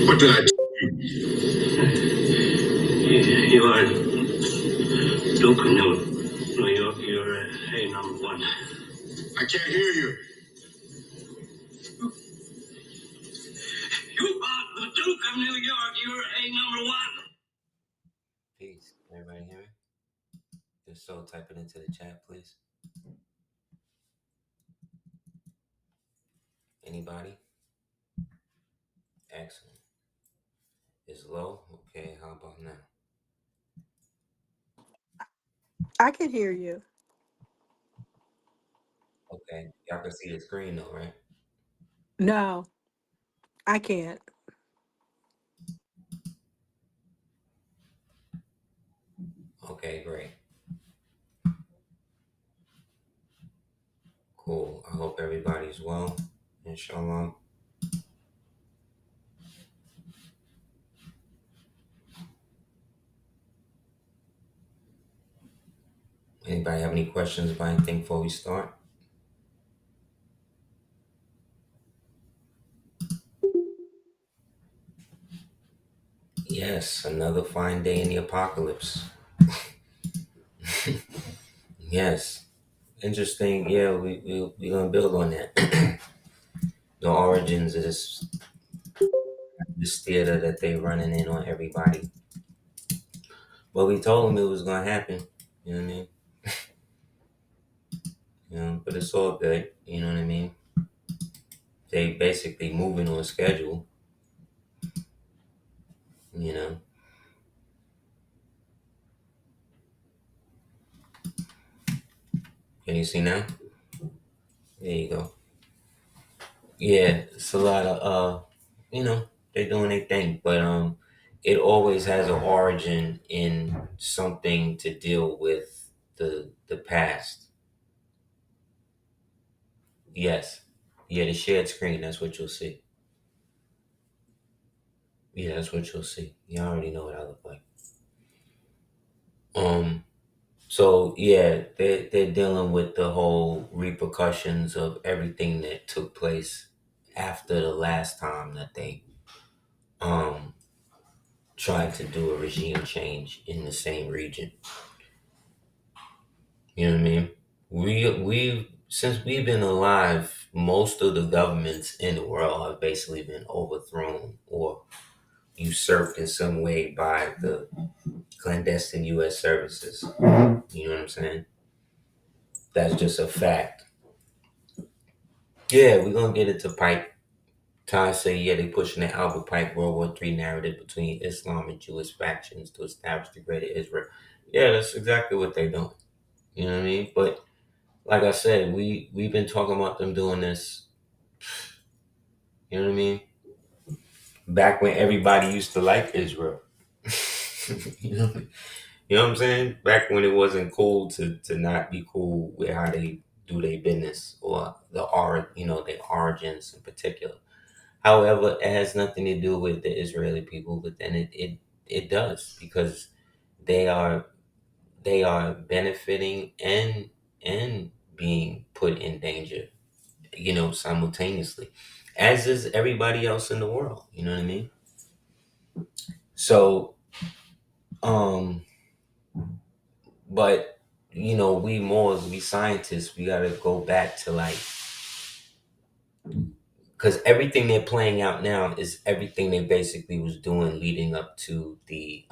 What did I do? You are Duke, no, you're a number one. I can't hear you. You are the Duke of New York. You're a number one. Peace. Everybody hear me? Just so type it into the chat, please. Anybody? Excellent. It's low? Okay, how about now? I can hear you. Okay, y'all can see the screen though, right? No, I can't. Okay, great. Cool. I hope everybody's well. Inshallah. Anybody have any questions about anything before we start? Yes, another fine day in the apocalypse. Yes. Interesting. Yeah, we're gonna build on that. The origins of this theater that they running in on everybody. But we told them it was gonna happen. You know what I mean? But it's all good. You know what I mean? They basically moving on schedule. You know. Can you see now? There you go. Yeah, it's a lot of they're doing their thing, but it always has an origin in something to deal with the past. Yes. Yeah, the shared screen, that's what you'll see. Yeah, that's what you'll see. You already know what I look like. Um so yeah, they're dealing with the whole repercussions of everything that took place after the last time that they um tried to do a regime change in the same region. You know what I mean? We've since we've been alive, most of the governments in the world have basically been overthrown or usurped in some way by the clandestine U.S. services. You know what I'm saying? That's just a fact. Yeah, we're gonna get into Pike. Ty say, yeah, they pushing the Albert Pike World War III narrative between Islam and Jewish factions to establish the greater Israel. Yeah, that's exactly what they're doing. You know what I mean? But like I said, we've been talking about them doing this. You know what I mean? Back when everybody used to like Israel. you know, you know what I'm saying? Back when it wasn't cool to not be cool with how they do their business or their origins in particular. However, it has nothing to do with the Israeli people, but then it does because they are they are benefiting and being put in danger, simultaneously, as is everybody else in the world. You know what I mean? So, um, but we scientists, we gotta go back to like, because everything they're playing out now is everything they basically was doing leading up to the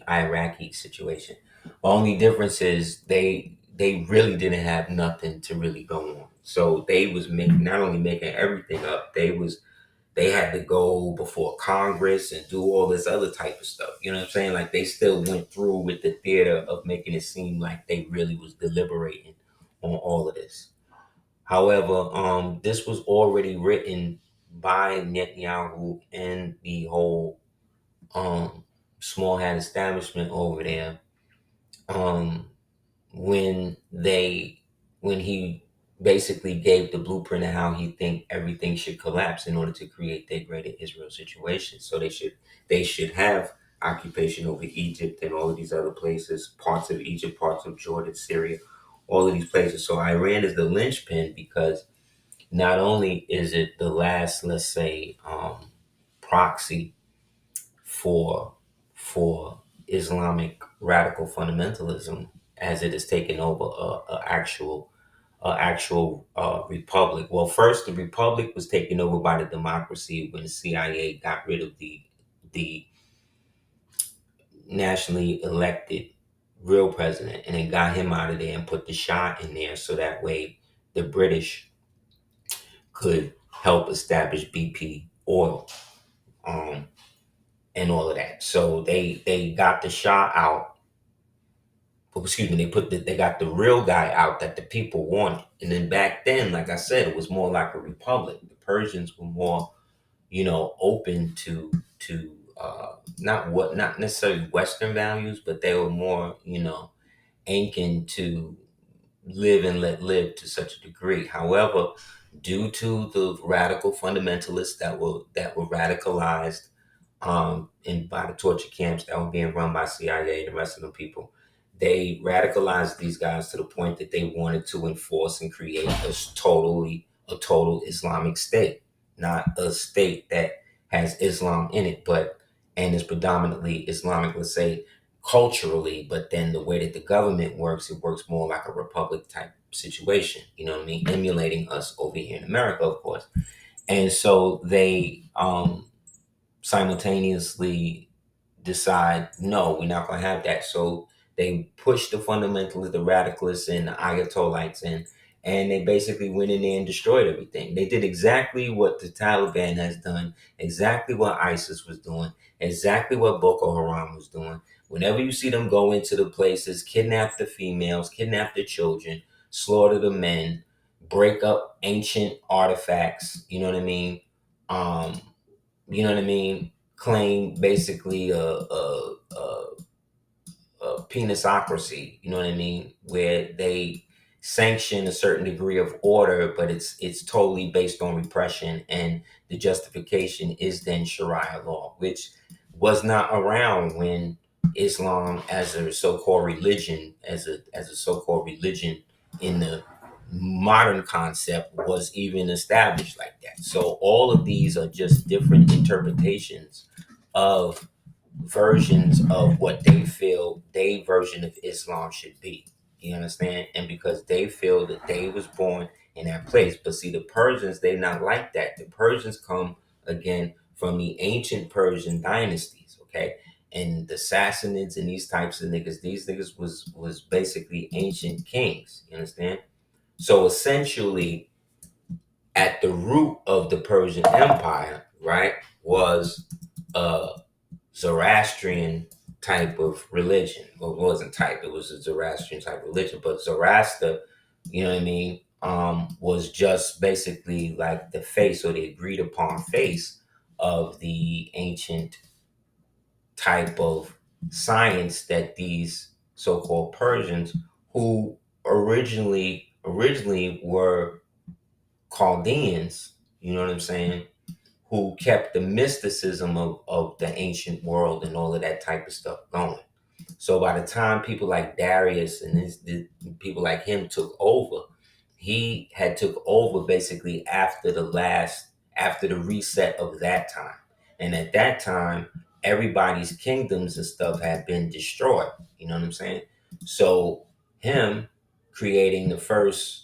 Iraqi situation. Only difference is they really didn't have nothing to really go on. So they was making not only making everything up, they had to go before Congress and do all this other type of stuff. You know what I'm saying? Like they still went through with the theater of making it seem like they really was deliberating on all of this. However, this was already written by Netanyahu and the whole um, small hat establishment over there um, when he basically gave the blueprint of how he think everything should collapse in order to create their greater Israel situation. So they should have occupation over Egypt and all of these other places, parts of Egypt, parts of Jordan, Syria, all of these places. So Iran is the linchpin because not only is it the last, let's say, proxy for Islamic radical fundamentalism, as it has taken over a actual republic. Well, first the republic was taken over by the democracy when the CIA got rid of the nationally elected real president, and then got him out of there and put the Shah in there, so that way the British could help establish BP oil, um, and all of that. So they got the Shah out. Excuse me, they got the real guy out that the people wanted. And then back then, like I said, it was more like a republic. The Persians were more, open to not necessarily Western values, but they were more, Incan to live and let live to such a degree. However, due to the radical fundamentalists that were radicalized in by the torture camps that were being run by CIA and the rest of the people, they radicalized these guys to the point that they wanted to enforce and create a total Islamic state, not a state that has Islam in it, but and is predominantly Islamic, let's say culturally, but then the way that the government works, it works more like a republic type situation. You know what I mean? Emulating us over here in America, of course. And so they simultaneously decide, no, we're not going to have that. So they pushed the fundamentalists, the radicalists, and the Ayatollahs in, and they basically went in there and destroyed everything. They did exactly what the Taliban has done, exactly what ISIS was doing, exactly what Boko Haram was doing. Whenever you see them go into the places, kidnap the females, kidnap the children, slaughter the men, break up ancient artifacts, you know what I mean? Um, Claim basically a penisocracy, you know what I mean, where they sanction a certain degree of order, but it's totally based on repression, and the justification is then Sharia law, which was not around when Islam as a so-called religion, as a so-called religion in the modern concept was even established like that. So all of these are just different interpretations of versions of what they feel their version of Islam should be. You understand? And because they feel that they was born in that place. But see, the Persians, they not like that. The Persians come again from the ancient Persian dynasties, okay? And the Sassanids and these types of niggas, these niggas was basically ancient kings. You understand? So essentially, at the root of the Persian Empire, right, was uh Zoroastrian type of religion. Well, it wasn't type, it was a Zoroastrian type of religion. But Zoroaster, you know what I mean, was just basically like the face or the agreed upon face of the ancient type of science that these so-called Persians, who originally were Chaldeans, you know what I'm saying, who kept the mysticism of the ancient world and all of that type of stuff going. So by the time people like Darius and the people like him took over, he had took over basically after the reset of that time. And at that time, everybody's kingdoms and stuff had been destroyed. You know what I'm saying? So him creating the first,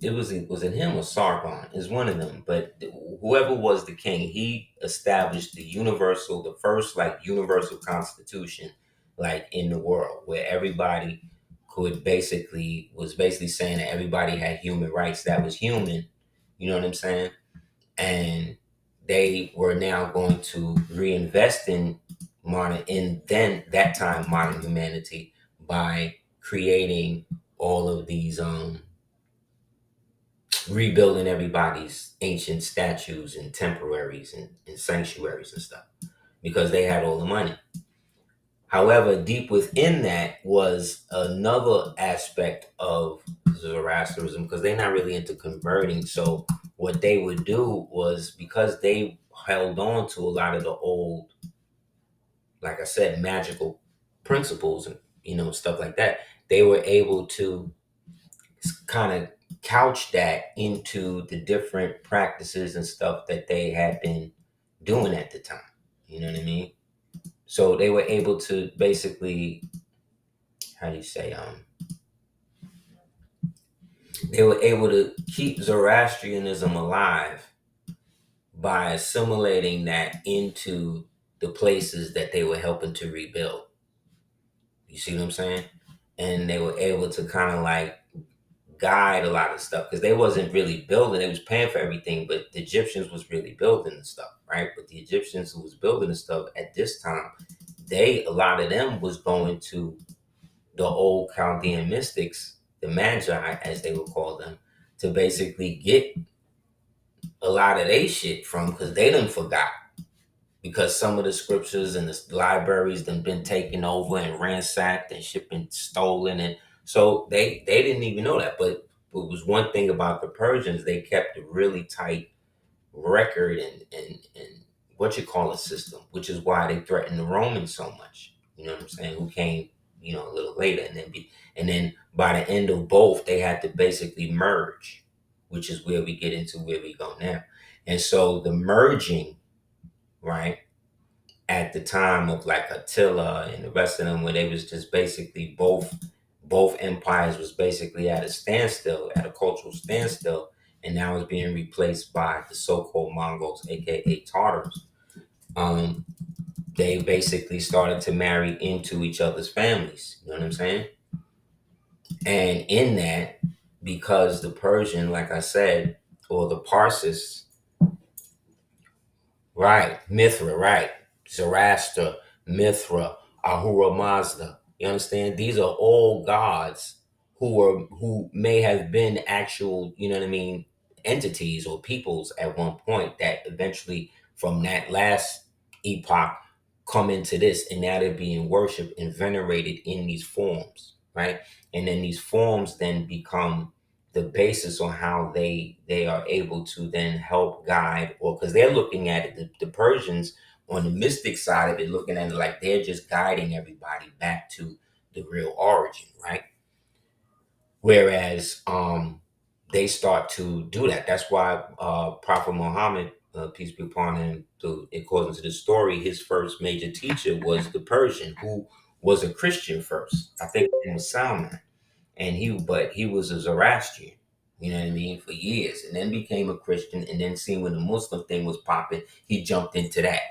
was it him or Sargon? Is one of them. But whoever was the king, he established the first like universal constitution, like in the world, where everybody was basically saying that everybody had human rights that was human. You know what I'm saying? And they were now going to reinvest in modern humanity by creating all of these rebuilding everybody's ancient statues and temporaries and sanctuaries and stuff, because they had all the money. However, deep within that was another aspect of Zoroastrianism, because they're not really into converting. So what they would do was, because they held on to a lot of the old, like I said, magical principles and stuff like that, they were able to kind of couch that into the different practices and stuff that they had been doing at the time. You know what I mean? So they were able to basically, how do you say, they were able to keep Zoroastrianism alive by assimilating that into the places that they were helping to rebuild. You see what I'm saying? And they were able to kind of like guide a lot of stuff because they wasn't really building. They was paying for everything, but the Egyptians was really building the stuff, right? But the Egyptians who was building the stuff at this time, a lot of them was going to the old Chaldean mystics, the Magi, as they would call them, to basically get a lot of they shit from because they done forgot. Because some of the scriptures and the libraries done been taken over and ransacked and shit been stolen. And so they didn't even know that. But it was one thing about the Persians, they kept a really tight record and what you call a system, which is why they threatened the Romans so much. You know what I'm saying? Who came, a little later, and then by the end of both, they had to basically merge, which is where we get into where we go now. And so the merging, right, at the time of like Attila and the rest of them, where they was just basically both empires was basically at a standstill, at a cultural standstill, and now it's being replaced by the so-called Mongols, aka Tartars. Um, they basically started to marry into each other's families. You know what I'm saying? And in that, because the Persian, like I said, or the Parsis, right, Mithra, right, Zoroaster, Mithra, Ahura Mazda. You understand? These are all gods who may have been actual, you know what I mean, entities or peoples at one point that eventually from that last epoch come into this, and now they're being worshipped and venerated in these forms, right? And then these forms then become the basis on how they are able to then help guide, or because they're looking at it, the Persians on the mystic side of it, looking at it like they're just guiding everybody back to the real origin, right? Whereas they start to do that. That's why Prophet Muhammad, peace be upon him, according to the story, his first major teacher was the Persian, who was a Christian first. I think his name was Salman, and he was a Zoroastrian. You know what I mean, for years, and then became a Christian, and then seeing when the Muslim thing was popping, he jumped into that.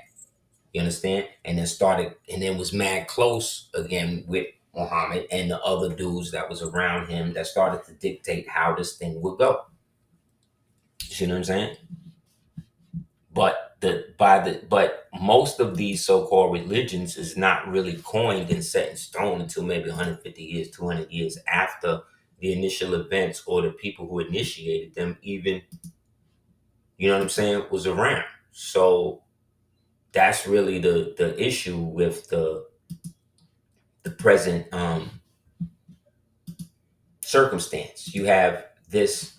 You understand? And then started, and then was mad close again with Muhammad and the other dudes that was around him that started to dictate how this thing would go. You know what I'm saying? But most of these so-called religions is not really coined and set in stone until maybe 150 years, 200 years after the initial events or the people who initiated them even, you know what I'm saying, was around. So that's really the issue with the present circumstance. You have this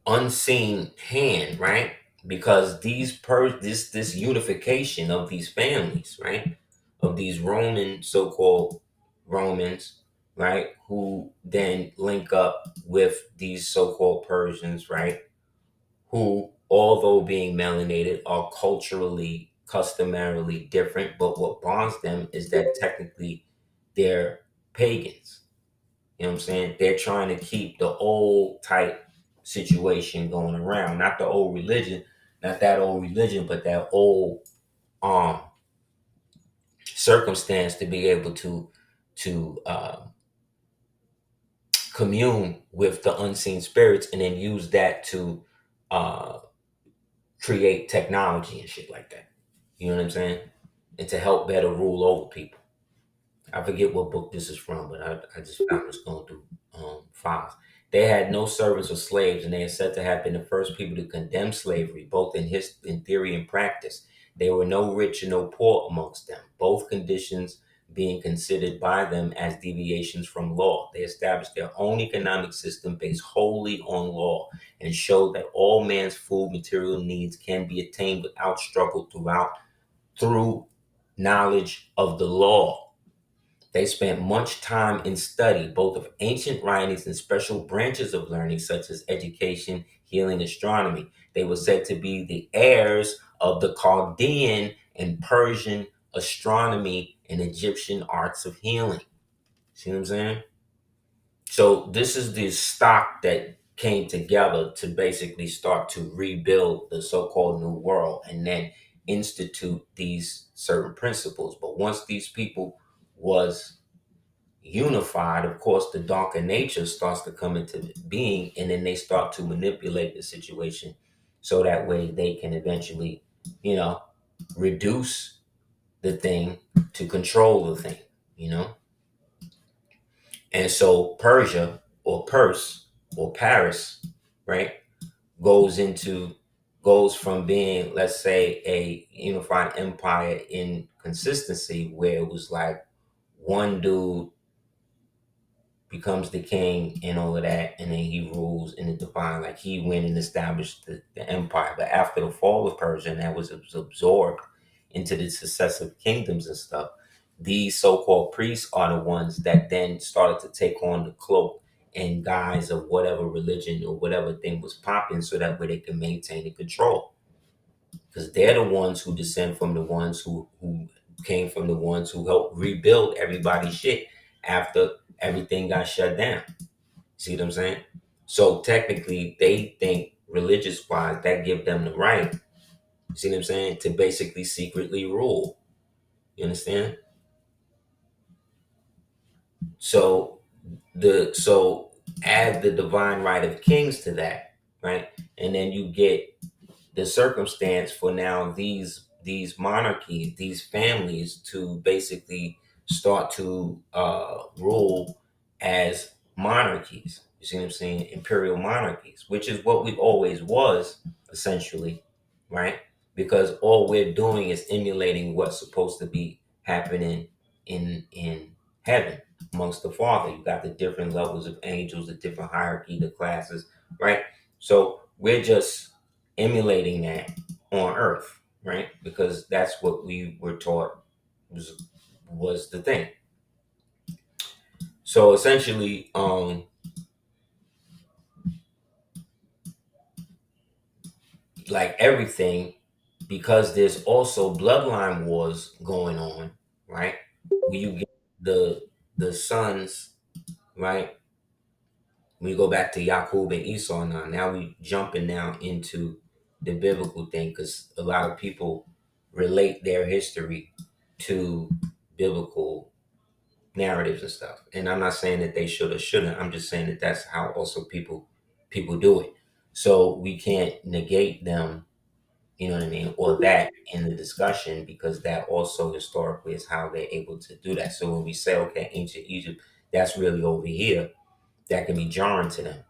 unseen hand, right? Because this unification of these families, right? Of these Roman so-called Romans, right? Who then link up with these so-called Persians, right? Who, although being melanated, are culturally, customarily different, but what bonds them is that technically they're pagans. You know what I'm saying? They're trying to keep the old type situation going around, not the old religion, not that old religion, but that old um circumstance to be able to commune with the unseen spirits and then use that to uh create technology and shit like that. You know what I'm saying? And to help better rule over people. I forget what book this is from, but I just found this going through files. They had no servants or slaves, and they are said to have been the first people to condemn slavery, both in theory and practice. There were no rich and no poor amongst them, both conditions being considered by them as deviations from law. They established their own economic system based wholly on law and showed that all man's food material needs can be attained without struggle through knowledge of the law. They spent much time in study, both of ancient writings and special branches of learning, such as education, healing, astronomy. They were said to be the heirs of the Chaldean and Persian astronomy and Egyptian arts of healing. See what I'm saying? So this is the stock that came together to basically start to rebuild the so-called new world and then institute these certain principles. But once these people was unified, of course, the darker nature starts to come into being, and then they start to manipulate the situation so that way they can eventually, you know, reduce the thing to control the thing, you know. And so Persia or Pers or Paris, right, goes into goes from being, let's say, a unified empire in consistency where it was like one dude becomes the king and all of that, and then he rules in the divine, like he went and established the empire. But after the fall of Persia, and that was absorbed into the successive kingdoms and stuff, these so-called priests are the ones that then started to take on the cloak and guise of whatever religion or whatever thing was popping, so that way they can maintain and control. Because they're the ones who descend from the ones who came from the ones who helped rebuild everybody's shit after everything got shut down. See what I'm saying? So technically, they think religious wise that give them the right. See what I'm saying? To basically secretly rule. You understand? So so add the divine right of kings to that, right? And then you get the circumstance for now these monarchies, these families, to basically start to rule as monarchies. You see what I'm saying? Imperial monarchies, which is what we always was essentially, right? Because all we're doing is emulating what's supposed to be happening in heaven amongst the Father. You got the different levels of angels, the different hierarchy, the classes, right? So we're just emulating that on earth, right? Because that's what we were taught was the thing. So essentially, like everything, because there's also bloodline wars going on, right? When you get the sons, right? When you go back to Yaqub and Esau now we jumping now into the biblical thing, because a lot of people relate their history to biblical narratives and stuff. And I'm not saying that they should or shouldn't. I'm just saying that that's how also people do it. So we can't negate them, you know what I mean, or that in the discussion, because that also historically is how they're able to do that. So when we say, okay, ancient Egypt, that's really over here, that can be jarring to them.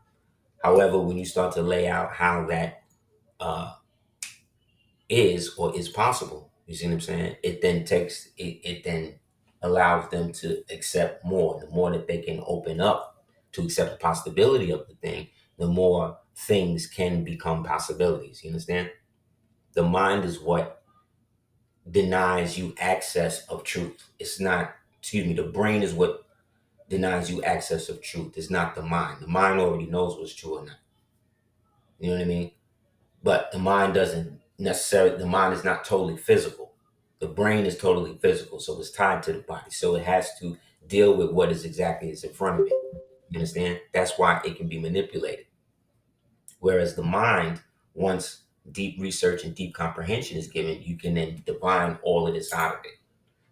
However, when you start to lay out how that uh, is or is possible, you see what I'm saying? It then allows them to accept more. The more that they can open up to accept the possibility of the thing, the more things can become possibilities. You understand? The mind is what denies you access of truth. It's not, excuse me, the brain is what denies you access of truth. It's not the mind. The mind already knows what's true or not. You know what I mean? But the mind doesn't necessarily, the mind is not totally physical. The brain is totally physical, so it's tied to the body. So it has to deal with what is exactly is in front of it. You understand? That's why it can be manipulated. Whereas the mind, once deep research and deep comprehension is given, you can then divine all of this out of it.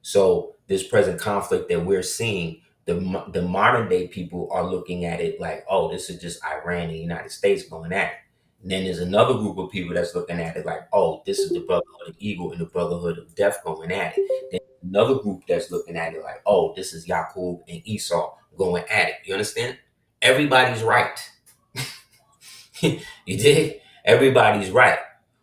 So this present conflict that we're seeing, the modern day people are looking at it like, oh, this is just Iran and the United States going at it. And then there's another group of people that's looking at it like, oh, this is the brotherhood of evil and the brotherhood of death going at it. Then another group that's looking at it like, oh, this is Yaqub and Esau going at it. You understand? Everybody's right. You dig? Everybody's right.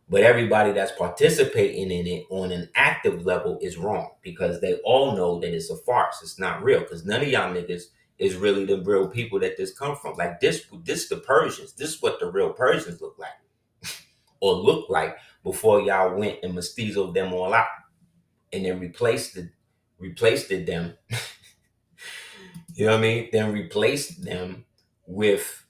But everybody that's participating in it on an active level is wrong, because they all know that it's a farce. It's not real, because none of y'all niggas is really the real people that this come from. Like this the Persians. This is what the real Persians look like or look like before y'all went and mestizoed them all out and then replaced them You know what I mean? Then replace them with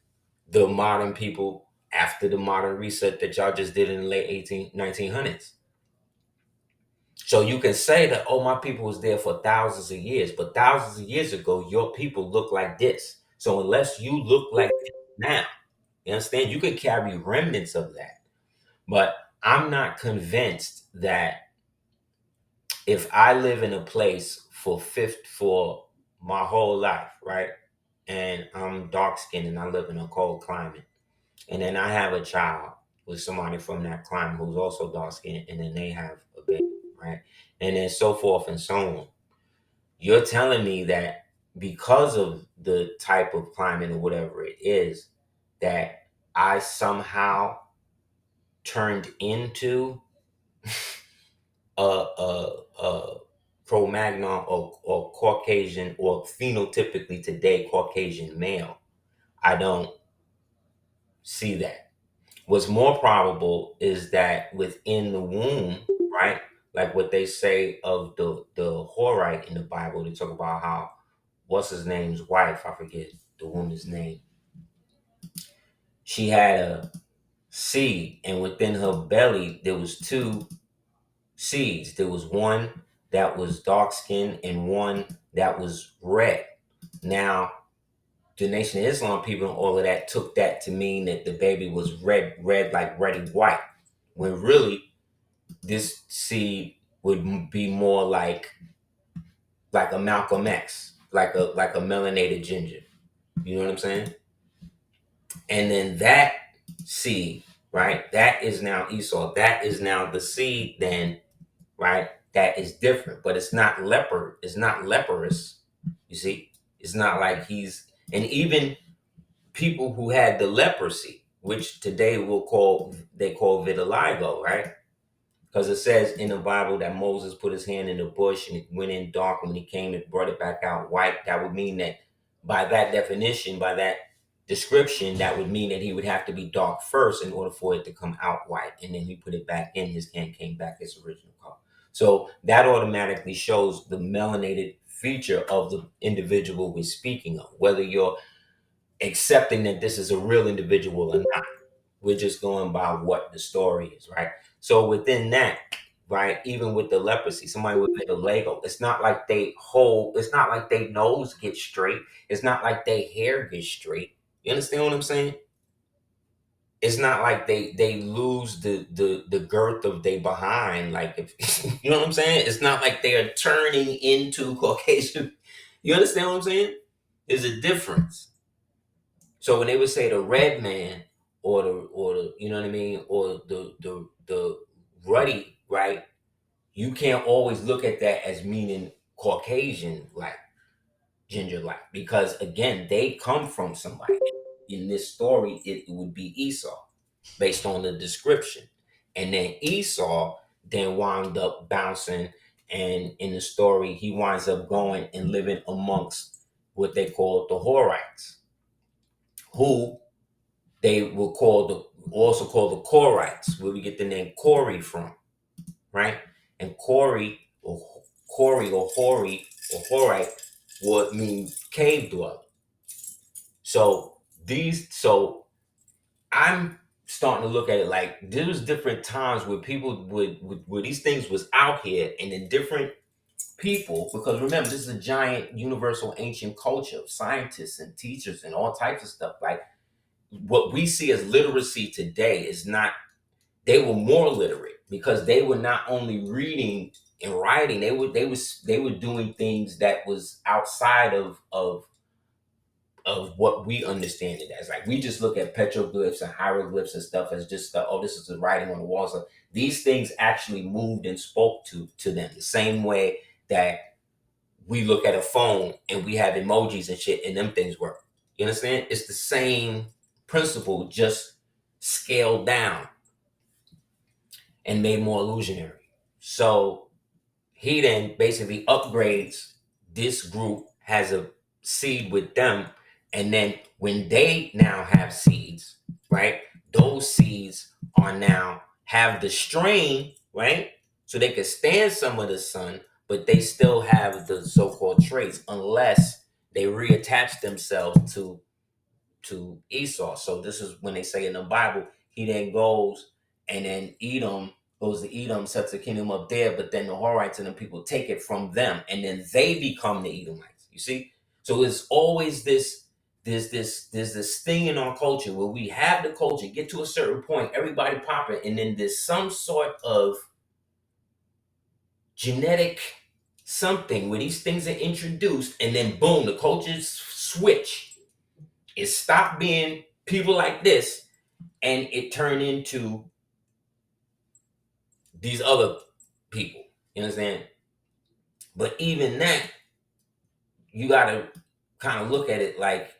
the modern people after the modern reset that y'all just did in the late 1900s. So you can say that, oh, my people was there for thousands of years, but thousands of years ago, your people look like this. So unless you look like this now, you understand, you can carry remnants of that. But I'm not convinced that if I live in a place for my whole life, right? And I'm dark skinned and I live in a cold climate. And then I have a child with somebody from that climate who's also dark skinned, and then they have a baby, right? And then so forth and so on. You're telling me that because of the type of climate or whatever it is, that I somehow turned into a Cro-Magnon or Caucasian or phenotypically today Caucasian male. I don't see that. What's more probable is that within the womb, right? Like what they say of the Horite in the Bible, they talk about how what's his name's wife, I forget the woman's name. She had a seed, and within her belly there was two seeds. There was one that was dark skinned and one that was red. Now, the Nation of Islam people and all of that took that to mean that the baby was red like red and white, when really this seed would be more like a Malcolm X, like a melanated ginger. You know what I'm saying? And then that seed, right? That is now Esau. That is now the seed then, right? That is different, but it's not leper. It's not leprous. You see, it's not like and even people who had the leprosy, which today they call vitiligo, right? Because it says in the Bible that Moses put his hand in the bush and it went in dark, and when he came, it brought it back out white. That would mean that by that definition, by that description, that would mean that he would have to be dark first in order for it to come out white. And then he put it back in, his hand came back its original color. So that automatically shows the melanated feature of the individual we're speaking of, whether you're accepting that this is a real individual or not. We're just going by what the story is, right? So within that, right, even with the leprosy, somebody with vitiligo, it's not like it's not like they nose gets straight. It's not like their hair gets straight. You understand what I'm saying? It's not like they lose the girth of their behind. Like, if you know what I'm saying? It's not like they are turning into Caucasian. You understand what I'm saying? There's a difference. So when they would say the red man or the you know what I mean, or the ruddy, right? You can't always look at that as meaning Caucasian like, ginger like, because again, they come from somebody. In this story, it would be Esau based on the description. And then Esau then wound up bouncing, and in the story, he winds up going and living amongst what they call the Horites, who they will also call the Korites, where we get the name Corey from, right? And Corey or Hori or Horite would mean cave dweller. So I'm starting to look at it like there's different times where people where these things was out here, and in different people, because remember, this is a giant universal ancient culture of scientists and teachers and all types of stuff. Like, what we see as literacy today is not, they were more literate because they were not only reading and writing, they were doing things that was outside of what we understand it as. Like, we just look at petroglyphs and hieroglyphs and stuff as just stuff, oh, this is the writing on the walls. So these things actually moved and spoke to them the same way that we look at a phone and we have emojis and shit and them things work. You understand? It's the same principle, just scaled down and made more illusionary. So he then basically upgrades this group, has a seed with them, and then when they now have seeds, right, those seeds are now have the strain, right, so they can stand some of the sun, but they still have the so-called traits, unless they reattach themselves to Esau. So this is when they say in the Bible, he then goes and then Edom goes to Edom, sets the kingdom up there, but then the Horites and the people take it from them, and then they become the Edomites. You see? So it's always there's this thing in our culture where we have the culture get to a certain point, everybody popping, and then there's some sort of genetic something where these things are introduced, and then boom, the cultures switch. It stopped being people like this, and it turned into these other people. You understand? But even that, you gotta kind of look at it like,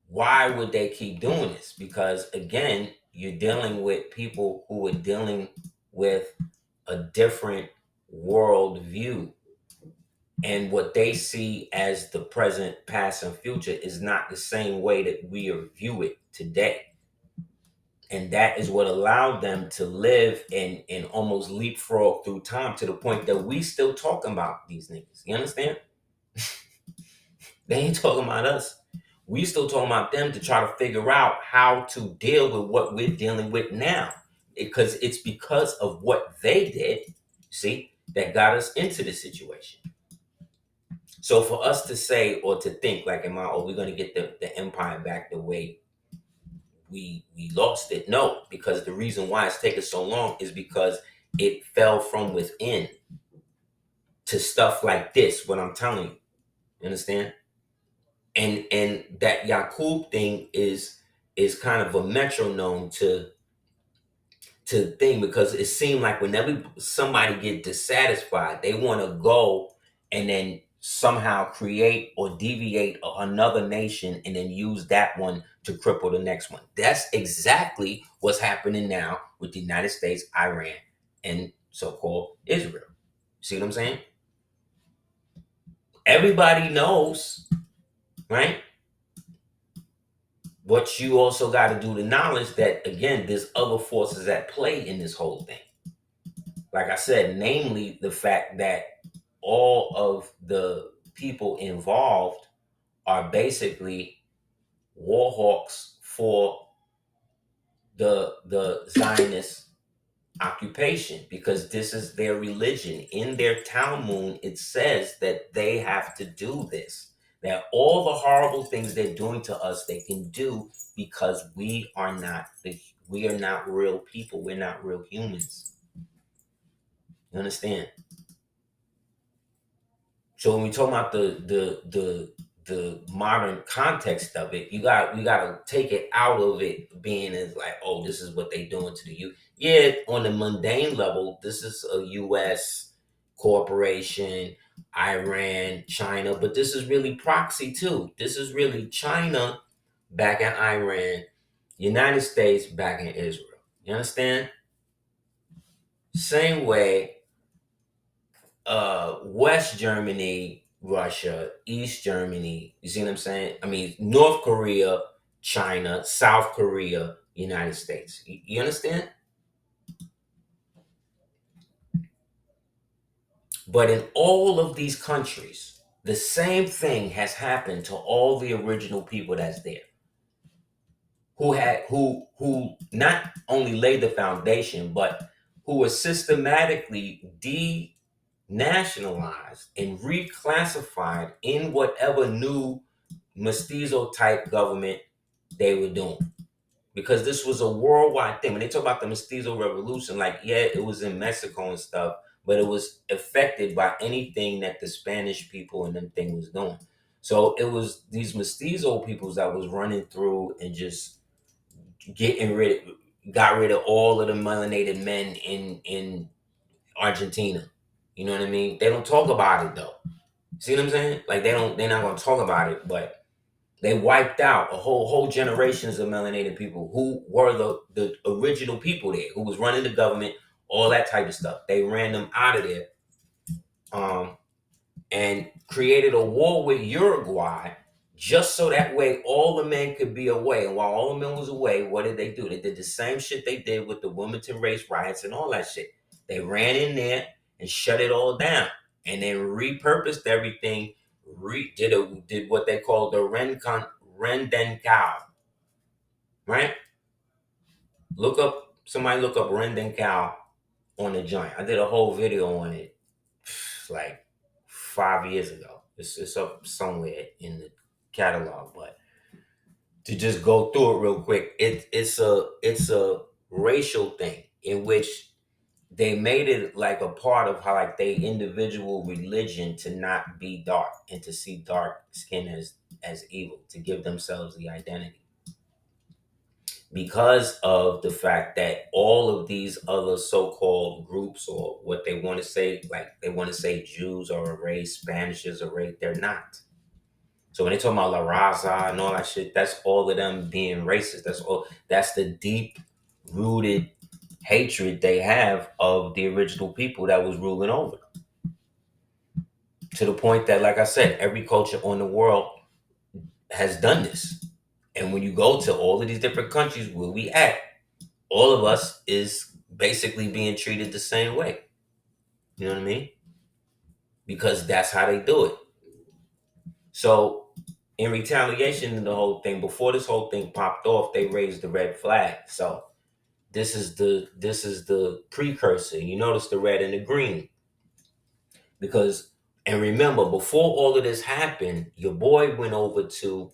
why would they keep doing this? Because again, you're dealing with people who are dealing with a different world view. And what they see as the present, past, and future is not the same way that we view it today. And that is what allowed them to live and almost leapfrog through time to the point that we still talking about these niggas. You understand? They ain't talking about us. We still talking about them to try to figure out how to deal with what we're dealing with now. Because it's because of what they did, see, that got us into this situation. So for us to say or to think like, we're going to get the empire back the way we lost it. No, because the reason why it's taken so long is because it fell from within to stuff like this, what I'm telling you. You understand? And that Yaqub thing is kind of a metronome to the thing, because it seemed like whenever somebody get dissatisfied, they want to go and then somehow create or deviate another nation and then use that one to cripple the next one. That's exactly what's happening now with the United States, Iran, and so-called Israel. See what I'm saying? Everybody knows, right? But you also got to do the knowledge that, again, there's other forces at play in this whole thing. Like I said, namely the fact that all of the people involved are basically war hawks for the Zionist occupation, because this is their religion. In their Talmud, it says that they have to do this. That all the horrible things they're doing to us, they can do because we are not real people. We're not real humans. You understand? So when we talk about the modern context of it, we got to take it out of it being as like, oh, this is what they doing to the youth. Yeah, on the mundane level, this is a U.S. corporation, Iran, China, but this is really proxy too. This is really China back in Iran, United States back in Israel. You understand? Same way, West Germany, Russia, East Germany, you see what I'm saying? I mean, North Korea, China, South Korea, United States. You understand? But in all of these countries, the same thing has happened to all the original people that's there. Who not only laid the foundation, but who were systematically nationalized and reclassified in whatever new mestizo type government they were doing. Because this was a worldwide thing. When they talk about the mestizo revolution, like, yeah, it was in Mexico and stuff, but it was affected by anything that the Spanish people and them thing was doing. So it was these mestizo peoples that was running through and just got rid of all of the melanated men in Argentina. You know what I mean? They don't talk about it though. See what I'm saying? Like they're not gonna talk about it, but they wiped out a whole generations of melanated people who were the original people there, who was running the government, all that type of stuff. They ran them out of there, and created a war with Uruguay just so that way all the men could be away. And while all the men was away, what did they do? They did the same shit they did with the Wilmington race riots and all that shit. They ran in there and shut it all down, and then repurposed everything, did what they call the Rendenkau, right? Somebody look up Rendenkau on the joint. I did a whole video on it like 5 years ago. It's up somewhere in the catalog, but to just go through it real quick, it's a racial thing in which they made it like a part of how like they individual religion to not be dark and to see dark skin as evil, to give themselves the identity, because of the fact that all of these other so-called groups, or what they want to say, like they want to say Jews are a race, Spanish is a race, they're not. So when they talk about La Raza and all that shit, that's all of them being racist. That's the deep rooted hatred they have of the original people that was ruling over them. To the point that, like I said, every culture on the world has done this. And when you go to all of these different countries where we at, all of us is basically being treated the same way. You know what I mean? Because that's how they do it. So in retaliation to the whole thing, before this whole thing popped off, they raised the red flag. So this is the precursor. You notice the red and the green. Because, and remember, before all of this happened, your boy went over to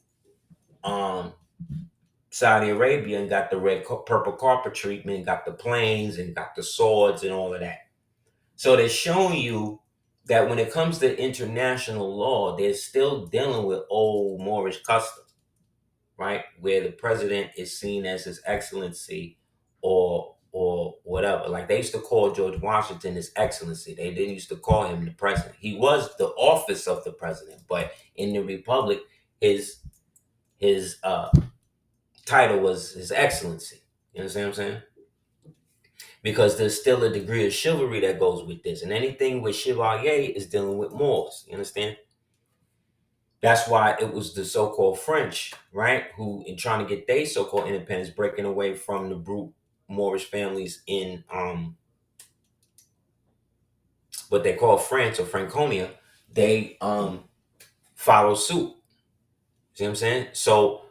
Saudi Arabia and got the purple carpet treatment, got the planes and got the swords and all of that. So they're showing you that when it comes to international law, they're still dealing with old Moorish customs, right? Where the president is seen as His Excellency or whatever. Like they used to call George Washington His Excellency. They didn't used to call him the president. He was the office of the president, but in the Republic, his title was His Excellency. You understand what I'm saying? Because there's still a degree of chivalry that goes with this. And anything with chevalier is dealing with Moors. You understand? That's why it was the so-called French, right, who, in trying to get their so-called independence, breaking away from the brute Moorish families in what they call France or Franconia, they follow suit. See what I'm saying? So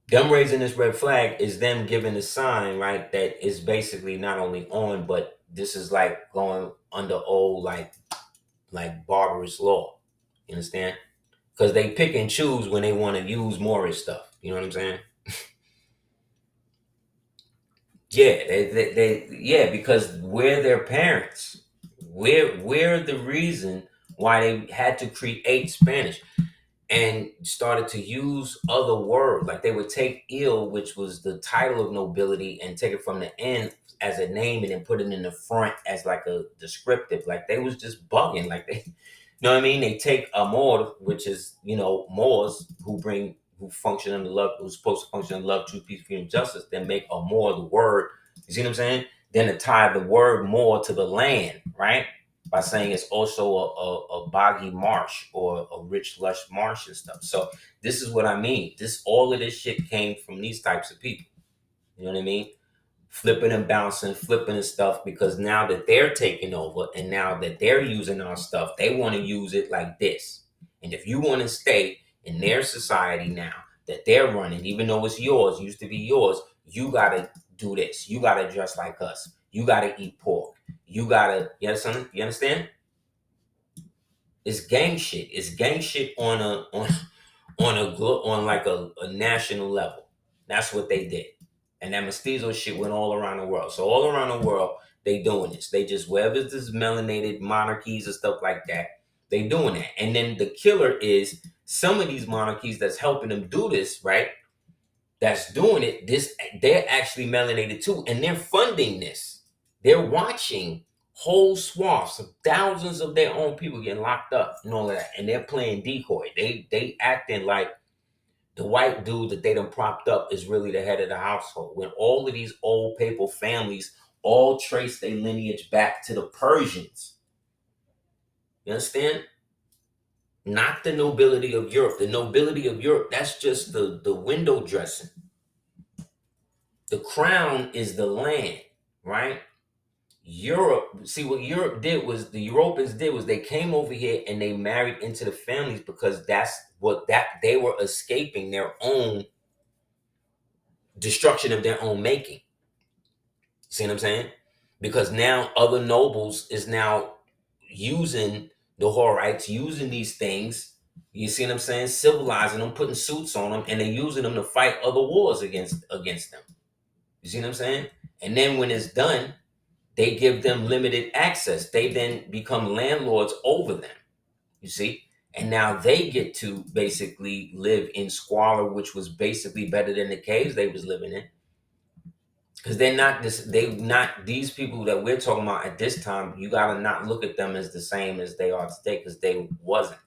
them raising this red flag is them giving a sign, right, that is basically not only on, but this is like going under old like barbarous law. You understand? Because they pick and choose when they want to use Moorish stuff. You know what I'm saying? Yeah, yeah, because we're their parents. We're the reason why they had to create Spanish and started to use other words. Like they would take ill, which was the title of nobility, and take it from the end as a name and then put it in the front as like a descriptive. Like they was just bugging. Like they, you know what I mean? They take amor, which is, Moors who function under love, who's supposed to function under love, truth, peace, freedom, justice, then make amor the word. You see what I'm saying? Then to tie the word more to the land, right? By saying it's also a boggy marsh or a rich, lush marsh and stuff. So this is what I mean. All of this shit came from these types of people. You know what I mean? Flipping and bouncing, flipping and stuff, because now that they're taking over and now that they're using our stuff, they want to use it like this. And if you want to stay in their society now that they're running, even though it's yours, used to be yours, you got to do this. You got to dress like us. You got to eat pork. You understand? It's gang shit. It's gang shit on like a national level. That's what they did. And that mestizo shit went all around the world. So all around the world, they doing this. They just, wherever this melanated monarchies and stuff like that, they doing that. And then the killer is some of these monarchies that's helping them do this, right? That's doing it. They're actually melanated too, and they're funding this. They're watching whole swaths of thousands of their own people getting locked up and all of that, and they're playing decoy. They acting like the white dude that they done propped up is really the head of the household, when all of these old papal families all trace their lineage back to the Persians. You understand? Not the nobility of Europe. The nobility of Europe, that's just the window dressing. The crown is the land, right? Europe, see what Europe did was the Europeans did was they came over here and they married into the families because that's what that they were escaping their own destruction of their own making. See what I'm saying? Because now other nobles is now using the Horites, using these things. You see what I'm saying? Civilizing them, putting suits on them, and they're using them to fight other wars against them. You see what I'm saying? And then when it's done, they give them limited access. They then become landlords over them. You see? And now they get to basically live in squalor, which was basically better than the caves they was living in. Because these people that we're talking about at this time, you gotta not look at them as the same as they are today, because they wasn't.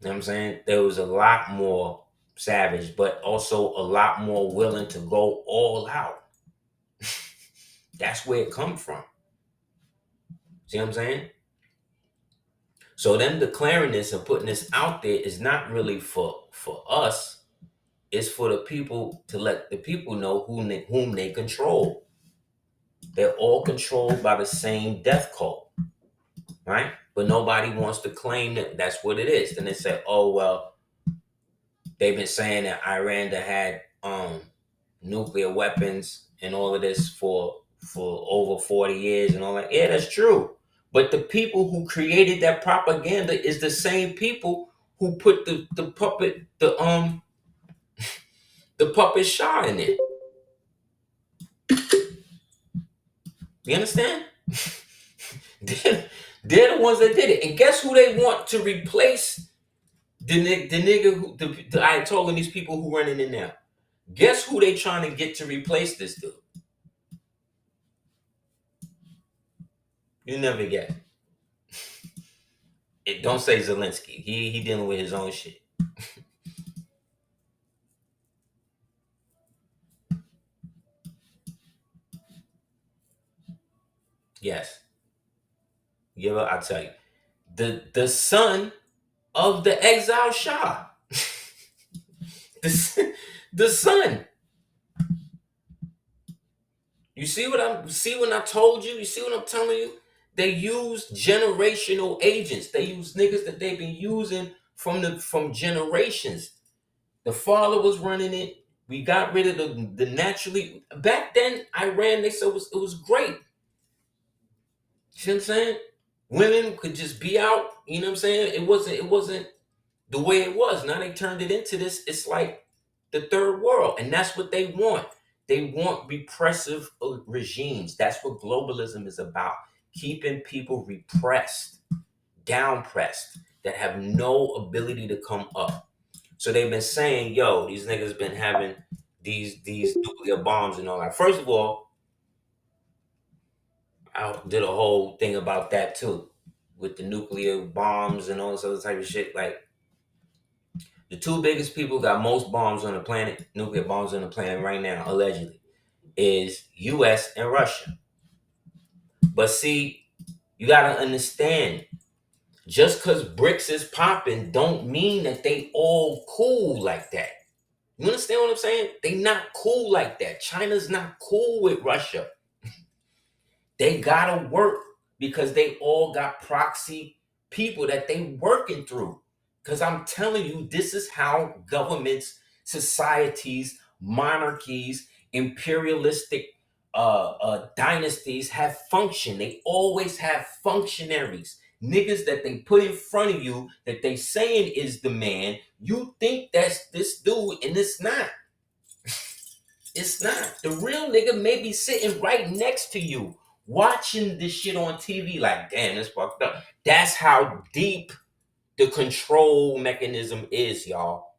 You know what I'm saying? There was a lot more savage, but also a lot more willing to go all out. That's where it come from. See what I'm saying? So them declaring this and putting this out there is not really for us. It's for the people, to let the people know whom they control. They're all controlled by the same death cult, right? But nobody wants to claim that that's what it is. Then they say, oh, well, they've been saying that Iran had nuclear weapons and all of this for over 40 years and all that. Yeah, that's true. But the people who created that propaganda is the same people who put the puppet Shah in it. You understand? They're the ones that did it. And guess who they want to replace the nigga who the Ayatollah and these people who running in now? Guess who they trying to get to replace this dude? You never get. It don't say Zelensky. He dealing with his own shit. Yes. I'll tell you. The son of the exiled Shah. the son. You see what I told you? You see what I'm telling you? They use generational agents. They use niggas that they've been using from generations. The father was running it. We got rid of the naturally. Back then, Iran, they said it was great. See what I'm saying? Women could just be out. You know what I'm saying? It wasn't the way it was. Now they turned it into this. It's like the third world, and that's what they want. They want repressive regimes. That's what globalism is about. Keeping people repressed, down pressed, that have no ability to come up. So they've been saying, yo, these niggas been having these nuclear bombs and all that. First of all, I did a whole thing about that too, with the nuclear bombs and all this other type of shit. Like, the two biggest people got most bombs on the planet, nuclear bombs on the planet right now, allegedly, is US and Russia. But see, you gotta understand, just because BRICS is popping don't mean that they all cool like that. You understand what I'm saying? They not cool like that. China's not cool with Russia. They gotta work because they all got proxy people that they working through. Because I'm telling you, this is how governments, societies, monarchies, imperialistic dynasties have functioned. They always have functionaries, niggas that they put in front of you that they saying is the man. You think that's this dude, and it's not. It's not. The real nigga may be sitting right next to you, watching this shit on TV like, damn, this fucked up. That's how deep the control mechanism is, y'all.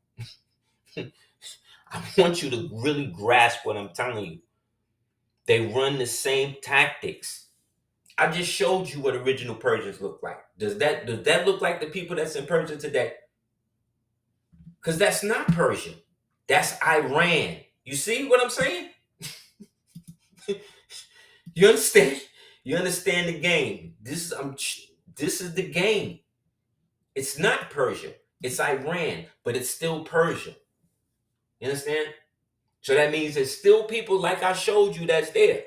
I want you to really grasp what I'm telling you. They run the same tactics. I just showed you what original Persians look like. Does that look like the people that's in Persia today? Because that's not Persia. That's Iran. You see what I'm saying? You understand? You understand the game. This is the game. It's not Persia. It's Iran, but it's still Persia. You understand? So that means there's still people like I showed you that's there.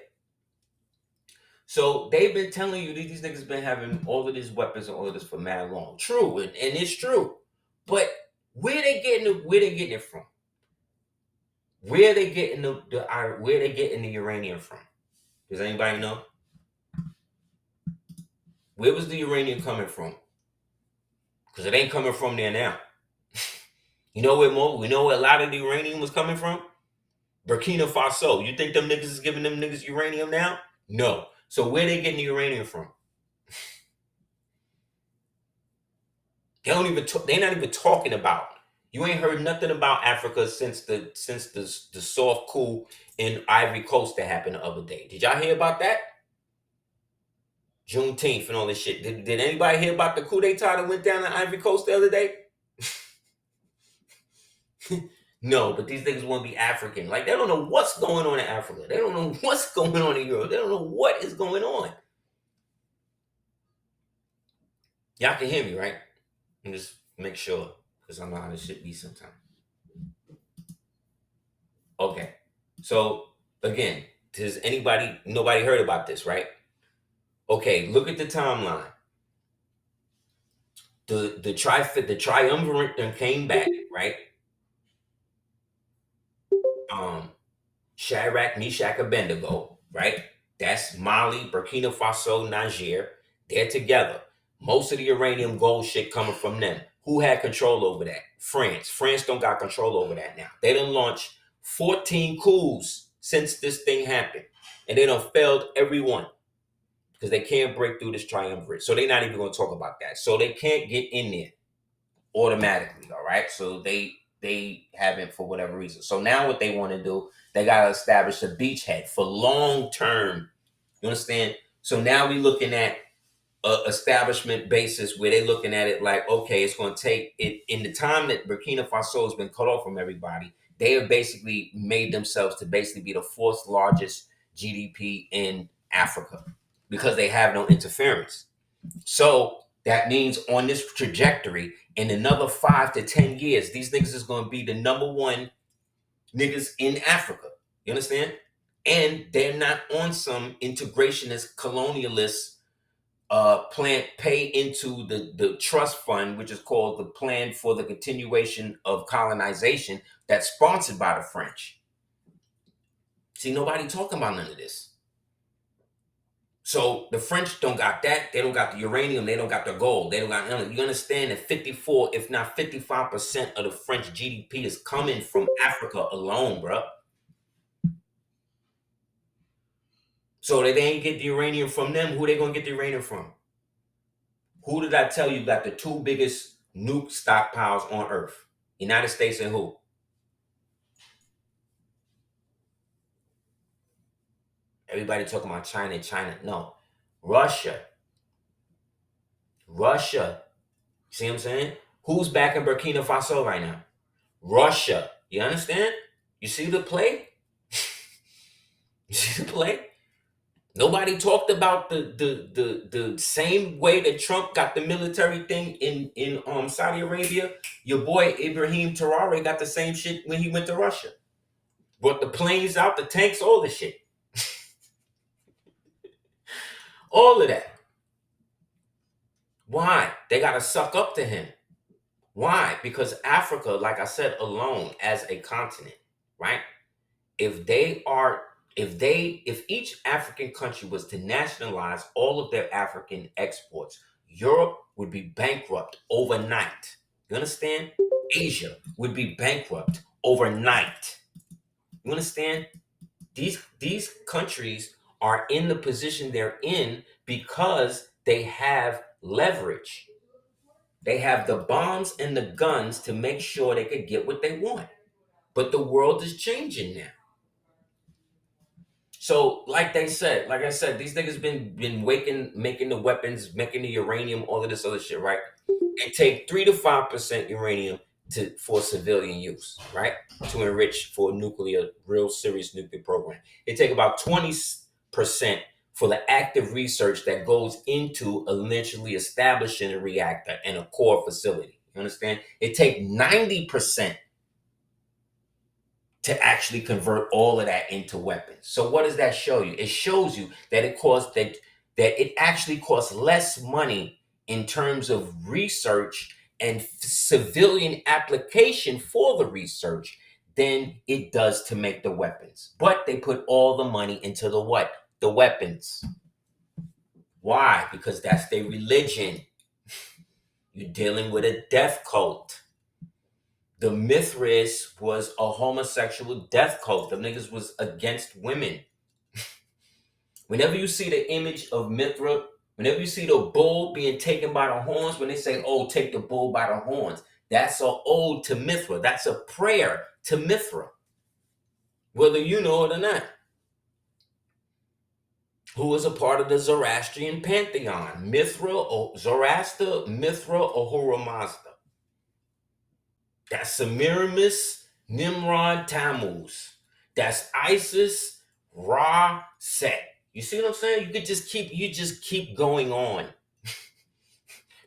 So they've been telling you that these niggas been having all of these weapons and all of this for mad long. True, and it's true. But where they getting it from? Where they getting where they getting the uranium from? Does anybody know? Where was the uranium coming from? Because it ain't coming from there now. You know where we know where a lot of the uranium was coming from? Burkina Faso. You think them niggas is giving them niggas uranium now? No. So where they getting the uranium from? They don't even. They're not even talking about. You ain't heard nothing about Africa since the soft coup in Ivory Coast that happened the other day. Did y'all hear about that? Juneteenth and all this shit. Did anybody hear about the coup d'etat that went down in Ivory Coast the other day? No, but these niggas want to be African. Like, they don't know what's going on in Africa. They don't know what's going on in Europe. They don't know what is going on. Y'all can hear me, right? And just make sure, because I know how this shit be sometimes. Okay. So, again, nobody heard about this, right? Okay, look at the timeline. The triumvirate then came back, right? Shadrach, Meshach, Abednego, right? That's Mali, Burkina Faso, Niger. They're together. Most of the uranium gold shit coming from them. Who had control over that? France. France don't got control over that now. They done launched 14 coups since this thing happened. And they done failed every one. Because they can't break through this triumvirate. So they're not even going to talk about that. So they can't get in there automatically, all right? So they haven't for whatever reason. So now what they want to do, they got to establish a beachhead for long term. You understand? So now we're looking at a establishment basis where they're looking at it like, okay, it's going to take it in the time that Burkina Faso has been cut off from everybody. They have basically made themselves to basically be the fourth largest GDP in Africa because they have no interference. So that means on this trajectory, in another 5 to 10 years, these niggas is going to be the number one niggas in Africa. You understand? And they're not on some integrationist, colonialist plan, pay into the trust fund, which is called the Plan for the Continuation of Colonization, that's sponsored by the French. See, nobody talking about none of this. So the French don't got that. They don't got the uranium. They don't got the gold. They don't got none of it. You understand that 54, if not 55% of the French GDP is coming from Africa alone, bro. So they ain't get the uranium from them. Who they gonna get the uranium from? Who did I tell you got the two biggest nuke stockpiles on Earth? United States and who? Everybody talking about China. No. Russia. See what I'm saying? Who's back in Burkina Faso right now? Russia. You understand? You see the play? You see the play? Nobody talked about the same way that Trump got the military thing in Saudi Arabia. Your boy Ibrahim Traore got the same shit when he went to Russia. Brought the planes out, the tanks, all the shit. All of that. Why? They got to suck up to him. Why? Because Africa, like I said, alone as a continent, right? If each African country was to nationalize all of their African exports, Europe would be bankrupt overnight. You understand? Asia would be bankrupt overnight. You understand? These countries are in the position they're in because they have leverage. They have the bombs and the guns to make sure they could get what they want. But the world is changing now. So, like I said, these niggas been making the weapons, making the uranium, all of this other shit, right? It take 3 to 5% uranium for civilian use, right? To enrich for real serious nuclear program. It take about 20% for the active research that goes into eventually establishing a reactor and a core facility. You understand? It take 90% to actually convert all of that into weapons. So what does that show you? It shows you that it actually costs less money in terms of research and civilian application for the research than it does to make the weapons. But they put all the money into the what? The weapons. Why? Because that's their religion. You're dealing with a death cult. The Mithras was a homosexual death cult. The niggas was against women. Whenever you see the image of Mithra, whenever you see the bull being taken by the horns, when they say, oh, take the bull by the horns, that's an ode to Mithra. That's a prayer to Mithra. Whether you know it or not. Who was a part of the Zoroastrian pantheon. Mithra, or Zoroaster, Mithra, Ahura Mazda. That's Semiramis, Nimrod, Tammuz. That's Isis, Ra, Set. You see what I'm saying? You just keep going on.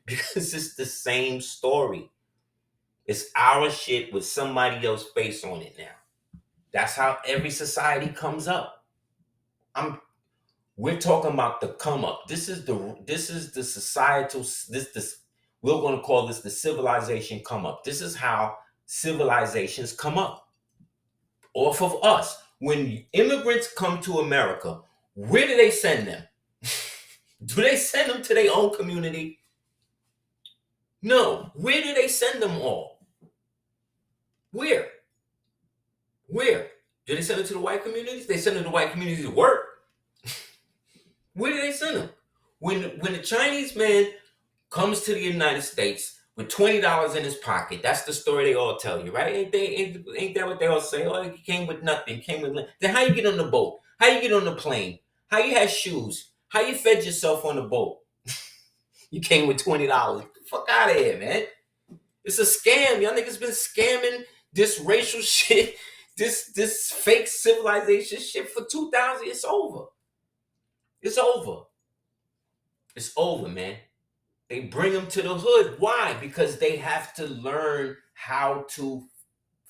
Because it's the same story. It's our shit with somebody else's face on it now. That's how every society comes up. We're talking about the come up. This is the societal, we're going to call this the civilization come up. This is how civilizations come up. Off of us. When immigrants come to America, where do they send them? Do they send them to their own community? No. Where do they send them all? Where? Do they send them to the white communities? They send them to the white communities to work. Where do they send them? When the Chinese man comes to the United States with $20 in his pocket, that's the story they all tell you, right? Ain't that what they all say? Oh, he came with nothing. Then how you get on the boat? How you get on the plane? How you had shoes? How you fed yourself on the boat? You came with $20. Get the fuck out of here, man. It's a scam. Y'all niggas been scamming this racial shit, this fake civilization shit for 2,000. It's over. It's over. It's over, man. They bring them to the hood. Why? Because they have to learn how to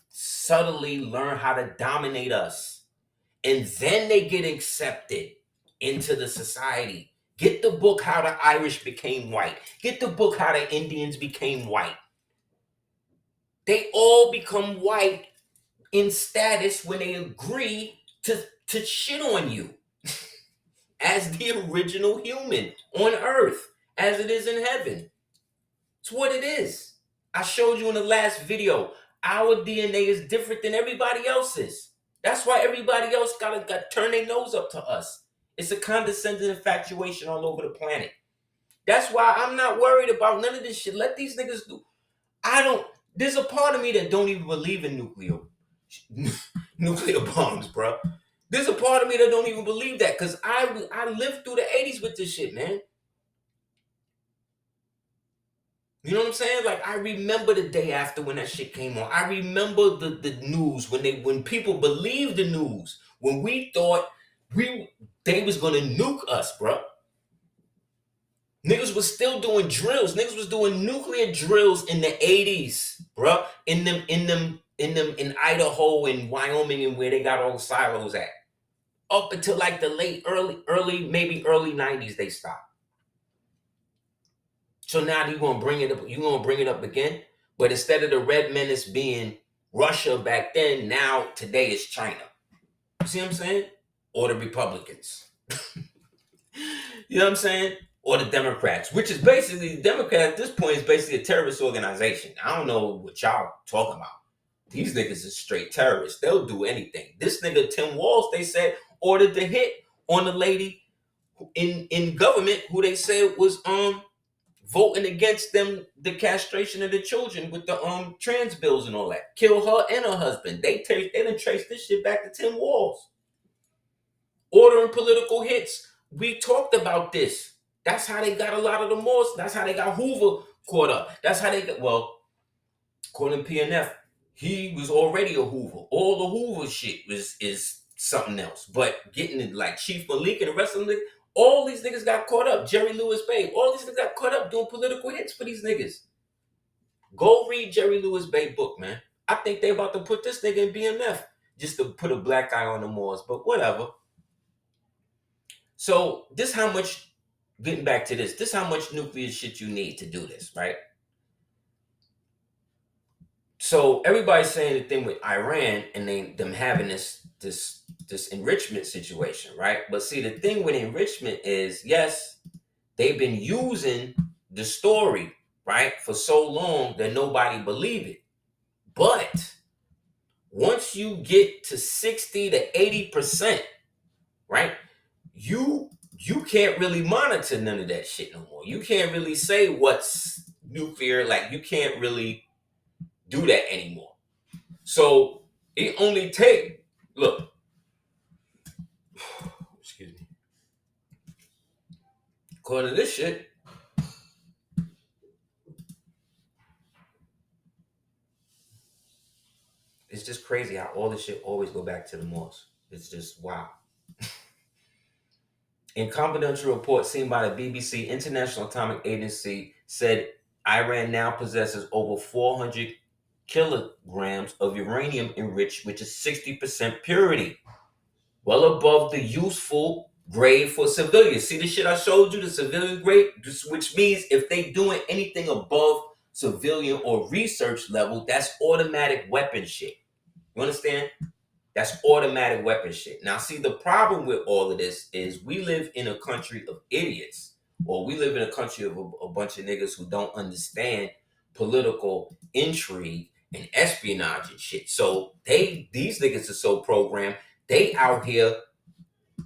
subtly learn how to dominate us. And then they get accepted into the society. Get the book How the Irish Became White. Get the book How the Indians Became White. They all become white in status when they agree to shit on you as the original human on earth, as it is in heaven. It's what it is. I showed you in the last video, our DNA is different than everybody else's. That's why everybody else got turn their nose up to us. It's a condescending infatuation all over the planet. That's why I'm not worried about none of this shit. Let these niggas do. There's a part of me that don't even believe in nuclear bombs, bro. There's a part of me that don't even believe that because I lived through the 80s with this shit, man. You know what I'm saying? Like, I remember the day after when that shit came on. I remember the news when people believed the news, when we thought they was gonna nuke us, bro. Niggas was still doing drills. Niggas was doing nuclear drills in the 80s, bro. In Idaho and Wyoming and where they got all the silos at. Up until like the early, maybe early 90s, they stopped. So now you're gonna bring it up again. But instead of the red menace being Russia back then, now today is China. You see what I'm saying? Or the Republicans. You know what I'm saying? Or the Democrats, which is basically, the Democrats at this point is basically a terrorist organization. I don't know what y'all talking about. These niggas is straight terrorists. They'll do anything. This nigga, Tim Walz, they said, ordered the hit on the lady in government who they said was voting against them, the castration of the children with the trans bills and all that. Kill her and her husband. They done traced this shit back to Tim Walz. Ordering political hits. We talked about this. That's how they got a lot of the most. That's how they got Hoover caught up. That's how they got, well, according to PNF, he was already a Hoover. All the Hoover shit is something else. But getting it like Chief Malik and the rest of them, all these niggas got caught up. Jerry Lewis Bay, all these niggas got caught up doing political hits for these niggas. Go read Jerry Lewis Bay book, man. I think they about to put this nigga in BMF. just to put a black eye on the Moors, but whatever. So this how much, getting back to this how much nuclear shit you need to do this, right? So everybody's saying the thing with Iran and them having this enrichment situation, right? But see, the thing with enrichment is, yes, they've been using the story, right, for so long that nobody believed it. But once you get to 60 to 80%, right, you can't really monitor none of that shit no more. You can't really say what's nuclear, like you can't really do that anymore. So it only take, look, excuse me. According to this shit, it's just crazy how all this shit always go back to the Moors. It's just wow. In confidential report seen by the BBC, International Atomic Agency said Iran now possesses over 400 kilograms of uranium enriched, which is 60% purity, well above the useful grade for civilians. See the shit I showed you, the civilian grade, which means if they doing anything above civilian or research level, that's automatic weapon shit. You understand? That's automatic weapon shit. Now, see, the problem with all of this is we live in a country of idiots, or we live in a country of a bunch of niggas who don't understand political intrigue and espionage and shit. So these niggas are so programmed. They out here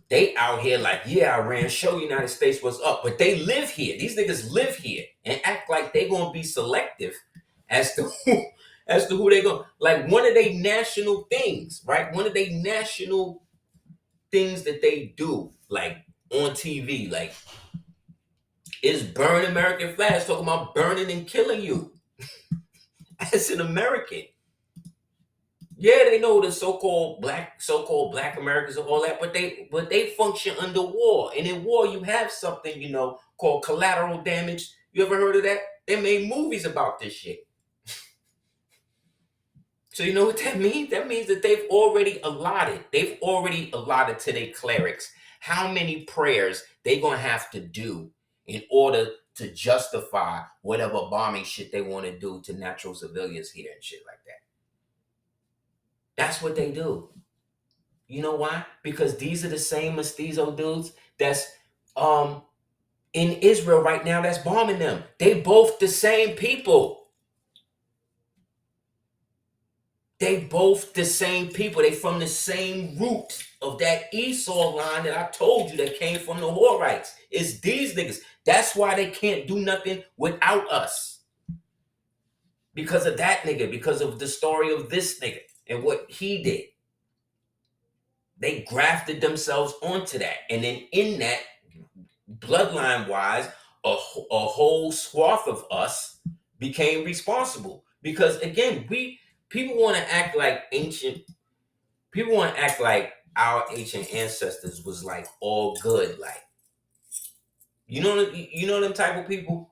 like, yeah, Iran, show United States what's up. But they live here. These niggas live here and act like they gonna be selective as to who they go. Like one of their national things, right? One of their national things that they do, like on TV, like is burn American flags, talking about burning and killing you as an American. Yeah, they know the so-called black Americans and all that, but they function under war. And in war, you have something, called collateral damage. You ever heard of that? They made movies about this shit. So you know what that means? That means that they've already allotted to their clerics how many prayers they gonna have to do in order to justify whatever bombing shit they want to do to natural civilians here and shit like that. That's what they do. You know why? Because these are the same mestizo dudes that's in Israel right now that's bombing them. They both the same people. They both the same people. They from the same root of that Esau line that I told you that came from the Horites. It's these niggas. That's why they can't do nothing without us. Because of that nigga, because of the story of this nigga and what he did. They grafted themselves onto that. And then in that, bloodline-wise, a whole swath of us became responsible. Because again, people want to act like our ancient ancestors was like all good. Like, you know them type of people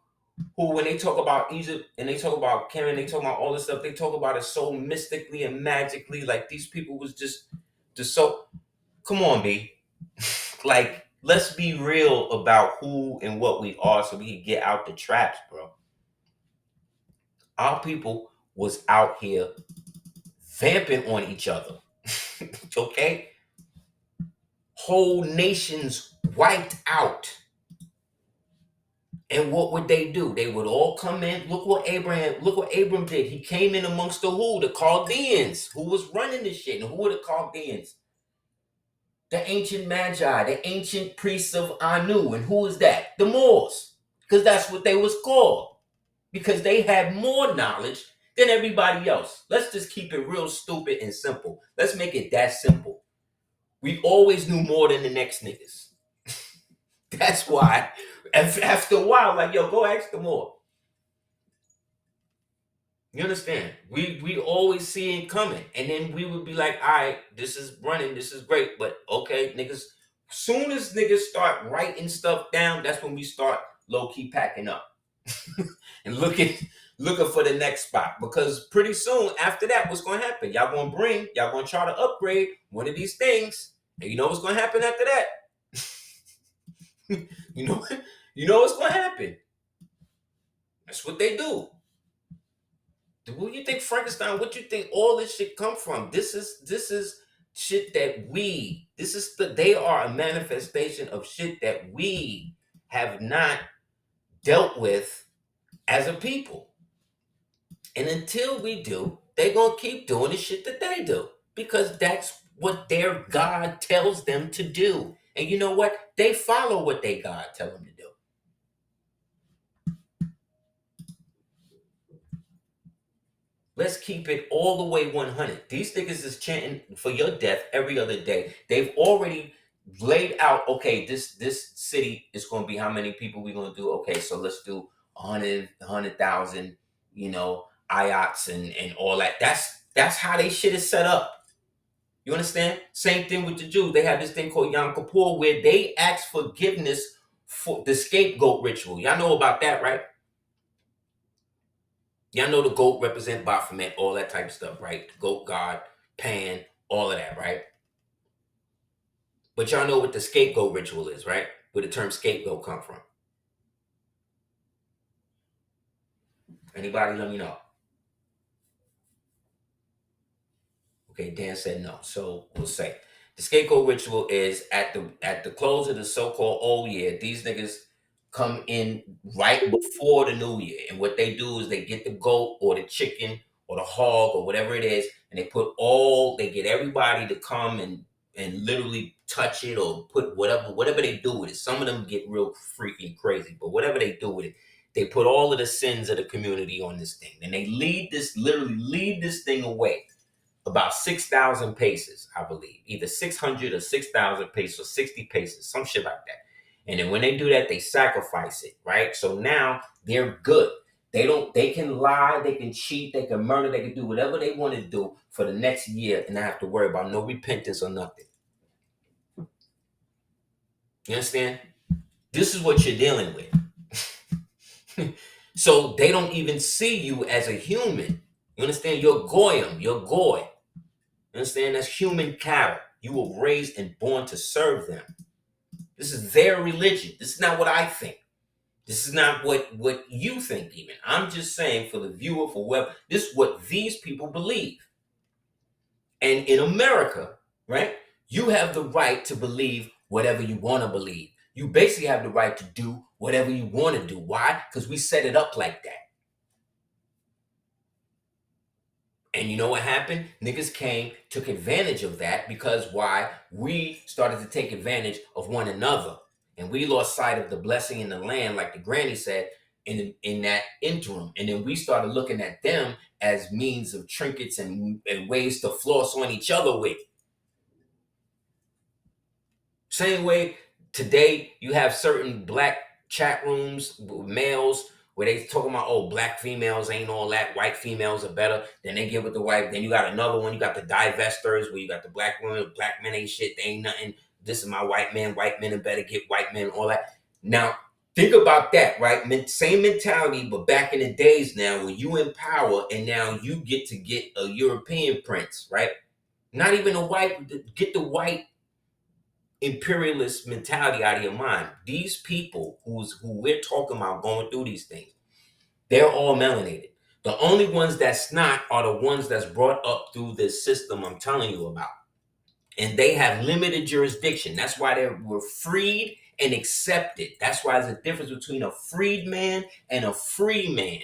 who, when they talk about Egypt and they talk about Canaan, they talk about all this stuff, they talk about it so mystically and magically, like these people was just so, come on, B. Like, let's be real about who and what we are so we can get out the traps, bro. Our people was out here vamping on each other. Okay? Whole nations wiped out. And what would they do? They would all come in. Look what Abram did. He came in amongst the Chaldeans, who was running this shit. And who were the Chaldeans? The ancient Magi, the ancient priests of Anu. And who was that? The Moors. Because that's what they was called. Because they had more knowledge than everybody else. Let's just keep it real stupid and simple. Let's make it that simple. We always knew more than the next niggas. That's why, after a while, like, yo, go ask them more. You understand? We always see it coming. And then we would be like, all right, this is running, this is great. But okay, niggas, soon as niggas start writing stuff down, that's when we start low-key packing up. And looking for the next spot, because pretty soon after that, what's going to happen? Y'all going to try to upgrade one of these things, and you know what's going to happen after that? you know what's going to happen. That's what they do. What do you think Frankenstein? What do you think all this shit come from? This is shit that they are a manifestation of shit that we have not dealt with as a people. And until we do, they gonna keep doing the shit that they do, because that's what their God tells them to do. And you know what? They follow what their God tell them to do. Let's keep it all the way 100. These niggas is chanting for your death every other day. They've already laid out, okay, this city is going to be how many people we going to do? Okay, so let's do 100,000, ADOTs and all that. That's how they shit is set up. You understand? Same thing with the Jews. They have this thing called Yom Kippur, where they ask forgiveness for the scapegoat ritual. Y'all know about that, right? Y'all know the goat represent Baphomet, all that type of stuff, right? The goat god, Pan, all of that, right? But y'all know what the scapegoat ritual is, right? Where the term scapegoat come from. Anybody let me know. Okay, Dan said no. So we'll say the scapegoat ritual is at the close of the so-called old year. These niggas come in right before the new year, and what they do is they get the goat or the chicken or the hog or whatever it is, and they get everybody to come and literally touch it or put whatever they do with it. Some of them get real freaking crazy, but whatever they do with it, they put all of the sins of the community on this thing, and they literally lead this thing away. About 6,000 paces, I believe. Either 600 or 6,000 paces or 60 paces, some shit like that. And then when they do that, they sacrifice it, right? So now they're good. They can lie, they can cheat, they can murder, they can do whatever they want to do for the next year and not have to worry about no repentance or nothing. You understand? This is what you're dealing with. So they don't even see you as a human. You understand? You're goyim, you're goy. You understand? That's human cattle. You were raised and born to serve them. This is their religion. This is not what I think. This is not what you think even. I'm just saying for the viewer, for whoever, this is what these people believe. And in America, right, you have the right to believe whatever you want to believe. You basically have the right to do whatever you want to do. Why? Because we set it up like that. And you know what happened? Niggas came, took advantage of that, because why? We started to take advantage of one another. And we lost sight of the blessing in the land, like the granny said, in that interim. And then we started looking at them as means of trinkets and ways to floss on each other with. Same way today you have certain black chat rooms, males, where they talking about, oh, black females ain't all that, white females are better. Then they get with the white. Then you got another one. You got the divestors, where you got the black women, black men ain't shit. They ain't nothing. This is my white man. White men are better. Get white men, all that. Now, think about that, right? Same mentality, but back in the days now, when you in power and now you get to get a European prince, right? Not even a white, get the white imperialist mentality out of your mind. These people who we're talking about going through these things, they're all melanated. The only ones that's not are the ones that's brought up through this system I'm telling you about. And they have limited jurisdiction. That's why they were freed and accepted. That's why there's a difference between a freed man and a free man.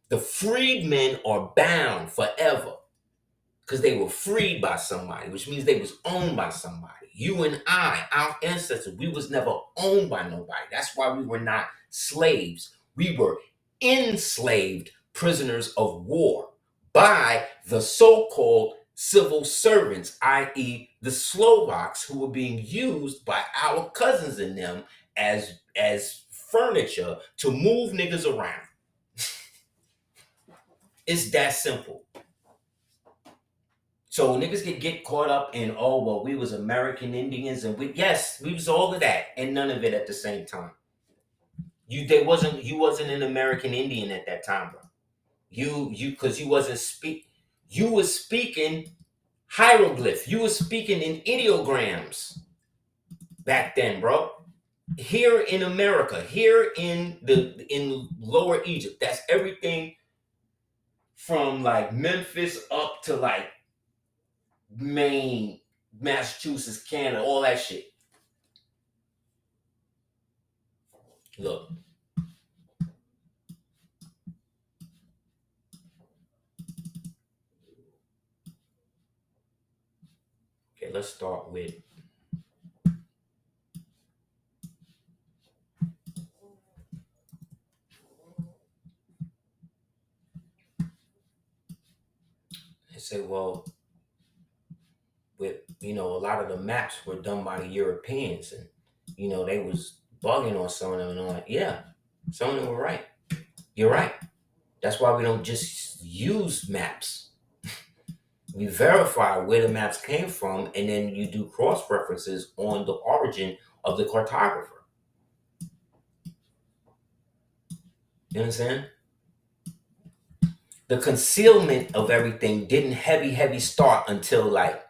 The freedmen are bound forever because they were freed by somebody, which means they was owned by somebody. You and I, our ancestors, we was never owned by nobody. That's why we were not slaves. We were enslaved prisoners of war by the so-called civil servants, i.e. the Slovaks, who were being used by our cousins and them as furniture to move niggas around. It's that simple. So niggas get caught up in, oh, well, we was American Indians and we was all of that and none of it at the same time. You wasn't an American Indian at that time, bro. Because you wasn't you was speaking hieroglyph. You was speaking in ideograms back then, bro. Here in America, here in Lower Egypt, that's everything from like Memphis up to like Maine, Massachusetts, Canada, all that shit. Look. Okay, let's start with and say, well, with a lot of the maps were done by the Europeans, and they was bugging on some of them, and I'm like, yeah, some of them were right. You're right. That's why we don't just use maps. We verify where the maps came from, and then you do cross references on the origin of the cartographer. You understand? The concealment of everything didn't heavy start until like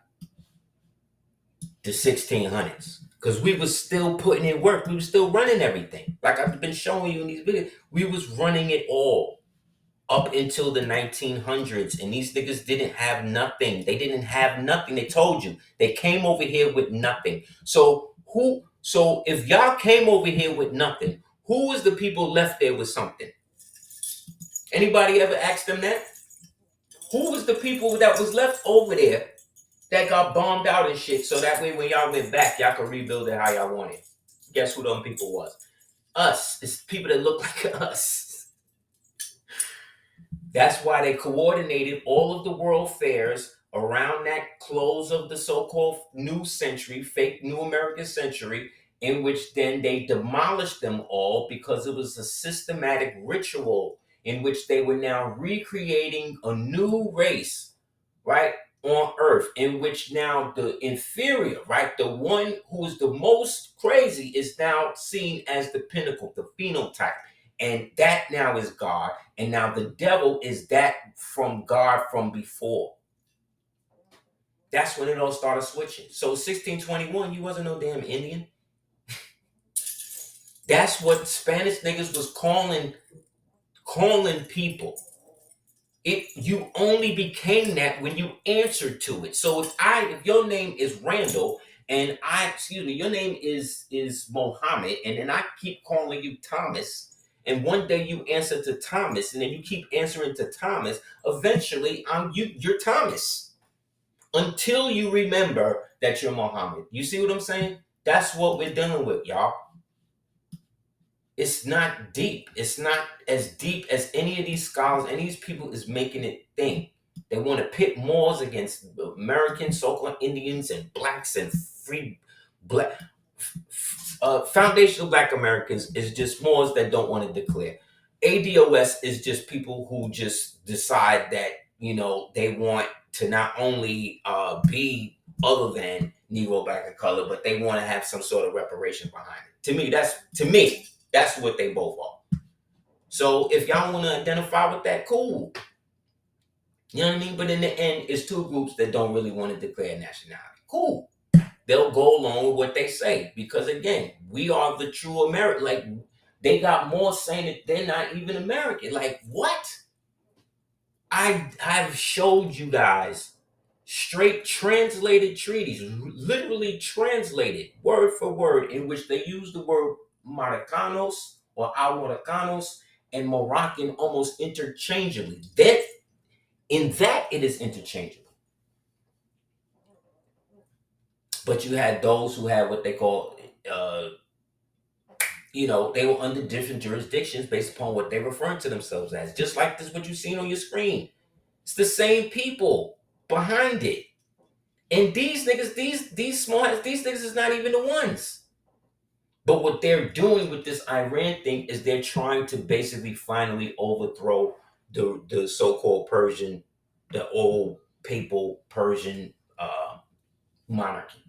the 1600s, because we was still putting in work. We was still running everything. Like I've been showing you in these videos, we was running it all up until the 1900s, and these niggas didn't have nothing. They didn't have nothing. They told you they came over here with nothing. So if y'all came over here with nothing, who was the people left there with something? Anybody ever asked them that? Who was the people that was left over there that got bombed out and shit, so that way when y'all went back, y'all could rebuild it how y'all wanted? Guess who them people was? Us. It's people that look like us. That's why they coordinated all of the world fairs around that close of the so-called new century, fake new American century, in which then they demolished them all because it was a systematic ritual in which they were now recreating a new race, right, on earth, in which now the inferior, right, the one who is the most crazy is now seen as the pinnacle, the phenotype. And that now is God. And now the devil is that from God from before. That's when it all started switching. So 1621, you wasn't no damn Indian. That's what Spanish niggas was calling people. You only became that when you answered to it. So if your name is Randall and your name is Mohammed, and then I keep calling you Thomas, and one day you answer to Thomas, and then you keep answering to Thomas, eventually you're Thomas. Until you remember that you're Mohammed. You see what I'm saying? That's what we're dealing with, y'all. It's not deep. It's not as deep as any of these scholars, any of these people is making it think. They want to pit Moors against American so-called Indians and blacks and free black. Foundational Black Americans is just Moors that don't want to declare. ADOS is just people who just decide that they want to not only be other than Negro, Black, and color, but they want to have some sort of reparation behind it. To me, that's what they both are. So if y'all want to identify with that, cool. You know what I mean? But in the end, it's two groups that don't really want to declare nationality. Cool. They'll go along with what they say. Because again, we are the true American. Like, they got more saying that they're not even American. Like, what? I've showed you guys straight translated treaties, literally translated word for word, in which they use the word Maroccanos or Al-Maroccanos and Moroccan almost interchangeably. In that it is interchangeable. But you had those who had what they call, they were under different jurisdictions based upon what they referred to themselves as. Just like this, what you've seen on your screen. It's the same people behind it. And these niggas, these small ass, these niggas is not even the ones. But what they're doing with this Ērān thing is they're trying to basically finally overthrow the so-called Persian, the old papal Persian monarchy.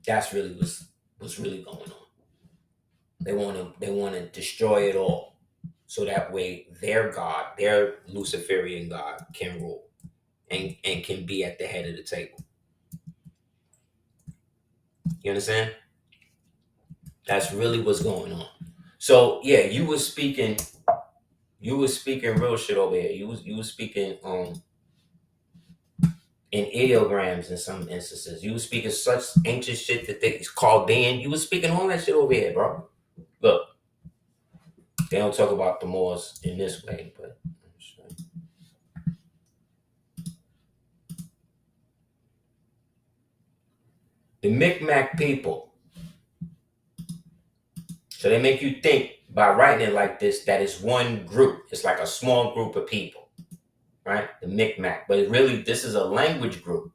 That's really what's really going on. They want to destroy it all, so that way their God, their Luciferian God, can rule and can be at the head of the table. You understand? That's really what's going on. So yeah, you was speaking real shit over here. You was speaking in ideograms in some instances. You was speaking such ancient shit that it's Chaldean. You was speaking all that shit over here, bro. Look, they don't talk about the Moors in this way, but the Micmac people. So they make you think by writing it like this that it's one group. It's like a small group of people, right? The Micmac. But really, this is a language group.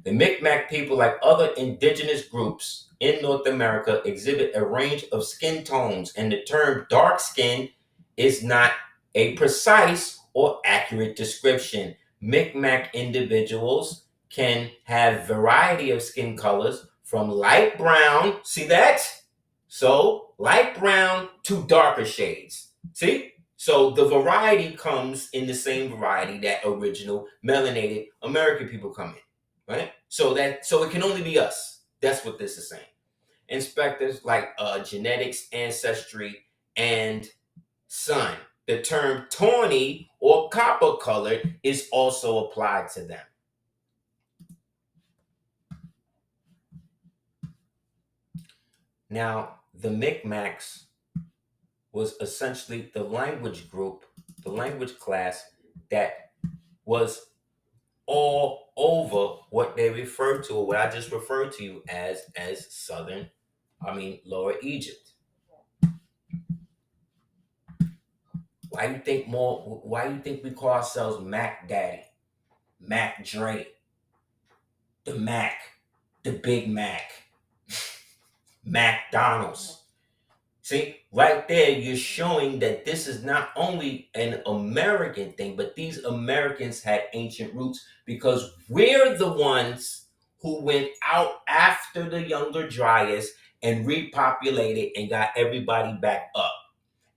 The Micmac people, like other indigenous groups in North America, exhibit a range of skin tones, and the term dark skin is not a precise or accurate description. Micmac individuals can have variety of skin colors from light brown, see that? So light brown to darker shades. See? So the variety comes in the same variety that original melanated American people come in. Right? So it can only be us. That's what this is saying. Inspectors like genetics, ancestry, and sun. The term tawny or copper colored is also applied to them. Now, the Micmacs was essentially the language group, the language class that was all over what they refer to, or what I just referred to you as Lower Egypt. Why you think we call ourselves Mac Daddy, Mac Dre, the Mac, the Big Mac, McDonald's? See, right there, you're showing that this is not only an American thing, but these Americans had ancient roots, because we're the ones who went out after the Younger Dryas and repopulated and got everybody back up.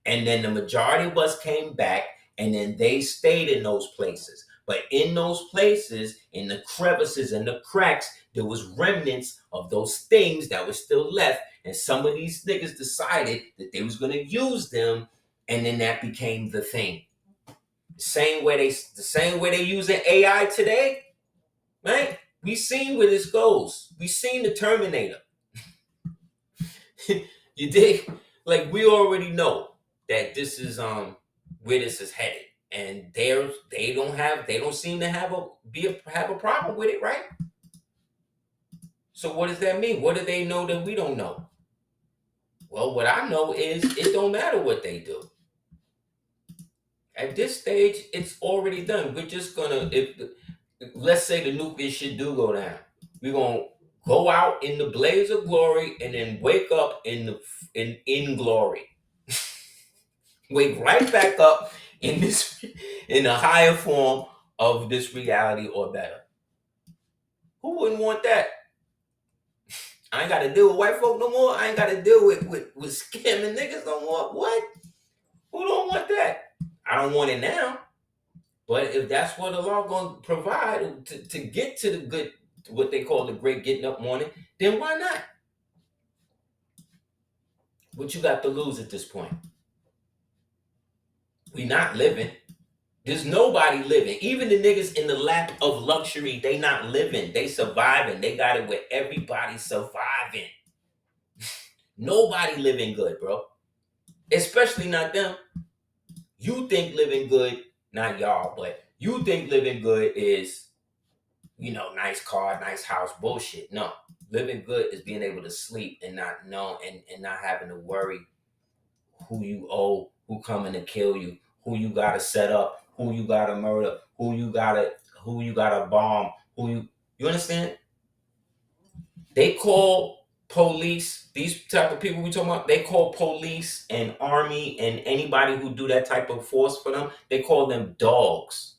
And then the majority of us came back, and then they stayed in those places. But in those places, in the crevices and the cracks, there was remnants of those things that were still left. And some of these niggas decided that they was going to use them, and then that became the thing. The same way they using AI today, right? We seen where this goes. We seen the Terminator. You dig? Like, we already know that this is where this is headed, and they don't seem to have a problem with it, right? So what does that mean? What do they know that we don't know? Well, what I know is it don't matter what they do. At this stage, it's already done. We're just gonna, if let's say the nuclear shit do go down, we're gonna go out in the blaze of glory and then wake up in glory. Wake right back up in a higher form of this reality or better. Who wouldn't want that? I ain't got to deal with white folk no more. I ain't got to deal with scamming niggas no more. What? Who don't want that? I don't want it now. But if that's what the law going to provide to get to the good, what they call the great getting up morning, then why not? What you got to lose at this point? We not living. There's nobody living. Even the niggas in the lap of luxury, they not living. They surviving. They got it where everybody's surviving. Nobody living good, bro. Especially not them. You think living good, not y'all, but you think living good is, nice car, nice house, bullshit. No. Living good is being able to sleep and not know and not having to worry who you owe, who coming to kill you, who you gotta set up, who you gotta murder, who you gotta bomb, you understand? They call police, these type of people we talking about, they call police and army and anybody who do that type of force for them, they call them dogs.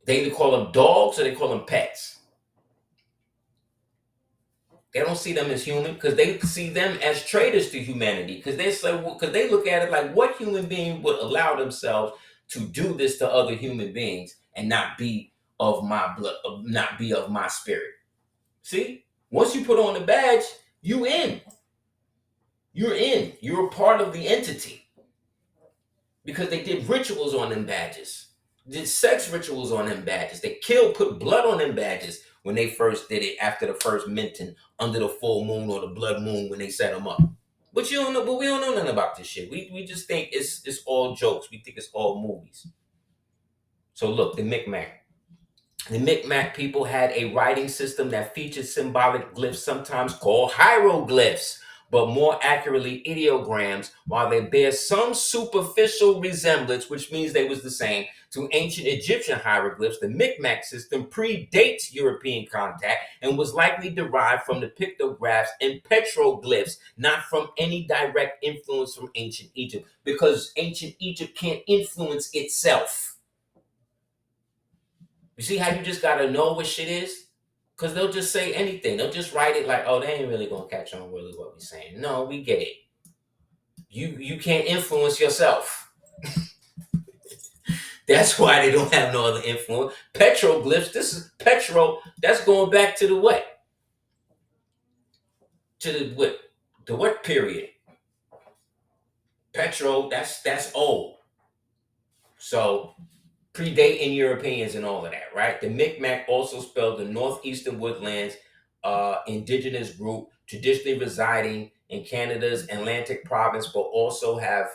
They either call them dogs or they call them pets. They don't see them as human because they see them as traitors to humanity. Because they look at it like, what human being would allow themselves to do this to other human beings and not be of my blood, not be of my spirit? See, once you put on the badge, you in. You're in. You're a part of the entity because they did rituals on them badges, did sex rituals on them badges. They killed, put blood on them badges when they first did it after the first minting under the full moon or the blood moon when they set them up. But you don't know. But we don't know nothing about this shit. We just think it's all jokes. We think it's all movies. So look, the Micmac. The Micmac people had a writing system that featured symbolic glyphs, sometimes called hieroglyphs, but more accurately ideograms, while they bear some superficial resemblance, which means they was the same, to ancient Egyptian hieroglyphs. The Micmac system predates European contact and was likely derived from the pictographs and petroglyphs, not from any direct influence from ancient Egypt, because ancient Egypt can't influence itself. You see how you just gotta know what shit is? Because they'll just say anything. They'll just write it like, oh, they ain't really gonna catch on really what we're saying. No, we get it. You can't influence yourself. That's why they don't have no other influence. Petroglyphs, this is petro, that's going back to the what? To the what? The what period? Petro, that's old. So predating Europeans and all of that, right? The Micmac also spelled the northeastern woodlands indigenous group traditionally residing in Canada's Atlantic province, but also have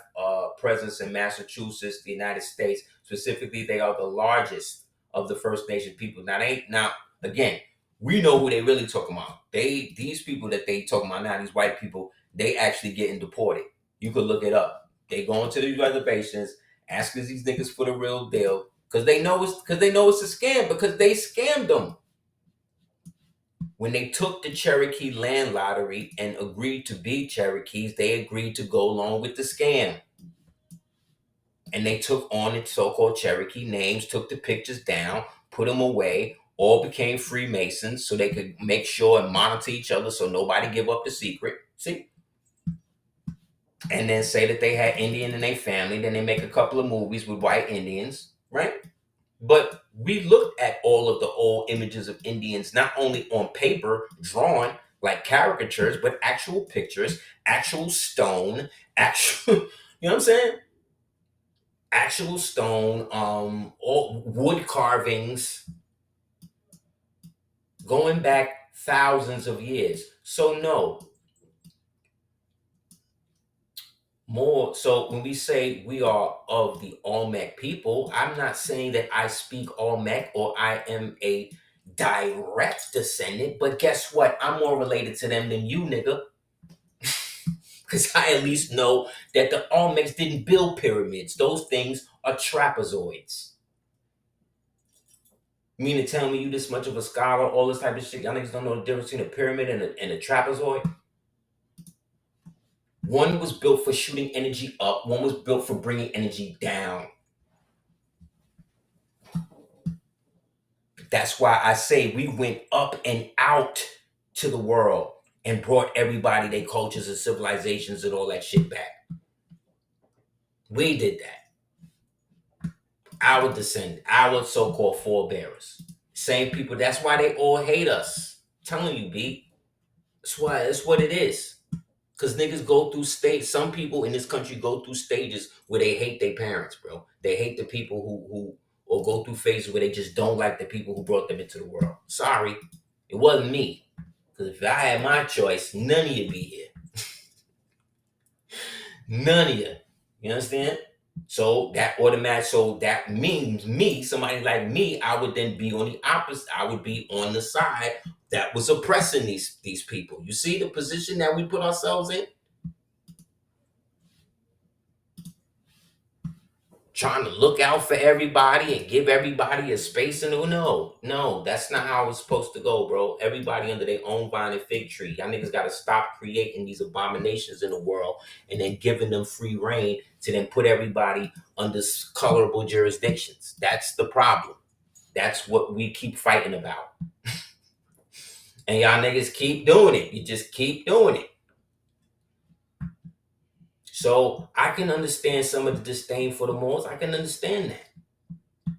presence in Massachusetts, the United States. Specifically, they are the largest of the First Nation people. Now again, we know who they really talking about. These people that they talking about now, these white people, they actually getting deported. You could look it up. They going to these reservations, asking these niggas for the real deal, because they know it's a scam, because they scammed them. When they took the Cherokee land lottery and agreed to be Cherokees, they agreed to go along with the scam. And they took on the so-called Cherokee names, took the pictures down, put them away, all became Freemasons so they could make sure and monitor each other so nobody give up the secret. See? And then say that they had Indian in their family. Then they make a couple of movies with white Indians, right? But we looked at all of the old images of Indians, not only on paper, drawn like caricatures, but actual pictures, actual stone, actual, you know what I'm saying? Actual stone, all wood carvings going back thousands of years. So no, more so when we say we are of the Olmec people, I'm not saying that I speak Olmec or I am a direct descendant, but guess what? I'm more related to them than you, nigga. Because I at least know that the Olmecs didn't build pyramids. Those things are trapezoids. You mean to tell me you this much of a scholar, all this type of shit, y'all niggas don't know the difference between a pyramid and a trapezoid? One was built for shooting energy up. One was built for bringing energy down. That's why I say we went up and out to the world and brought everybody their cultures and civilizations and all that shit back. We did that. Our descendants, our so-called forebearers. Same people. That's why they all hate us. I'm telling you, B. That's why. That's what it is. Because niggas go through stages. Some people in this country go through stages where they hate their parents, bro. They hate the people who or go through phases where they just don't like the people who brought them into the world. Sorry, it wasn't me. Because if I had my choice, none of you be here. None of you. You understand? So that means me, somebody like me, I would then be on the opposite. I would be on the side that was oppressing these people. You see the position that we put ourselves in? Trying to look out for everybody and give everybody a space. And no, that's not how it's supposed to go, bro. Everybody under their own vine and fig tree. Y'all niggas got to stop creating these abominations in the world and then giving them free reign to then put everybody under colorable jurisdictions. That's the problem. That's what we keep fighting about. And y'all niggas keep doing it. You just keep doing it. So I can understand some of the disdain for the Moors. I can understand that.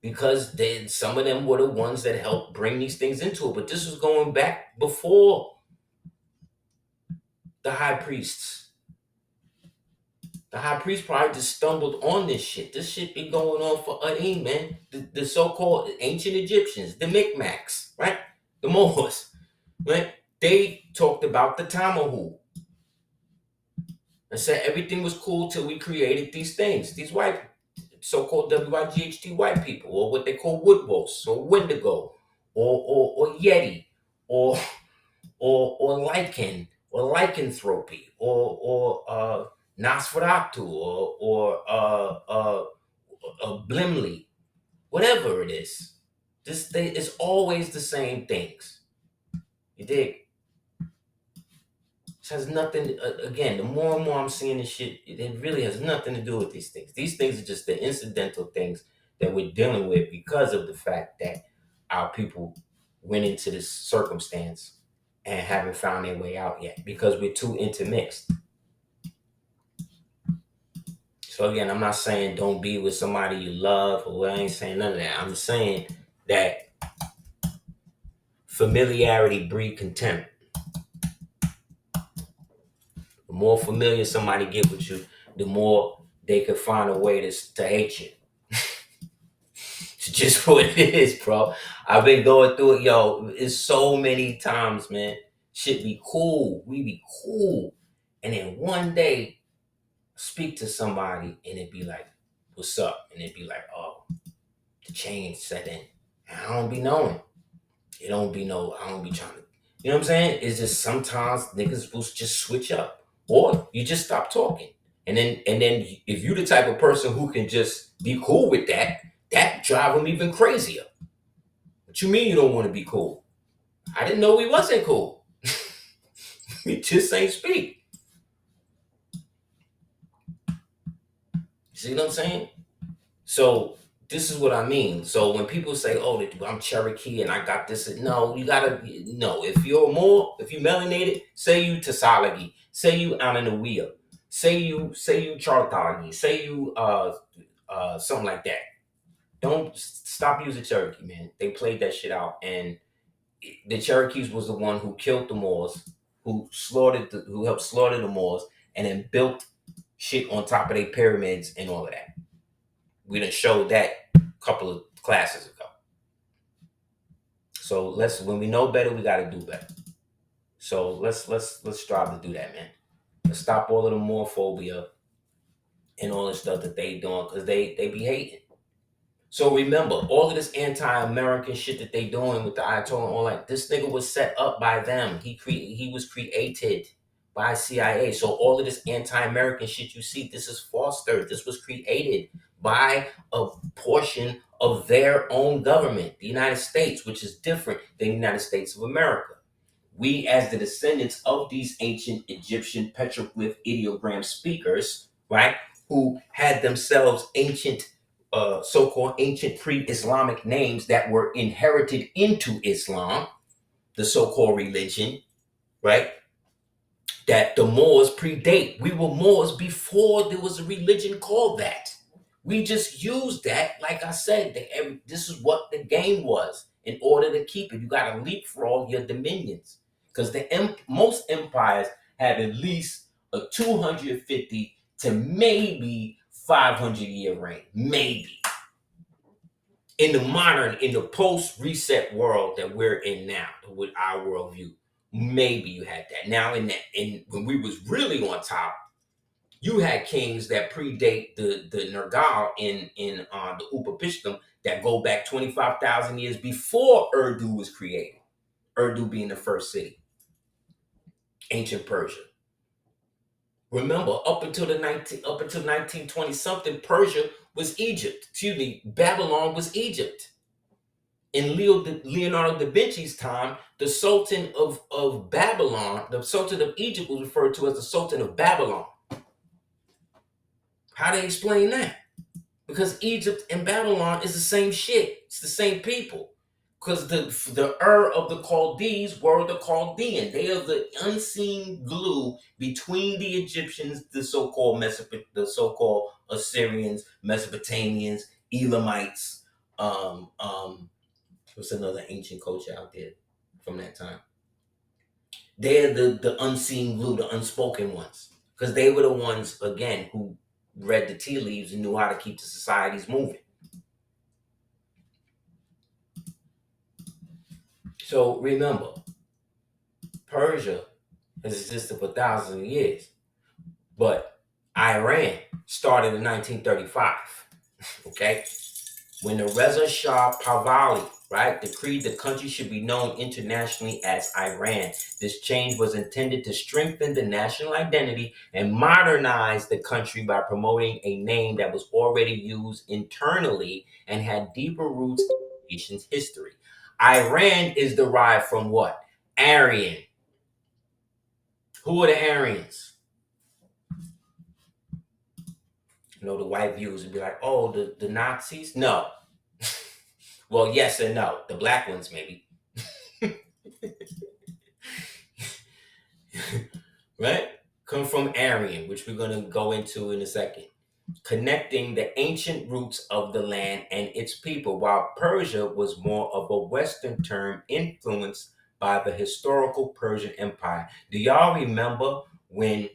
Because some of them were the ones that helped bring these things into it. But this was going back before the high priests. The high priest probably just stumbled on this shit. This shit been going on for Ērān, man. The so-called ancient Egyptians, the Micmacs, right? The Moors, right? They talked about the Tamahu and said everything was cool till we created these things. These white, so-called WIGHT white people, or what they call woodwolves, or Wendigo, or Yeti, or lichen, or lycanthropy, or Nosferatu, or Blimley, whatever it is. This thing is always the same things. You dig? This has nothing. Again, the more and more I'm seeing this shit, it really has nothing to do with these things. These things are just the incidental things that we're dealing with because of the fact that our people went into this circumstance and haven't found their way out yet because we're too intermixed. So again, I'm not saying don't be with somebody you love, or I ain't saying none of that. I'm saying that familiarity breeds contempt. The more familiar somebody get with you, the more they could find a way to hate you. It's just what it is, bro. I've been going through it, yo. It's so many times, man. Shit be cool. We be cool. And then one day, speak to somebody and it'd be like, what's up? And it'd be like, oh, the change set in. And I don't be knowing. I don't be trying to, you know what I'm saying? It's just sometimes niggas will just switch up. Or you just stop talking. And then if you the type of person who can just be cool with that drive them even crazier. What you mean you don't want to be cool? I didn't know we wasn't cool. We just ain't speak. You see what I'm saying? So this is what I mean. So when people say, "Oh, I'm Cherokee and I got this," no, you gotta no. If you're melanated, say you Tasalagi, say you Ananuia, say you Chartagi, say you something like that. Don't stop using Cherokee, man. They played that shit out, and the Cherokees was the one who killed the Moors, who helped slaughter the Moors, and then built shit on top of their pyramids and all of that. We done showed that a couple of classes ago. So when we know better, we gotta do better. So let's strive to do that, man. Let's stop all of the Moorphobia and all the stuff that they doing, because they be hating. So remember, all of this anti-American shit that they doing with the Ayatollah and all that, this nigga was set up by them. He was created by CIA. So all of this anti-American shit you see, this is fostered. This was created by a portion of their own government, the United States, which is different than the United States of America. We, as the descendants of these ancient Egyptian petroglyph ideogram speakers, right, who had themselves ancient so-called ancient pre-Islamic names that were inherited into Islam, the so-called religion, right? That the Moors predate. We were Moors before there was a religion called that. We just used that, like I said, this is what the game was. In order to keep it, you got to leapfrog your dominions. Because most empires have at least a 250 to maybe 500-year reign. Maybe. In the post-reset world that we're in now, with our worldview, maybe you had that. Now, when we was really on top, you had kings that predate the Nergal in the Upapishtim that go back 25,000 years before Urdu was created. Urdu being the first city, ancient Persia. Remember, up until 1920 something, Persia was Egypt. Excuse me, Babylon was Egypt. In Leonardo da Vinci's time, the Sultan of Babylon, the Sultan of Egypt, was referred to as the Sultan of Babylon. How do they explain that? Because Egypt and Babylon is the same shit. It's the same people. because the of the Chaldees were the Chaldean. They are the unseen glue between the Egyptians, the so-called Assyrians, Mesopotamians, Elamites. What's another ancient culture out there from that time? They're the unseen glue, the unspoken ones, because they were the ones again who read the tea leaves and knew how to keep the societies moving. So remember, Persia has existed for thousands of years, but Iran started in 1935. Okay, when the Reza Shah Pahlavi, right, decreed the country should be known internationally as Iran. This change was intended to strengthen the national identity and modernize the country by promoting a name that was already used internally and had deeper roots in the nation's history. Iran is derived from what? Aryan. Who are the Aryans? You know, the white viewers would be like, oh, the Nazis? No. Well, yes and no. The black ones, maybe. Right? Come from Aryan, which we're going to go into in a second. Connecting the ancient roots of the land and its people, while Persia was more of a Western term influenced by the historical Persian Empire. Do y'all remember when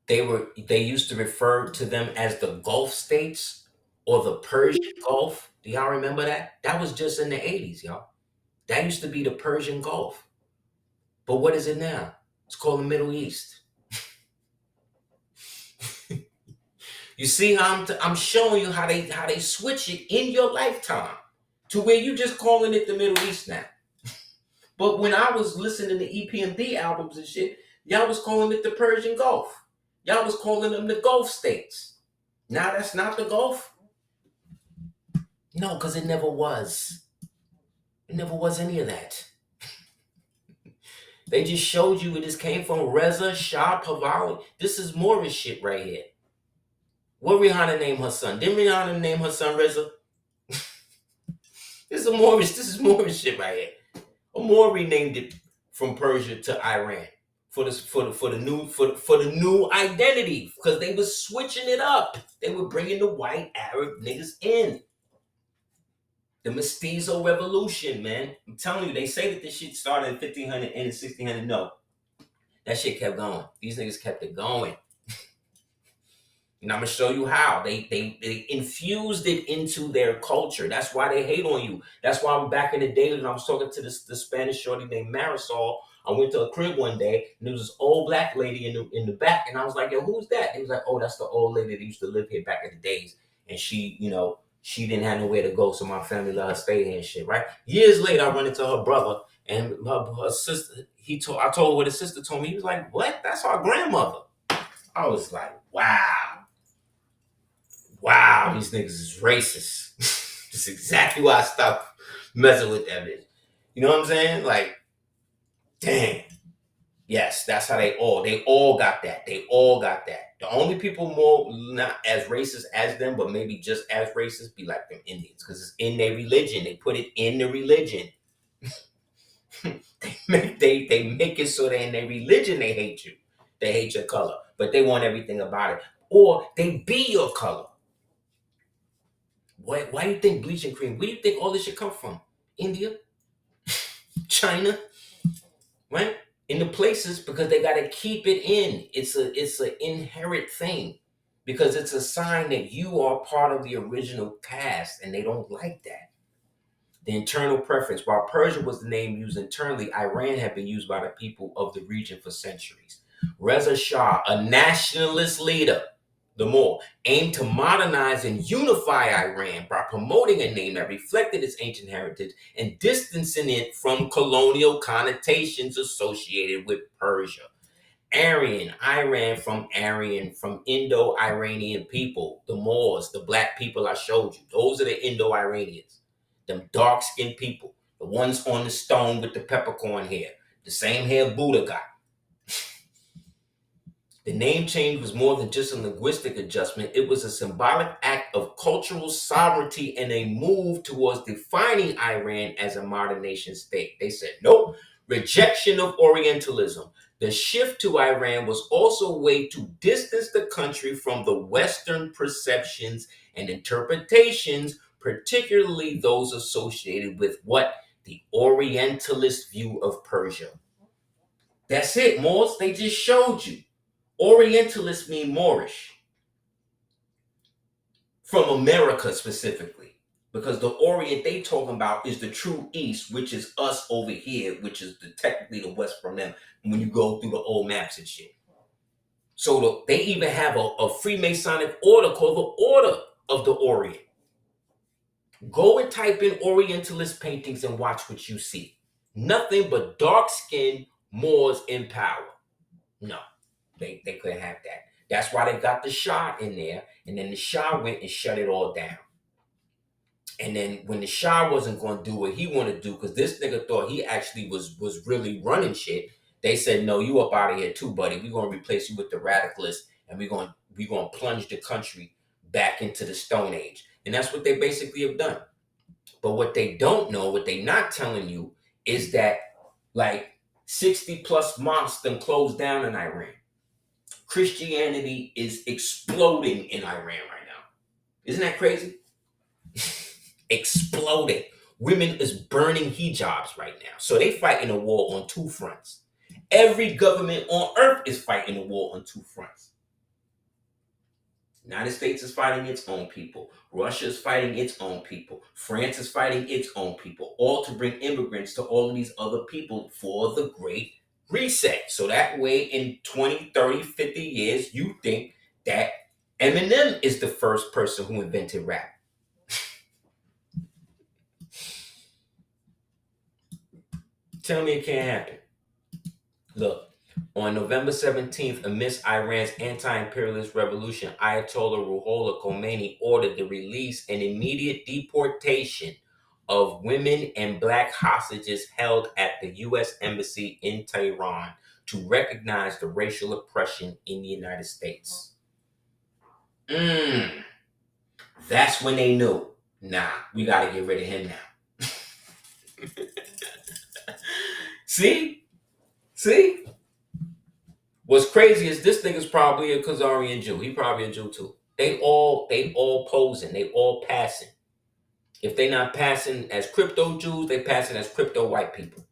they used to refer to them as the Gulf states or the Persian Gulf? Do y'all remember that? That was just in the 80s, y'all. That used to be the Persian Gulf. But what is it now? It's called the Middle East. You see how I'm showing you how they switch it in your lifetime to where you just calling it the Middle East now. But when I was listening to EPMD albums and shit, y'all was calling it the Persian Gulf. Y'all was calling them the Gulf states. Now that's not the Gulf. No, because it never was. It never was any of that. They just showed you where this came from. Reza Shah Pahlavi. This is Moorish shit right here. What Rihanna named her son? Didn't Rihanna name her son Reza? This is Moorish shit right here. A Moor renamed it from Persia to Iran for the new identity, because they were switching it up. They were bringing the white Arab niggas in. The Mestizo Revolution, man. I'm telling you, they say that this shit started in 1500 and in 1600. No, that shit kept going. These niggas kept it going. And I'm gonna show you how they infused it into their culture. That's why they hate on you. That's why back in the day when I was talking to the Spanish shorty named Marisol, I went to a crib one day and there was this old black lady in the back, and I was like, "Yo, who's that?" He was like, "Oh, that's the old lady that used to live here back in the days, and she, she didn't have nowhere to go, so my family let her stay here and shit." Right? Years later, I run into her brother and her sister. I told her what his sister told me. He was like, "What? That's our grandmother." I was like, "Wow." Wow, these niggas is racist. That's exactly why I stopped messing with that bitch. You know what I'm saying? Like, damn. Yes, that's how they all got that. They all got that. The only people more not as racist as them, but maybe just as racist, be like them Indians, because it's in their religion. They put it in the religion. they make it so that in their religion they hate you. They hate your color, but they want everything about it. Or they be your color. Why do you think bleaching cream? Where do you think all this shit come from? India? China? Right? In the places, because they got to keep it in. It's an inherent thing, because it's a sign that you are part of the original cast, and they don't like that. The internal preference. While Persia was the name used internally, Iran had been used by the people of the region for centuries. Reza Shah, a nationalist leader, the more, aimed to modernize and unify Iran by promoting a name that reflected its ancient heritage and distancing it from colonial connotations associated with Persia. Iran from Aryan, from Indo-Iranian people, the Moors, the black people I showed you. Those are the Indo-Iranians. Them dark-skinned people, the ones on the stone with the peppercorn hair, the same hair Buddha got. The name change was more than just a linguistic adjustment. It was a symbolic act of cultural sovereignty and a move towards defining Iran as a modern nation state. They said, nope, rejection of Orientalism. The shift to Iran was also a way to distance the country from the Western perceptions and interpretations, particularly those associated with what? The Orientalist view of Persia. That's it, Moors. They just showed you. Orientalists mean Moorish, from America specifically, because the Orient they talking about is the true East, which is us over here, which is technically the West from them when you go through the old maps and shit. So they even have a Freemasonic order called the Order of the Orient. Go and type in Orientalist paintings and watch what you see. Nothing but dark-skinned Moors in power. No, they couldn't have that. That's why they got the Shah in there, and then the Shah went and shut it all down. And then when the Shah wasn't going to do what he wanted to do, because this nigga thought he actually was really running shit, they said, no, you up out of here too, buddy. We're going to replace you with the radicalists, and we're going to plunge the country back into the Stone Age. And that's what they basically have done. But what they don't know, what they not telling you, is that like 60 plus mosques done closed down in Iran. Christianity is exploding in Iran right now. Isn't that crazy? Exploding. Women is burning hijabs right now. So they fighting a war on two fronts. Every government on earth is fighting a war on two fronts. United States is fighting its own people. Russia is fighting its own people. France is fighting its own people. All to bring immigrants to all of these other people for the Great Reset. So that way in 20, 30, 50 years, you think that Eminem is the first person who invented rap. Tell me it can't happen. Look, on November 17th, amidst Iran's anti-imperialist revolution, Ayatollah Ruhollah Khomeini ordered the release and immediate deportation of women and black hostages held at the U.S. Embassy in Tehran to recognize the racial oppression in the United States. That's when they knew, nah, we got to get rid of him now. See? What's crazy is this nigga's probably a Khazarian Jew. He probably a Jew too. They all posing. They all passing. If they not passing as crypto Jews, they passing as crypto white people.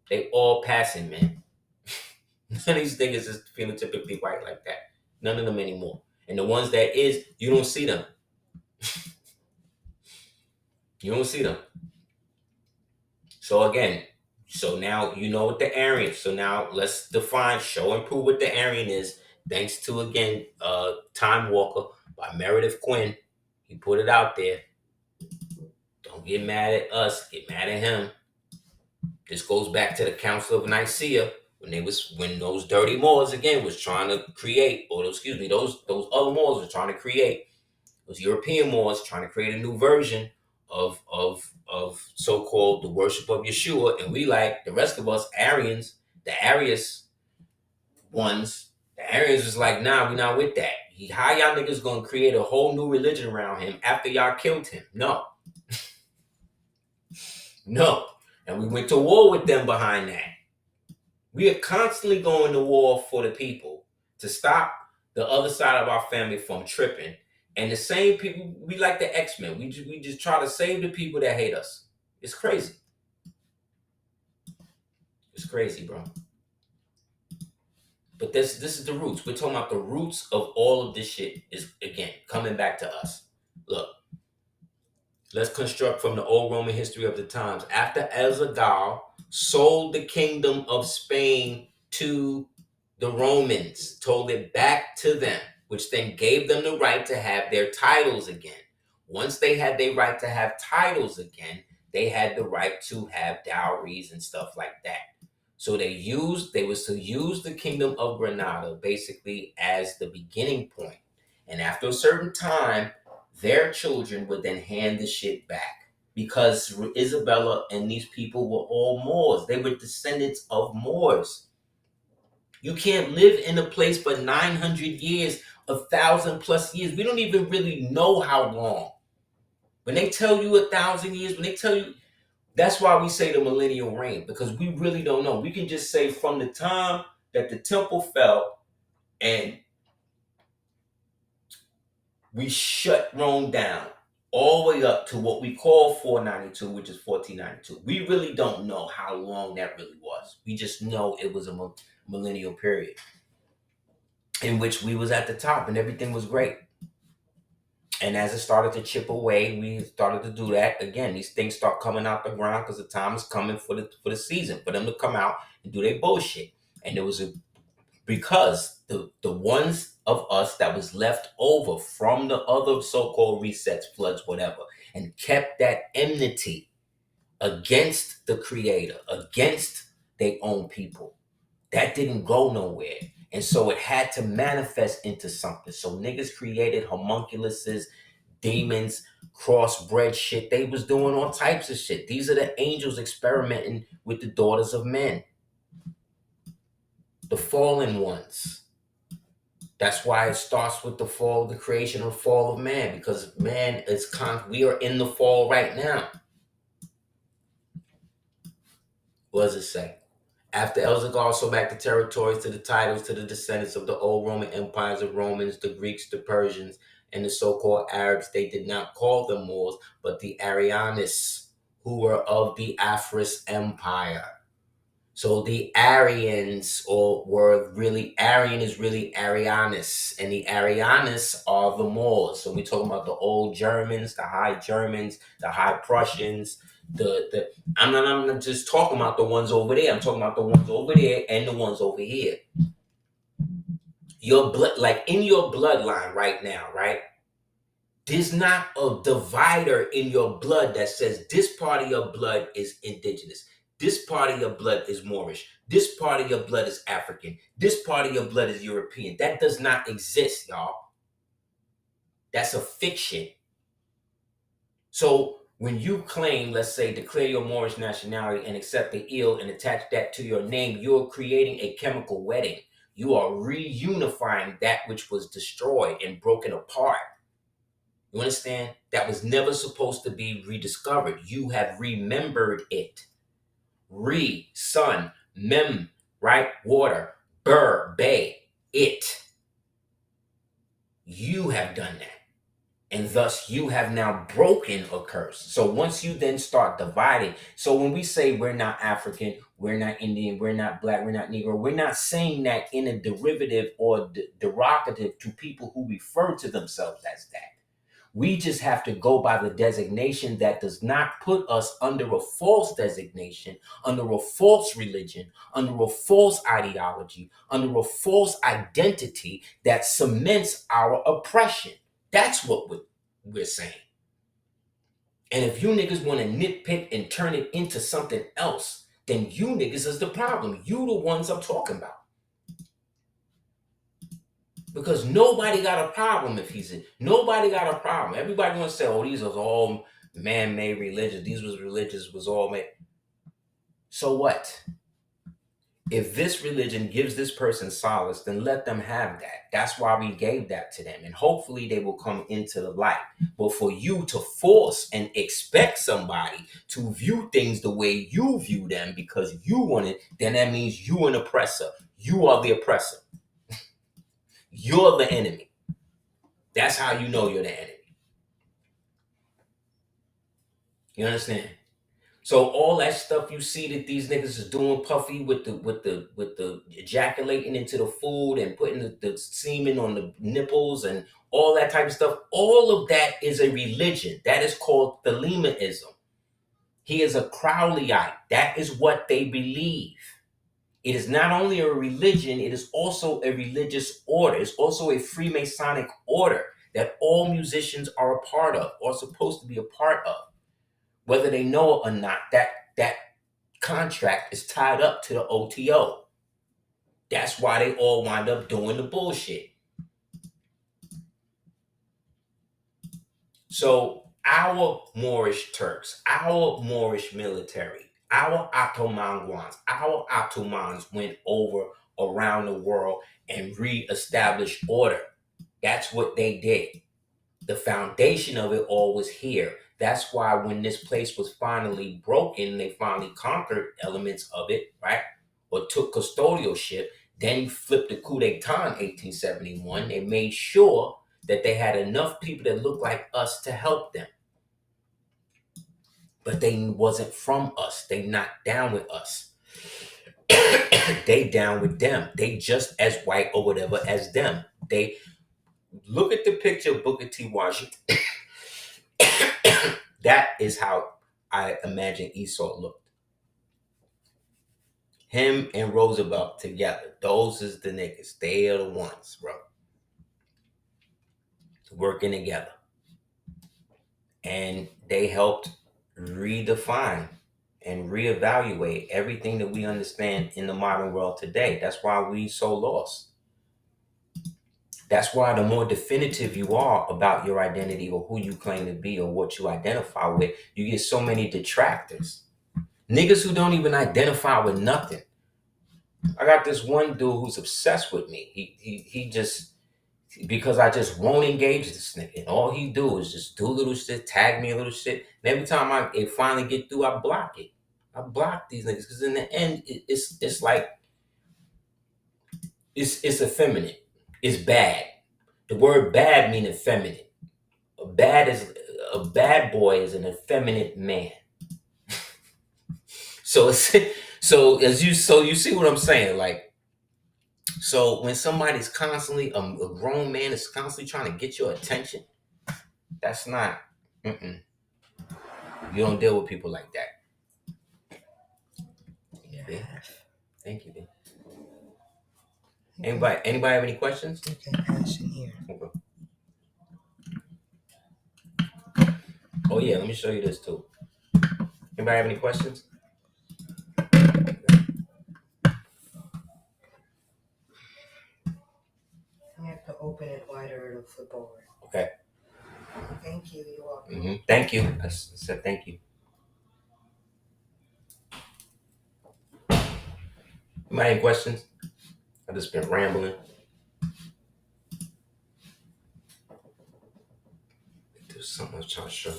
They all passing, man. None of these niggas is phenotypically white like that. None of them anymore. And the ones that is, you don't see them. You don't see them. So again, so now you know what the Aryans. So now let's define, show and prove what the Aryan is. Thanks to, again, Time Walker by Meredith Quinn. He put it out there. Don't get mad at us. Get mad at him. This goes back to the Council of Nicaea when those dirty Moors again was trying to create, or excuse me, those other Moors were trying to create. Those European Moors trying to create a new version of so-called the worship of Yeshua, and we, like the rest of us Aryans, the Arius ones, the Aryans was like, nah, we not with that. How y'all niggas gonna create a whole new religion around him after y'all killed him? No. No. And we went to war with them behind that. We are constantly going to war for the people to stop the other side of our family from tripping. And the same people, we like the X-Men. We just try to save the people that hate us. It's crazy. It's crazy, bro. But this is the roots. We're talking about the roots of all of this shit is, again, coming back to us. Look, let's construct from the old Roman history of the times. After Elzadal sold the kingdom of Spain to the Romans, told it back to them, which then gave them the right to have their titles again. Once they had their right to have titles again, they had the right to have dowries and stuff like that. So they was to use the kingdom of Granada basically as the beginning point. And after a certain time, their children would then hand the shit back, because Isabella and these people were all Moors. They were descendants of Moors. You can't live in a place for 900 years, 1,000+ years. We don't even really know how long. When they tell you 1,000 years, when they tell you, that's why we say the millennial reign, because we really don't know. We can just say from the time that the temple fell and we shut Rome down all the way up to what we call 492, which is 1492. We really don't know how long that really was. We just know it was a millennial period in which we was at the top and everything was great. And as it started to chip away, we started to do that again. These things start coming out the ground because the time is coming for the season for them to come out and do their bullshit. And it was because the ones of us that was left over from the other so-called resets, floods, whatever, and kept that enmity against the creator, against their own people, that didn't go nowhere. And so it had to manifest into something. So niggas created homunculuses, demons, crossbred shit. They was doing all types of shit. These are the angels experimenting with the daughters of men, the fallen ones. That's why it starts with the fall, the creation and fall of man, because man is we are in the fall right now. What does it say? After Elzegard sold back the territories to the titles to the descendants of the old Roman empires, the Romans, the Greeks, the Persians, and the so-called Arabs, they did not call them Moors, but the Aryans, who were of the Afris Empire. So the Aryans, were really, Aryan is really Arianus, and the Arianus are the Moors. So we're talking about the old Germans, the High Germans, the High Prussians, I'm not just talking about the ones over there. I'm talking about the ones over there and the ones over here. Your blood, like in your bloodline right now, right? There's not a divider in your blood that says this part of your blood is indigenous. This part of your blood is Moorish. This part of your blood is African. This part of your blood is European. That does not exist, y'all. That's a fiction. So when you claim, let's say, declare your Moorish nationality and accept the ill and attach that to your name, you're creating a chemical wedding. You are reunifying that which was destroyed and broken apart. You understand? That was never supposed to be rediscovered. You have remembered it. Sun, mem, right? Water, bay, it. You have done that. And thus you have now broken a curse. So once you then start dividing, so when we say we're not African, we're not Indian, we're not Black, we're not Negro, we're not saying that in a derivative or derogative to people who refer to themselves as that. We just have to go by the designation that does not put us under a false designation, under a false religion, under a false ideology, under a false identity that cements our oppression. That's what we're saying. And if you niggas want to nitpick and turn it into something else, then you niggas is the problem. You the ones I'm talking about. Because nobody got a problem if he's in. Nobody got a problem. Everybody wants to say, oh, these are all man-made religions. These was all made. So what? If this religion gives this person solace, then let them have that. That's why we gave that to them. And hopefully they will come into the light. But for you to force and expect somebody to view things the way you view them because you want it, then that means you an oppressor. You are the oppressor. You're the enemy. That's how you know you're the enemy. You understand? So all that stuff you see that these niggas is doing, puffy with the ejaculating into the food and putting the semen on the nipples and all that type of stuff, all of that is a religion. That is called Thelemaism. He is a Crowleyite. That is what they believe. It is not only a religion, it is also a religious order. It's also a Freemasonic order that all musicians are a part of or supposed to be a part of. Whether they know it or not, that contract is tied up to the OTO. That's why they all wind up doing the bullshit. So our Moorish Turks, our Moorish military, our Ottomans went over around the world and reestablish order. That's what they did. The foundation of it all was here. That's why when this place was finally broken, they finally conquered elements of it, right? Or took custodialship. Then he flipped the coup d'etat in 1871. They made sure that they had enough people that looked like us to help them. But they wasn't from us. They not down with us. They down with them. They just as white or whatever as them. They look at the picture of Booker T. Washington. That is how I imagine Esau looked. Him and Roosevelt together. Those is the niggas. They are the ones, bro. Working together. And they helped redefine and reevaluate everything that we understand in the modern world today. That's why we so lost. That's why the more definitive you are about your identity or who you claim to be or what you identify with, you get so many detractors. Niggas who don't even identify with nothing. I got this one dude who's obsessed with me. He just, because I just won't engage this nigga. And all he do is just do little shit, tag me a little shit. And every time it finally get through, I block it. I block these niggas because in the end, it's like, it's effeminate. It's bad. The word bad means effeminate. A bad boy is an effeminate man. So you see what I'm saying? Like, so when somebody's constantly a grown man is constantly trying to get your attention, that's not. You don't deal with people like that. Yeah. Thank you, babe. Anybody have any questions? You can ask in here. Okay. Oh yeah, let me show you this too. Anybody have any questions? You have to open it wider, it'll flip over. Okay. Thank you, you're welcome. Thank you. I said thank you. Anybody have questions? I've just been rambling. There's something I was trying to show.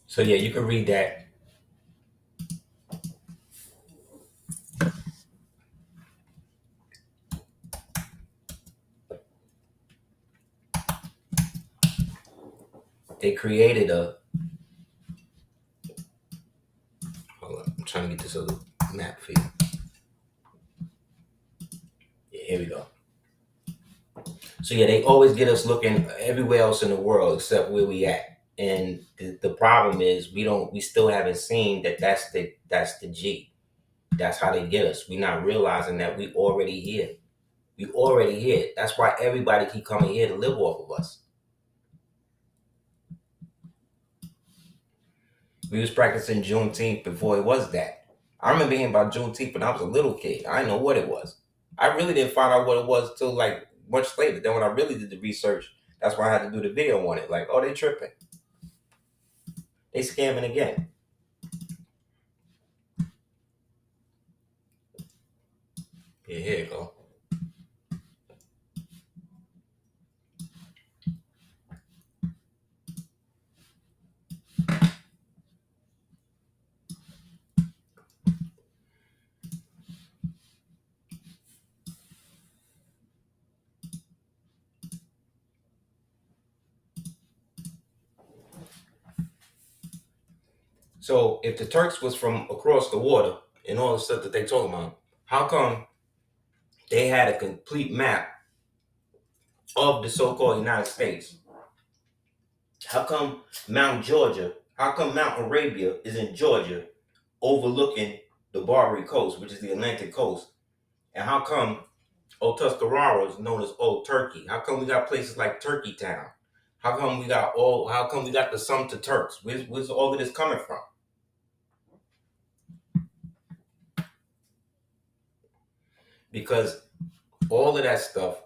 So yeah, you can read that. They created a. Hold on, I'm trying to get this other map for you. Yeah, here we go. So yeah, they always get us looking everywhere else in the world except where we at. And the problem is we still haven't seen that's the G. That's how they get us. We're not realizing that we already here. We already here. That's why everybody keep coming here to live off of us. We was practicing Juneteenth before it was that. I remember hearing about Juneteenth when I was a little kid. I didn't know what it was. I really didn't find out what it was till like much later. Then when I really did the research, that's why I had to do the video on it. Like, oh, they tripping. They scamming again. Yeah, here you go. So if the Turks was from across the water and all the stuff that they talking about, how come they had a complete map of the so-called United States? How come Mount Arabia is in Georgia overlooking the Barbary Coast, which is the Atlantic coast? And how come Old Tuscarora is known as Old Turkey? How come we got places like Turkey Town? How come we got the Sumter Turks? Where's all of this coming from? Because all of that stuff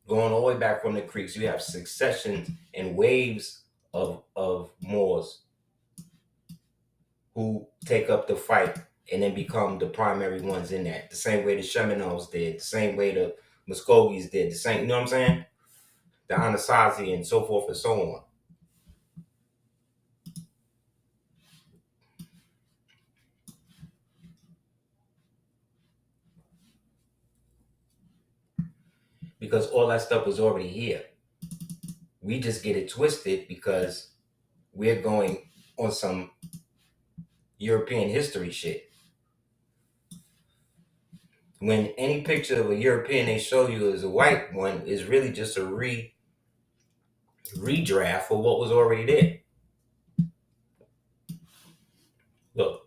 going all the way back from the Greeks, you have successions and waves of Moors who take up the fight and then become the primary ones in that. The same way the Seminoles did, the same way the Muscovies did, the same, you know what I'm saying? The Anasazi and so forth and so on. Because all that stuff was already here. We just get it twisted because we're going on some European history shit. When any picture of a European they show you as a white one is really just a redraft for what was already there. Look.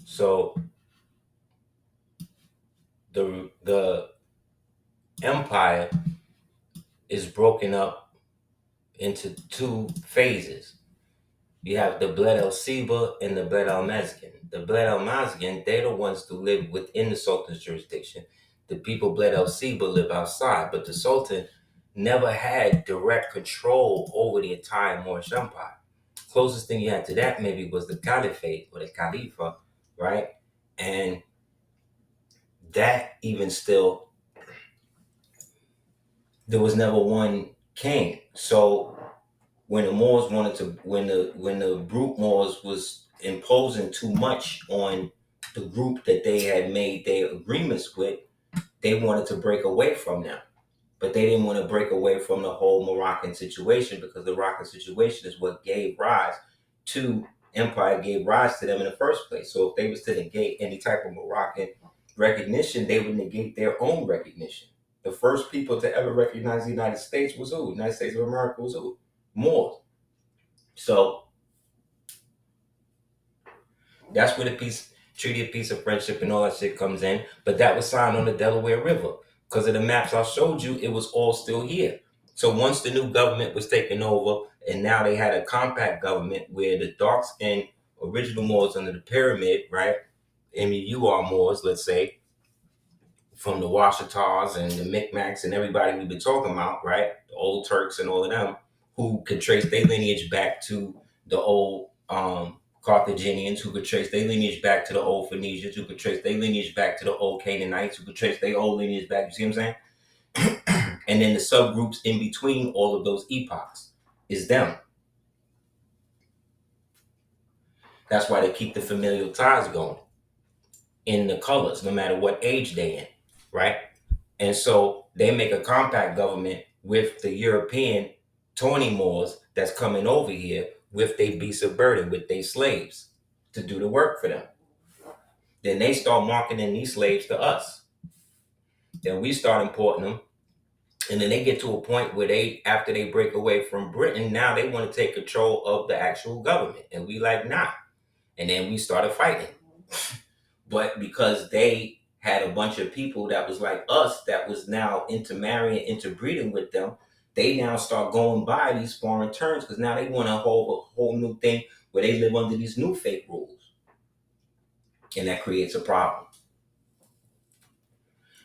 So the empire is broken up into two phases. You have the Bled El Siba and the Bled El Mazgin. The Bled El Mazgin, they're the ones who live within the Sultan's jurisdiction. The people Bled El Siba live outside, but the Sultan never had direct control over the entire Moorish Empire. Closest thing you had to that maybe was the Caliphate or the Khalifa, right? And that even still, there was never one king. So when the Moors wanted to, when the brute Moors was imposing too much on the group that they had made their agreements with, they wanted to break away from them. But they didn't want to break away from the whole Moroccan situation, because the Moroccan situation is what gave rise to empire, gave rise to them in the first place. So if they was to negate any type of Moroccan recognition, they would negate their own recognition. The first people to ever recognize the United States was who? The United States of America was who? Moors. So that's where the Treaty of Peace of Friendship and all that shit comes in. But that was signed on the Delaware River. Because of the maps I showed you, it was all still here. So once the new government was taken over, and now they had a compact government where the dark-skinned original Moors under the pyramid, right? MUR Moors, let's say, from the Washitars and the Micmacs and everybody we've been talking about, right? The old Turks and all of them, who could trace their lineage back to the old Carthaginians, who could trace their lineage back to the old Phoenicians, who could trace their lineage back to the old Canaanites, who could trace their old lineage back, you see what I'm saying? And then the subgroups in between all of those epochs is them. That's why they keep the familial ties going in the colors, no matter what age they in, right? And so they make a compact government with the European Tawny Moors that's coming over here with their beasts of burden, with their slaves to do the work for them. Then they start marketing these slaves to us. Then we start importing them. And then they get to a point where they, after they break away from Britain, now they want to take control of the actual government. And we like, nah. And then we started fighting. But because they had a bunch of people that was like us that was now intermarrying, interbreeding with them, they now start going by these foreign terms, because now they want a whole new thing where they live under these new fake rules. And that creates a problem.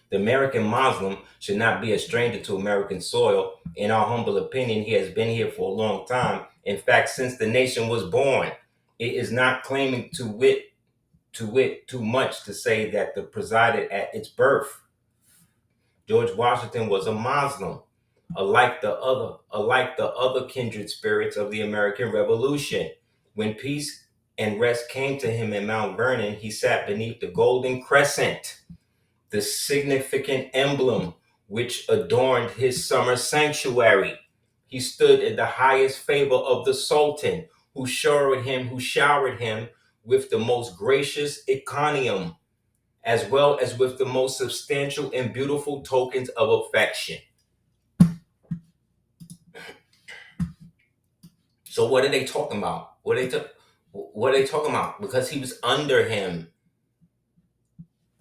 The American Muslim should not be a stranger to American soil. In our humble opinion, he has been here for a long time. In fact, since the nation was born, it is not claiming to wit too much to say that the presided at its birth. George Washington was a Muslim, unlike the other kindred spirits of the American Revolution. When peace and rest came to him in Mount Vernon, he sat beneath the golden crescent, the significant emblem which adorned his summer sanctuary. He stood in the highest favor of the Sultan, who showered him with the most gracious encomium, as well as with the most substantial and beautiful tokens of affection. So what are they talking about? What are they talking about? Because he was under him.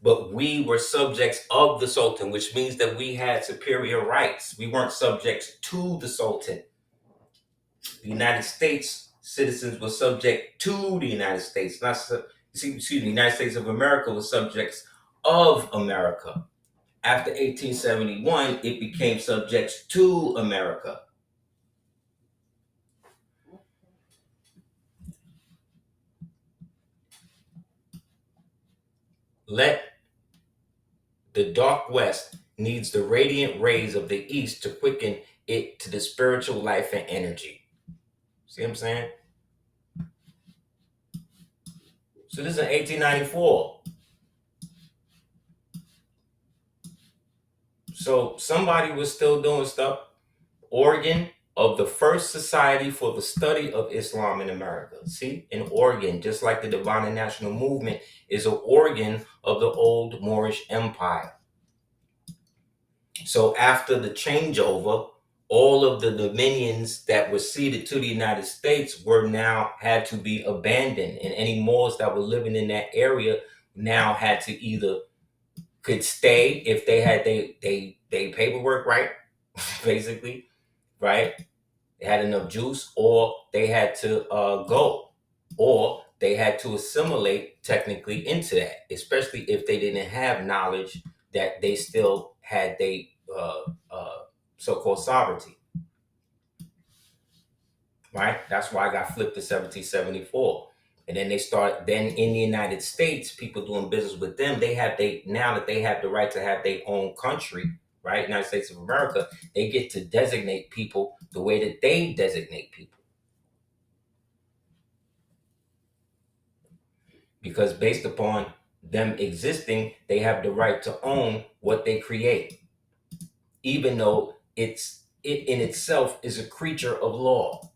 but we were subjects of the Sultan, which means that we had superior rights. We weren't subjects to the Sultan. The United States citizens were subject to the United States, excuse me, the United States of America was subjects of America. After 1871, it became subjects to America. Let the dark west needs the radiant rays of the east to quicken it to the spiritual life and energy. See what I'm saying? So this is in 1894. So somebody was still doing stuff. Organ of the first society for the study of Islam in America. See, an organ, just like the Divine and National Movement, is an organ of the old Moorish Empire. So after the changeover, all of the dominions that were ceded to the United States had to be abandoned, and any Moors that were living in that area now had to either could stay if they had they paperwork right, basically, right? They had enough juice, or they had to go, or they had to assimilate technically into that, especially if they didn't have knowledge that they still had their so-called sovereignty, right? That's why I got flipped to 1774. And then then in the United States, people doing business with them, now that they have the right to have their own country, right? United States of America, they get to designate people the way that they designate people. Because based upon them existing, they have the right to own what they create, even though it in itself is a creature of law.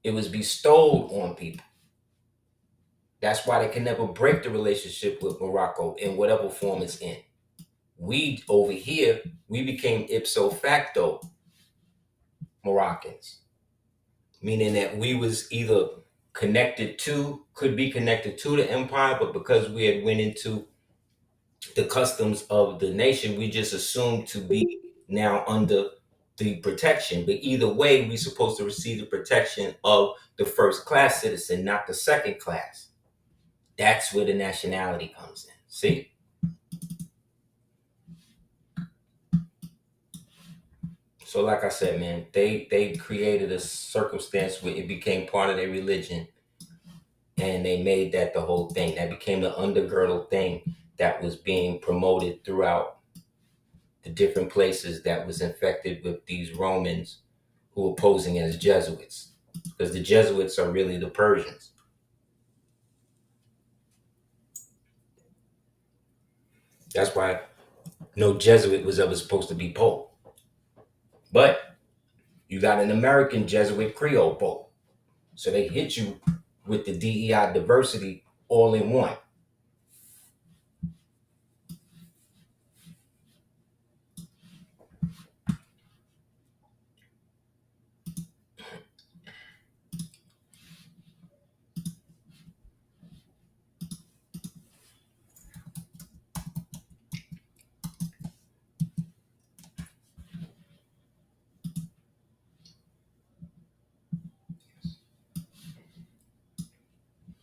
It was bestowed on people. That's why they can never break the relationship with Morocco in whatever form it's in. We over here, we became ipso facto Moroccans, meaning that we was either could be connected to the empire, but because we had went into the customs of the nation, we just assumed to be now under the protection. But either way, we're supposed to receive the protection of the first class citizen, not the second class. That's where the nationality comes in. See? So like I said, man, they created a circumstance where it became part of their religion, and they made that the whole thing. That became the undergirdle thing that was being promoted throughout the different places that was infected with these Romans who were posing as Jesuits, because the Jesuits are really the Persians. That's why no Jesuit was ever supposed to be Pope. But you got an American Jesuit Creole Pope. So they hit you with the DEI diversity all in one.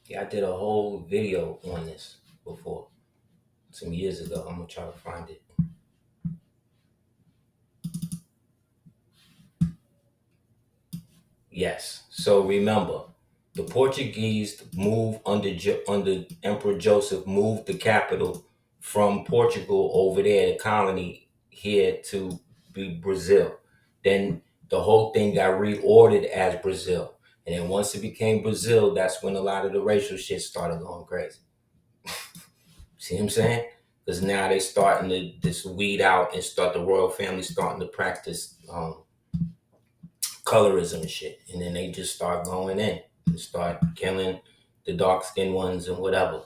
Yeah, I did a whole video on this before, some years ago. I'm gonna try to find it. Yes. So remember, the Portuguese moved under Emperor Joseph, moved the capital from Portugal over there, the colony here, to be Brazil. Then the whole thing got reordered as Brazil. And then once it became Brazil, that's when a lot of the racial shit started going crazy. See what I'm saying? Because now they starting to this weed out and start the royal family starting to practice colorism and shit. And then they just start going in and start killing the dark-skinned ones and whatever.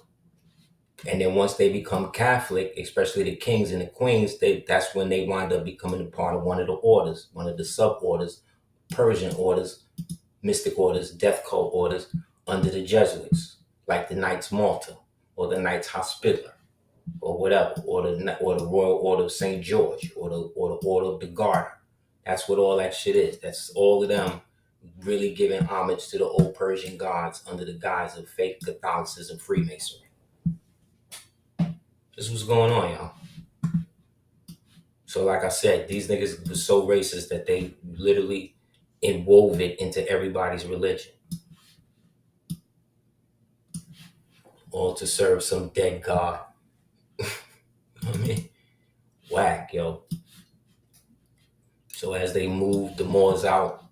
And then once they become Catholic, especially the kings and the queens, that's when they wind up becoming a part of one of the orders, one of the sub-orders, Persian orders, mystic orders, death cult orders under the Jesuits, like the Knights Malta, or the Knights Hospitaller, or whatever, or the Royal Order of St. George, or the Order of the Garter. That's what all that shit is. That's all of them really giving homage to the old Persian gods under the guise of fake Catholicism, Freemasonry. This is what's going on, y'all. So like I said, these niggas were so racist that they literally inwove it into everybody's religion. All to serve some dead god. I mean, whack, yo. So as they moved the Moors out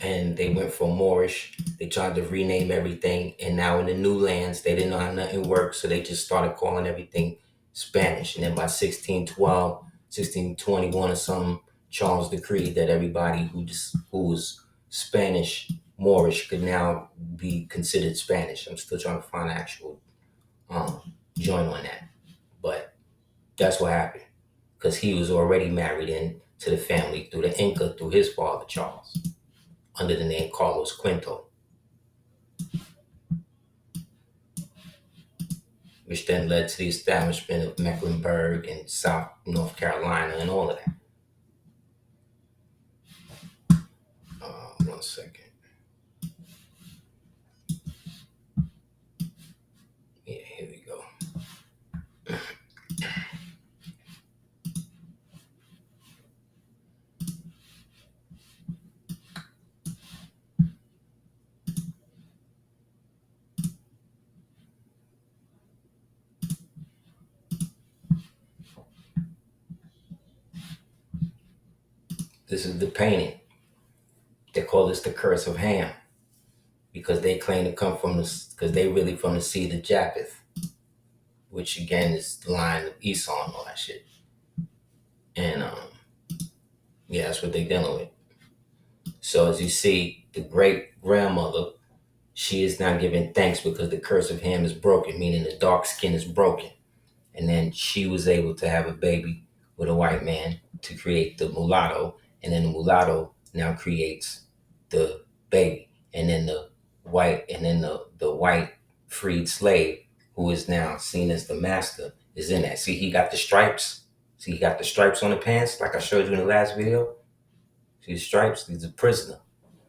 and they went from Moorish, they tried to rename everything. And now in the new lands, they didn't know how nothing worked. So they just started calling everything Spanish. And then by 1612, 1621 or something, Charles decreed that everybody who was Spanish, Moorish could now be considered Spanish. I'm still trying to find an actual joint on that. But that's what happened. Because he was already married into the family through the Inca, through his father, Charles, under the name Carlos Quinto, which then led to the establishment of Mecklenburg and South North Carolina and all of that. 1 second. Yeah, here we go. This is the painting. They call this the Curse of Ham because they claim to come from because they really from the seed of Japheth, which again is the line of Esau and all that shit. And yeah, that's what they're dealing with. So as you see, the great grandmother, she is now giving thanks because the curse of Ham is broken, meaning the dark skin is broken. And then she was able to have a baby with a white man to create the mulatto. And then the mulatto now creates the baby. And then the white freed slave, who is now seen as the master, is in that. See, he got the stripes. See, he got the stripes on the pants, like I showed you in the last video. See the stripes? He's a prisoner.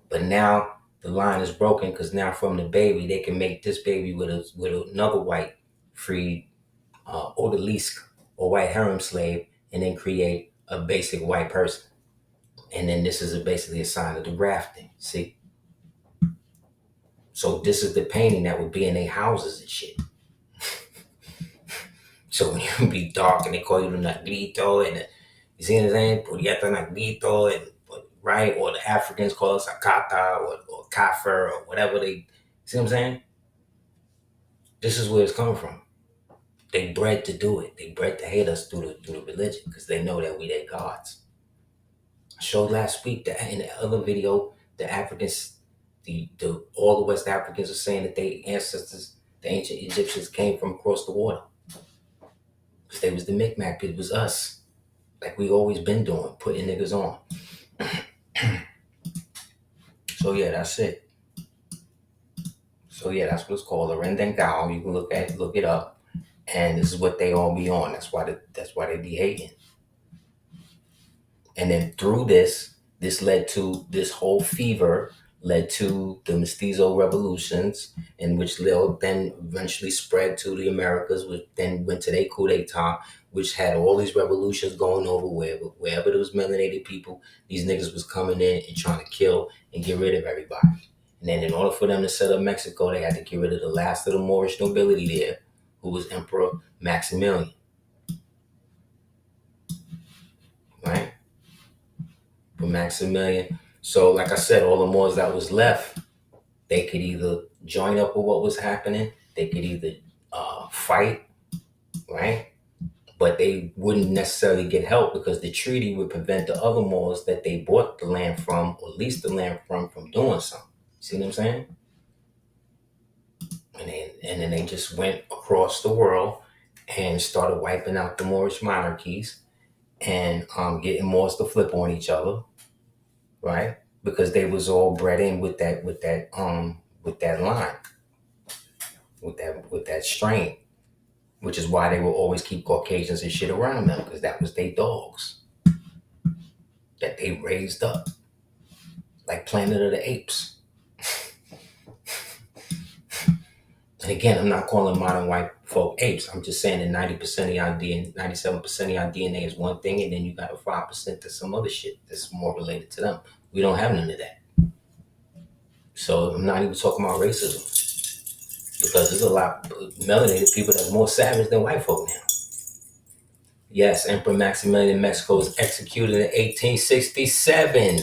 But now the line is broken because now from the baby, they can make this baby with another white freed odalisque or white harem slave, and then create a basic white person. And then this is basically a sign of the grafting. See? So this is the painting that would be in their houses and shit. So when you be dark and they call you the Negrito, and you see what I'm saying? Purieta Negrito, and right? Or the Africans call us Akata or Kafir or whatever they, see what I'm saying? This is where it's coming from. They bred to do it. They bred to hate us through the religion because they know that we their gods. I showed last week that in the other video, the Africans, all the West Africans are saying that their ancestors, the ancient Egyptians, came from across the water. Because they was the Micmac, it was us. Like we always been doing, putting niggas on. So yeah, that's it. So yeah, that's what it's called, a Rendengao. You can look it up, and this is what they all be on. That's why they be hating. And then through this led to this whole fever, led to the Mestizo revolutions, in which then eventually spread to the Americas, which then went to their coup d'etat, which had all these revolutions going over wherever there was melanated people, these niggas was coming in and trying to kill and get rid of everybody. And then in order for them to set up Mexico, they had to get rid of the last of the Moorish nobility there, who was Emperor Maximilian. Right? For Maximilian. So like I said, all the Moors that was left, they could either join up with what was happening, they could either fight, right? But they wouldn't necessarily get help because the treaty would prevent the other Moors that they bought the land from, or leased the land from doing something. See what I'm saying? And then they just went across the world and started wiping out the Moorish monarchies and getting Moors to flip on each other, right? Because they was all bred in with that line. with that strain, which is why they will always keep Caucasians and shit around them, because that was their dogs that they raised up, like Planet of the Apes. And again, I'm not calling modern white folk apes. I'm just saying that 90% of y'all DNA, 97% of y'all DNA is one thing, and then you got a 5% that's some other shit that's more related to them. We don't have none of that. So I'm not even talking about racism, because there's a lot of melanated people that's more savage than white folk now. Yes, Emperor Maximilian in Mexico was executed in 1867,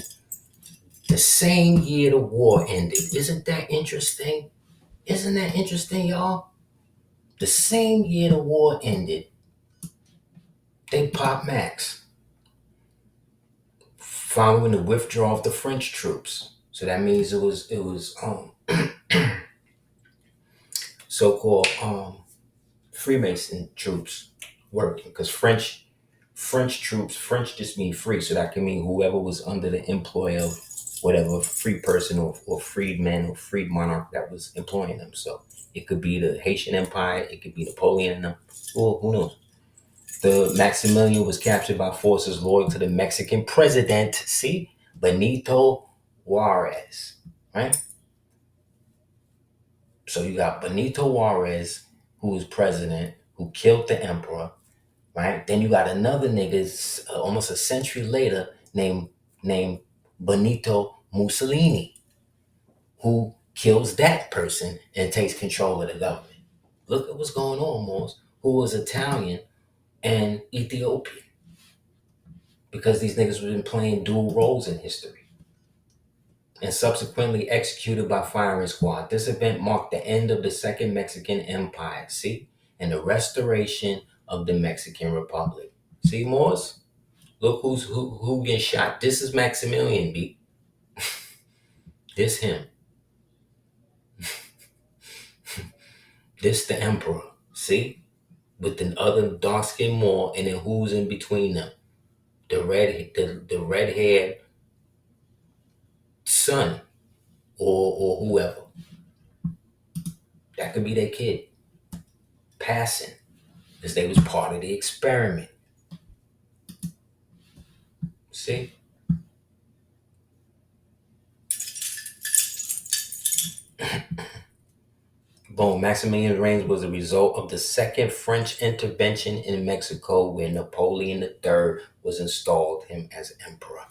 the same year the war ended. Isn't that interesting? Isn't that interesting, y'all? The same year the war ended, they popped Max, following the withdrawal of the French troops. So that means it was so-called Freemason troops working, because French troops, French just mean free, so that can mean whoever was under the employ of whatever free person or freedman or freed monarch that was employing them. So it could be the Haitian Empire, it could be Napoleon and them. Well, who knows? The Maximilian was captured by forces loyal to the Mexican president, see, Benito Juarez, right? So you got Benito Juarez, who was president, who killed the emperor, right? Then you got another nigga almost a century later named Benito Mussolini, who kills that person and takes control of the government. Look at what's going on, Morse, who was Italian and Ethiopian, because these niggas have been playing dual roles in history, and subsequently executed by firing squad. This event marked the end of the Second Mexican Empire, see, and the restoration of the Mexican Republic. See, Morse? Look who gets shot. This is Maximilian, B. This him. This the emperor. See? With the other dark skinned Moor, and then who's in between them? The red haired son, or whoever. That could be their kid. Passing. Because they was part of the experiment. See? Boom. Maximilian's reign was a result of the second French intervention in Mexico, where Napoleon III was installed him as emperor.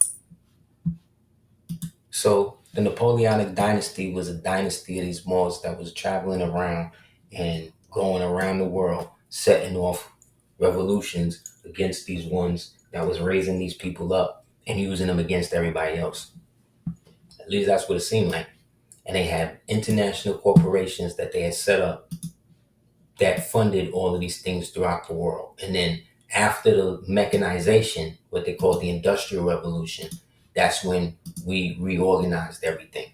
So the Napoleonic dynasty was a dynasty of these Moors that was traveling around and going around the world, setting off revolutions against these ones that was raising these people up and using them against everybody else. At least that's what it seemed like. And they had international corporations that they had set up that funded all of these things throughout the world. And then after the mechanization, what they call the Industrial Revolution, that's when we reorganized everything.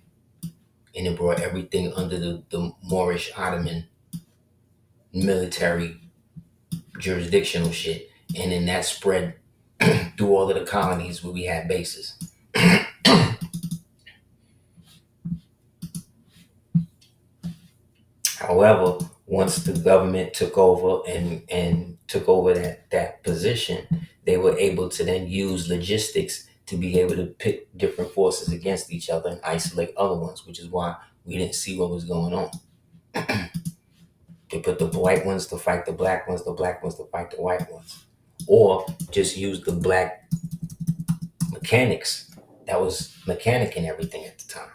And it brought everything under the Moorish Ottoman military jurisdictional shit. And then that spread through all of the colonies where we had bases. However, once the government took over and took over that position, they were able to then use logistics to be able to pit different forces against each other and isolate other ones, which is why we didn't see what was going on. They put the white ones to fight the black ones to fight the white ones. Or just use the black mechanics that was mechanicking everything at the time.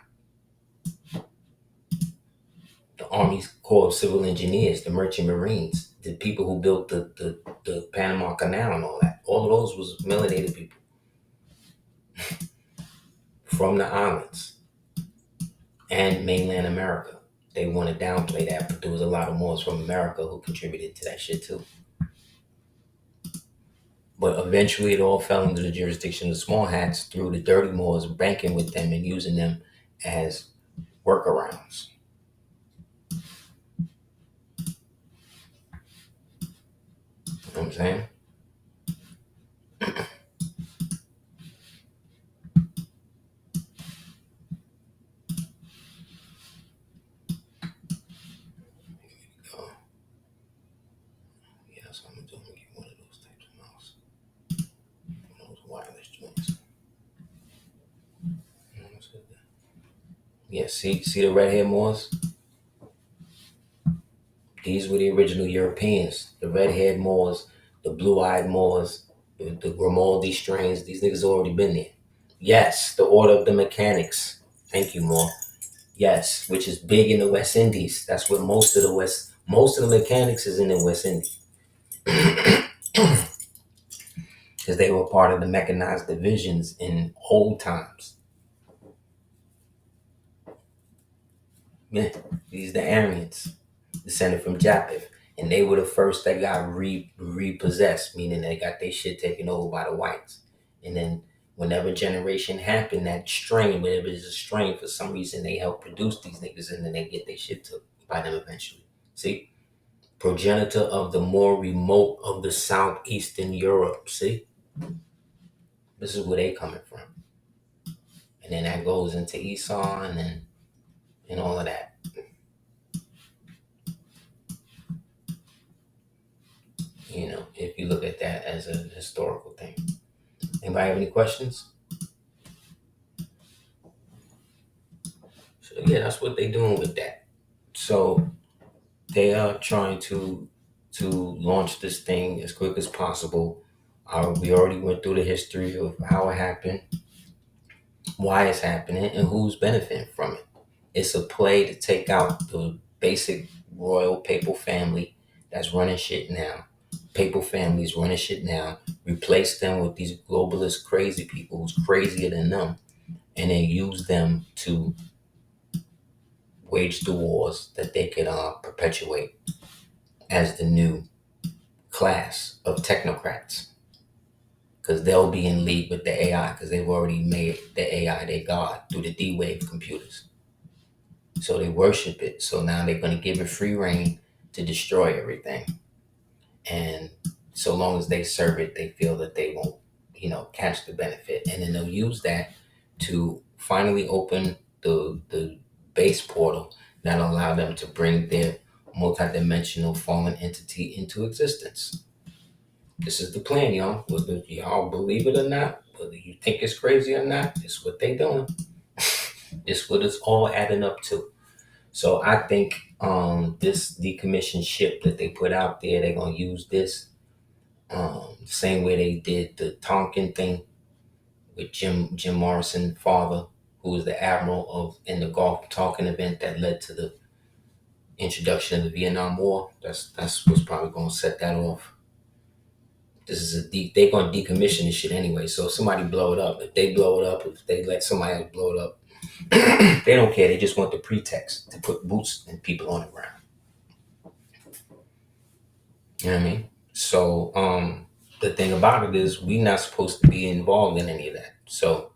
The Army Corps of Civil Engineers, the Merchant Marines, the people who built the Panama Canal and all that. All of those was melanated people from the islands and mainland America. They want to downplay that, but there was a lot of Moors from America who contributed to that shit too. But eventually it all fell into the jurisdiction of the small hats through the dirty Moors banking with them and using them as workarounds. You know what I'm saying? that's what I'm gonna do. I'm gonna get one of those types of mouse. One of those wireless joints. Yeah, see the red-haired Moors? These were the original Europeans. The red-haired Moors, the blue-eyed Moors, the Grimaldi strains. These niggas already been there. Yes, the Order of the Mechanics. Thank you, Moor. Yes, which is big in the West Indies. That's where most of the mechanics is in the West Indies. Because they were part of the mechanized divisions in old times. Yeah, these are the Aryans, descended from Japheth. And they were the first that got repossessed, meaning they got their shit taken over by the whites. And then whenever generation happened, that strain, whatever is a strain, for some reason they help produce these niggas and then they get their shit took by them eventually. See? Progenitor of the more remote of the southeastern Europe. See? This is where they coming from. And then that goes into Esau and all of that. You know, if you look at that as a historical thing. Anybody have any questions? So yeah, that's what they're doing with that. So they are trying to launch this thing as quick as possible. We already went through the history of how it happened, why it's happening, and who's benefiting from it. It's a play to take out the basic royal papal family that's running shit now. Papal families running shit now. Replace them with these globalist crazy people who's crazier than them, and then use them to wage the wars that they could perpetuate as the new class of technocrats. Because they'll be in league with the AI, because they've already made the AI their god through the D-Wave computers. So they worship it. So now they're going to give it free reign to destroy everything. And so long as they serve it, they feel that they won't, catch the benefit. And then they'll use that to finally open the base portal that'll allow them to bring their multidimensional fallen entity into existence. This is the plan, y'all. Whether y'all believe it or not, whether you think it's crazy or not, it's what they doing. It's what it's all adding up to. So I think this decommissioned ship that they put out there, they're gonna use this same way they did the Tonkin thing with Jim Morrison, father, who was the admiral in the Gulf Tonkin event that led to the introduction of the Vietnam War. That's what's probably gonna set that off. This is they're gonna decommission this shit anyway. So if somebody blow it up, if they blow it up, if they let somebody else blow it up, they don't care. They just want the pretext to put boots and people on the ground. You know what I mean? So the thing about it is we're not supposed to be involved in any of that. So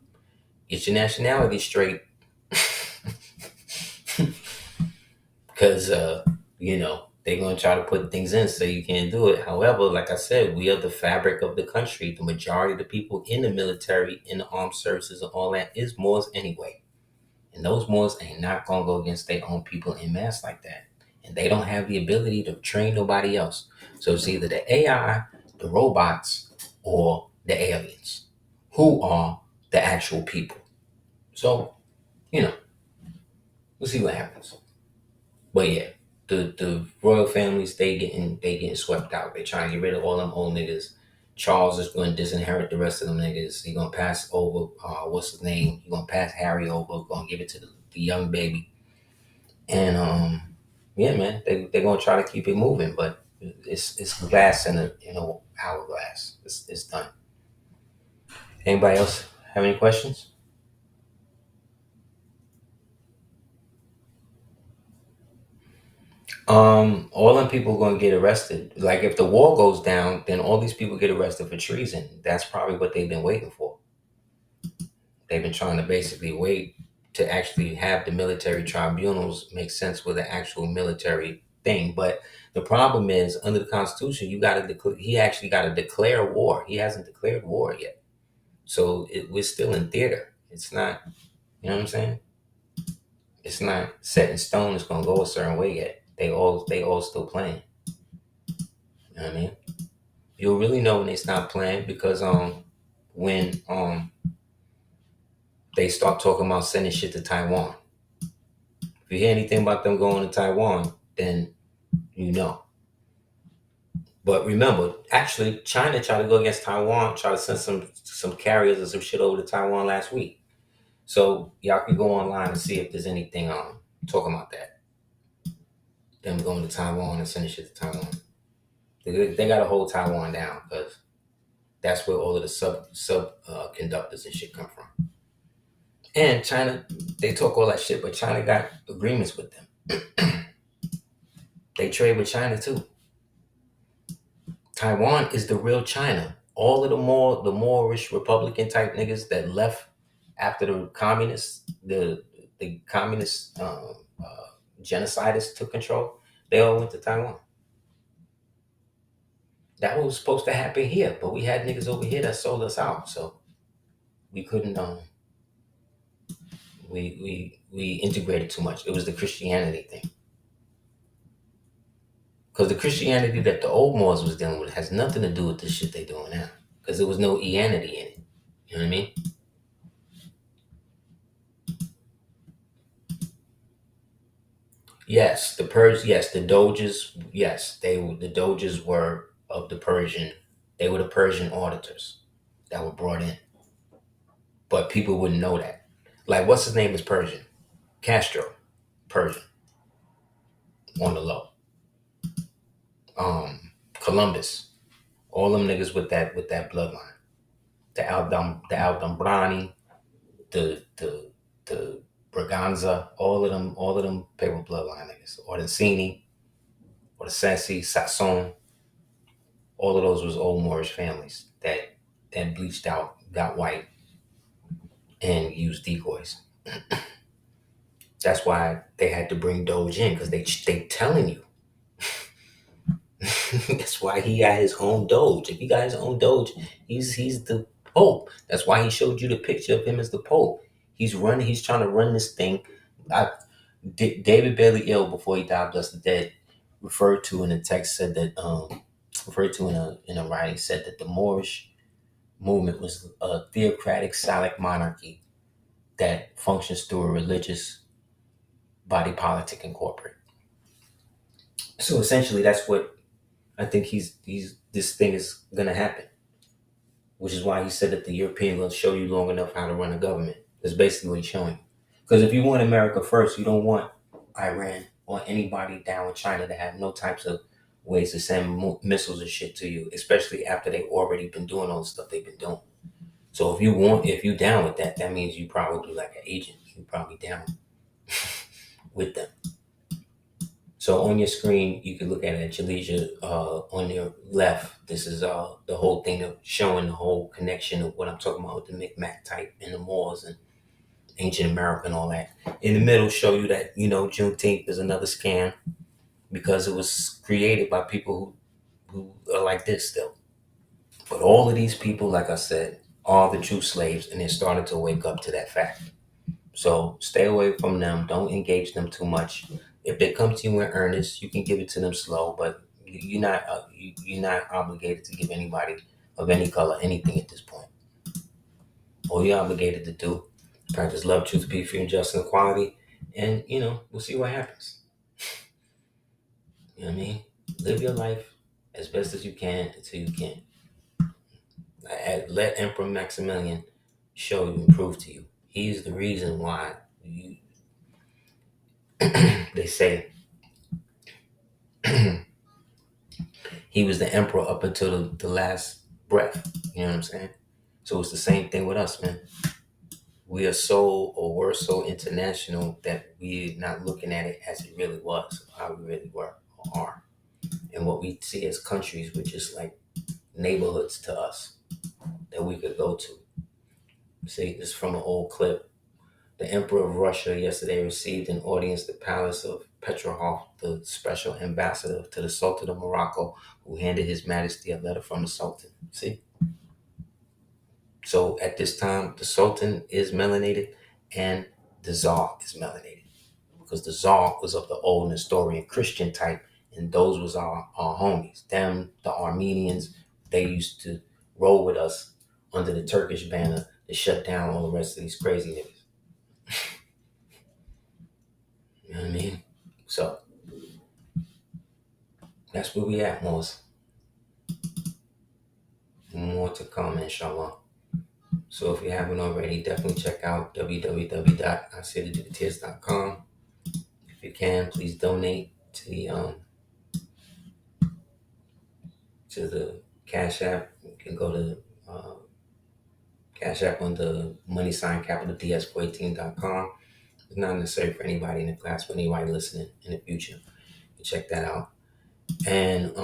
get your nationality straight. Because they're going to try to put things in so you can't do it. However, like I said, we are the fabric of the country. The majority of the people in the military, in the armed services, and all that is Moors anyway. And those Moors ain't not going to go against their own people en masse like that. And they don't have the ability to train nobody else. So it's either the AI, the robots, or the aliens, who are the actual people. So, we'll see what happens. But yeah, the royal families, they getting swept out. They trying to get rid of all them old niggas. Charles is going to disinherit the rest of them niggas. He going to pass over, what's his name? He going to pass Harry over, going to give it to the young baby. And, yeah, man, they're going to try to keep it moving, but it's glass in a hourglass. It's done. Anybody else have any questions? All them people are gonna get arrested. Like if the wall goes down, then all these people get arrested for treason. That's probably what they've been waiting for. They've been trying to basically wait to actually have the military tribunals make sense with the actual military thing. But the problem is, under the Constitution, he actually got to declare war. He hasn't declared war yet, so we're still in theater. It's not, you know what I'm saying? It's not set in stone. It's gonna go a certain way yet. They all still playing. You know what I mean? You'll really know when they stop playing because when they start talking about sending shit to Taiwan. If you hear anything about them going to Taiwan, then you know. But remember, actually, China tried to go against Taiwan, try to send some carriers or some shit over to Taiwan last week. So y'all can go online and see if there's anything talking about that. Them going to Taiwan and sending shit to Taiwan. They got to hold Taiwan down because that's where all of the sub conductors and shit come from. And China, they talk all that shit, but China got agreements with them. They trade with China too. Taiwan is the real China. All of the Moorish Republican type niggas that left after the communists, the communist genocidists took control, they all went to Taiwan. That was supposed to happen here, but we had niggas over here that sold us out, so we couldn't. We integrated too much. It was the Christianity thing, because the Christianity that the old Moors was dealing with has nothing to do with the shit they doing now, because there was no Eanity in it. You know what I mean? Yes, the Yes, the Doges. Yes, the Doges were of the Persian. They were the Persian auditors that were brought in, but people wouldn't know that. Like, what's his name is Persian? Castro, Persian, on the low. Columbus, all them niggas with that bloodline. The Aldambrani, the Braganza, all of them paper bloodline niggas. Orsini, Orsesi, Sasson, all of those was old Moorish families that then bleached out, got white, and used decoys. That's why they had to bring Doge in, because they telling you. That's why he got his own Doge. If he got his own Doge, he's the Pope. That's why he showed you the picture of him as the Pope. He's trying to run this thing. David Bailey Ill, before he died, bless the dead, referred to in a text, said that referred to in a writing, said that the Moorish movement was a theocratic Salic monarchy that functions through a religious body politic and corporate. So essentially, that's what I think this thing is gonna happen, which is why he said that the European will show you long enough how to run a government. That's basically what he's showing. Because if you want America first, you don't want Iran or anybody down with China to have no types of ways to send missiles and shit to you, especially after they've already been doing all the stuff they've been doing. So if you down with that, that means you probably like an agent. You probably down with them. So on your screen, you can look at it, Jalesia, on your left. This is the whole thing of showing the whole connection of what I'm talking about with the Micmac type and the Moors and ancient America and all that. In the middle, show you that, Juneteenth is another scam because it was created by people who are like this still. But all of these people, like I said, are the true slaves, and they're starting to wake up to that fact. So stay away from them. Don't engage them too much. If they come to you in earnest, you can give it to them slow, but you're not obligated to give anybody of any color anything at this point. All you're obligated to do, practice love, truth, peace, freedom, justice, and equality, and we'll see what happens. You know what I mean? Live your life as best as you can until you can. Let Emperor Maximilian show you and prove to you. He's the reason why they say he was the emperor up until the last breath. You know what I'm saying? So it's the same thing with us, man. We're so international that we're not looking at it as it really was, how we really were or are. And what we see as countries were just like neighborhoods to us that we could go to. See, this is from an old clip. The Emperor of Russia yesterday received an audience at the palace of Petrograd, the special ambassador to the Sultan of Morocco, who handed His Majesty a letter from the Sultan. See? So at this time, the Sultan is melanated and the Tsar is melanated, because the Tsar was of the old Nestorian Christian type, and those was our homies. Them, the Armenians, they used to roll with us under the Turkish banner to shut down all the rest of these crazy niggas. You know what I mean? So that's where we at, Moss. More to come, inshallah. So if you haven't already, definitely check out www.aseerthetears.com. If you can, please donate to the Cash App. You can go to Cash App on the money sign capital DS418.com. It's not necessary for anybody in the class, but anybody listening in the future. Check that out. And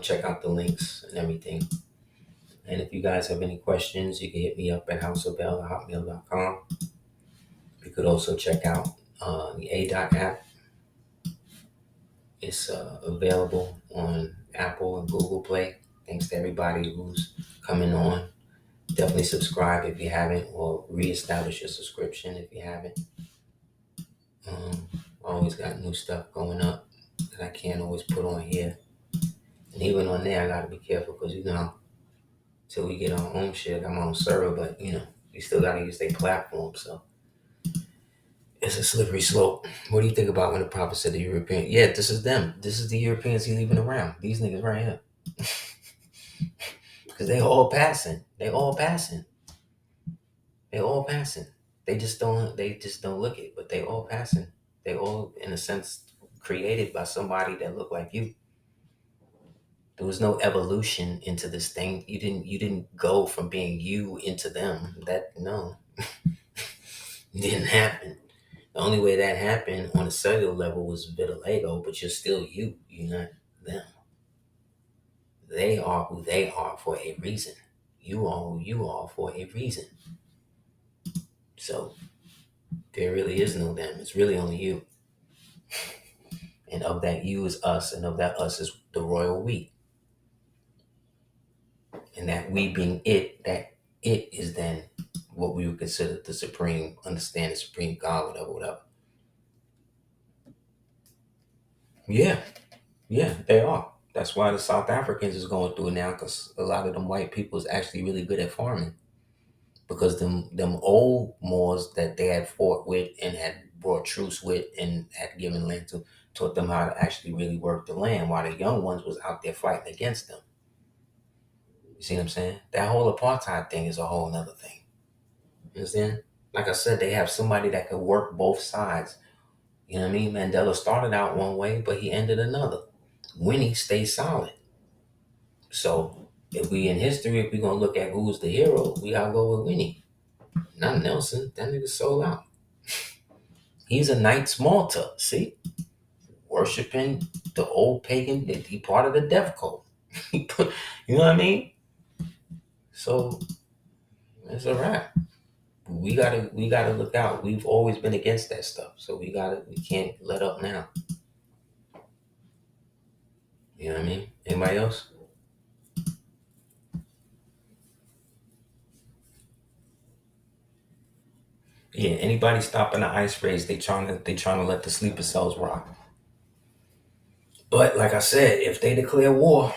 check out the links and everything. And if you guys have any questions, you can hit me up at houseofbell@hotmail.com. You could also check out the ADOT app. It's available on Apple and Google Play. Thanks to everybody who's coming on. Definitely subscribe if you haven't, or reestablish your subscription if you haven't. Always got new stuff going up that I can't always put on here. And even on there, I got to be careful because, till we get our own shit, I'm on server, but, we still got to use their platform. So it's a slippery slope. What do you think about when the prophet said the European? Yeah, this is them. This is the Europeans he leaving around. These niggas right here. Because they all passing. They all passing. They just don't look it, but they all passing. They all, in a sense, created by somebody that looked like you. There was no evolution into this thing. You didn't go from being you into them. No. It didn't happen. The only way that happened on a cellular level was vitiligo, but you're still you. You're not them. They are who they are for a reason. You are who you are for a reason. So there really is no them. It's really only you. And of that you is us, and of that us is the royal we. And that we being it, that it is then what we would consider the supreme, understand the supreme God, whatever. Yeah, they are. That's why the South Africans is going through it now, because a lot of them white people is actually really good at farming. Because them old Moors that they had fought with and had brought truce with and had given land to, taught them how to actually really work the land, while the young ones was out there fighting against them. You see what I'm saying? That whole apartheid thing is a whole nother thing. You understand? Like I said, they have somebody that could work both sides. You know what I mean? Mandela started out one way, but he ended another. Winnie stayed solid. So if we in history, if we're going to look at who's the hero, we got to go with Winnie. Not Nelson. That nigga sold out. He's a Knights Malta. See? Worshipping the old pagan. He part of the death cult. You know what I mean? So it's a wrap. We gotta look out. We've always been against that stuff. So we can't let up now. You know what I mean? Anybody else? Yeah, anybody stopping the ice race, they trying to let the sleeper cells rock. But like I said, if he declare war,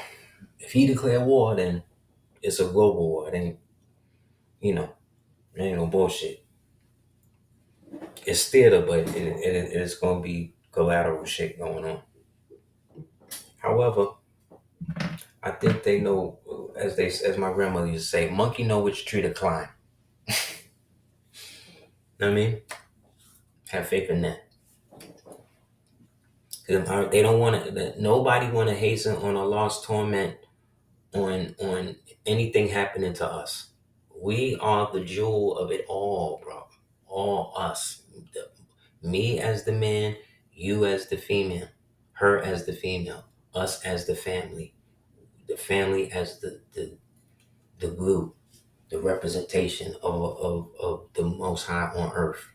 then it's a global war. It ain't, it ain't no bullshit. It's theater, but it's gonna be collateral shit going on. However, I think they know, as my grandmother used to say, monkey know which tree to climb. Know what I mean? Have faith in that. They don't want to. Nobody want to hasten on Allah's torment on anything happening to us. We are the jewel of it all, bro. All us. Me as the man, you as the female, her as the female, us as the family as the glue, the representation of the Most High on earth.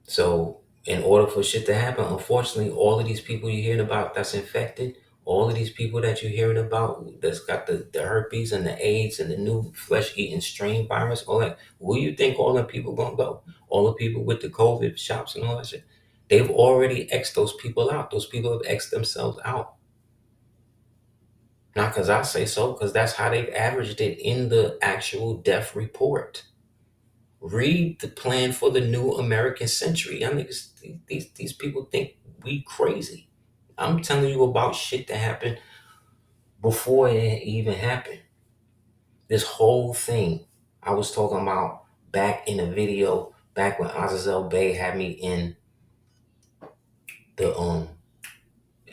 So in order for shit to happen, unfortunately, all of these people you're hearing about that's infected, all of these people that you're hearing about that's got the herpes and the AIDS and the new flesh-eating strain virus, all that, where you think all them people gonna go? All the people with the COVID shops and all that shit. They've already X'd those people out. Those people have X'd themselves out. Not because I say so, because that's how they've averaged it in the actual death report. Read the plan for the new American century. I mean, these people think we crazy. I'm telling you about shit that happened before it even happened. This whole thing I was talking about back in a video, back when Azazel Bey had me in the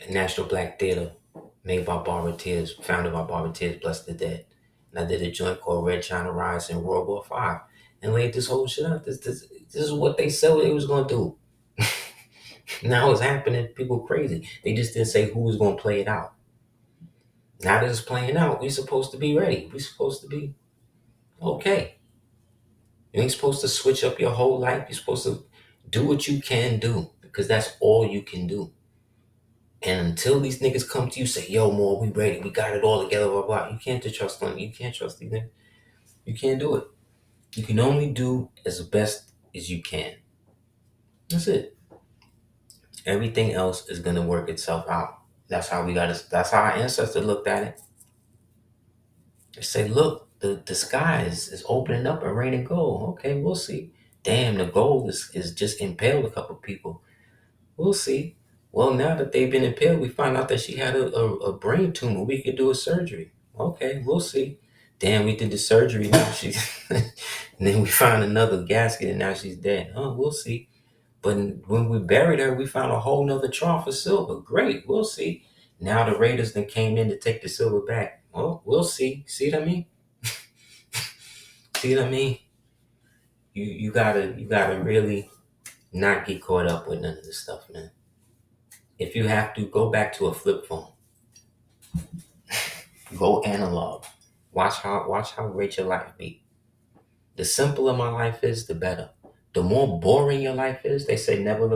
National Black Theater made by Barbara Tears, founded by Barbara Tears, Bless the Dead. And I did a joint called Red China Rise in World War V and laid this whole shit out. This is what they said they was going to do. Now it's happening. People crazy. They just didn't say who was going to play it out. Now that it's playing out, we supposed to be ready. We supposed to be okay. You ain't supposed to switch up your whole life. You're supposed to do what you can do because that's all you can do. And until these niggas come to you say, yo, more, we ready. We got it all together, blah, blah. You can't trust them. You can't trust these niggas. You can't do it. You can only do as best as you can. That's it. Everything else is going to work itself out. That's how that's how our ancestors looked at it. They say, look, the sky is opening up and raining gold. Okay, we'll see. Damn, the gold is just impaled a couple people. We'll see. Well, now that they've been impaled, we find out that she had a brain tumor. We could do a surgery. Okay, we'll see. Damn, we did the surgery. Now she's. And then we found another gasket and now she's dead. Oh, we'll see. But when we buried her, we found a whole nother trough of silver. Great, we'll see. Now the raiders then came in to take the silver back. Well, we'll see. See what I mean? See what I mean? You gotta really not get caught up with none of this stuff, man. If you have to, go back to a flip phone. Go analog. Watch how great your life be. The simpler my life is, the better. The more boring your life is, they say never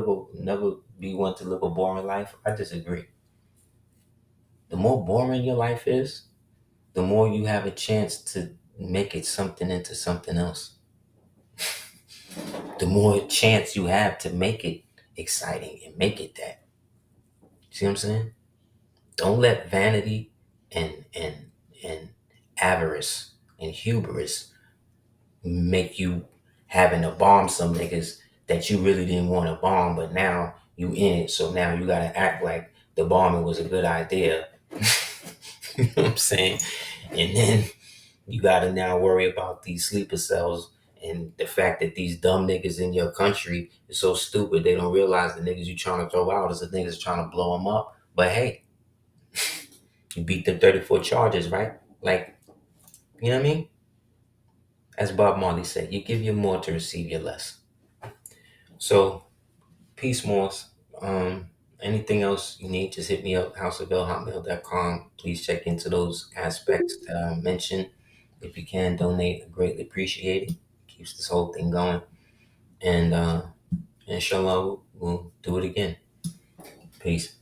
be one to live a boring life. I disagree. The more boring your life is, the more you have a chance to make it something into something else. The more chance you have to make it exciting and make it that. See what I'm saying? Don't let vanity and avarice and hubris make you having to bomb some niggas that you really didn't want to bomb, but now you in it, so now you gotta act like the bombing was a good idea. You know what I'm saying? And then you gotta now worry about these sleeper cells and the fact that these dumb niggas in your country is so stupid they don't realize the niggas you trying to throw out is the niggas trying to blow them up. But hey, you beat them 34 charges, right? Like, you know what I mean? As Bob Marley said, you give your more to receive your less. So, peace, Morse. Anything else you need, just hit me up, houseofbell@hotmail.com. Please check into those aspects that I mentioned. If you can donate, I greatly appreciate it. Keeps this whole thing going. And inshallah, we'll do it again. Peace.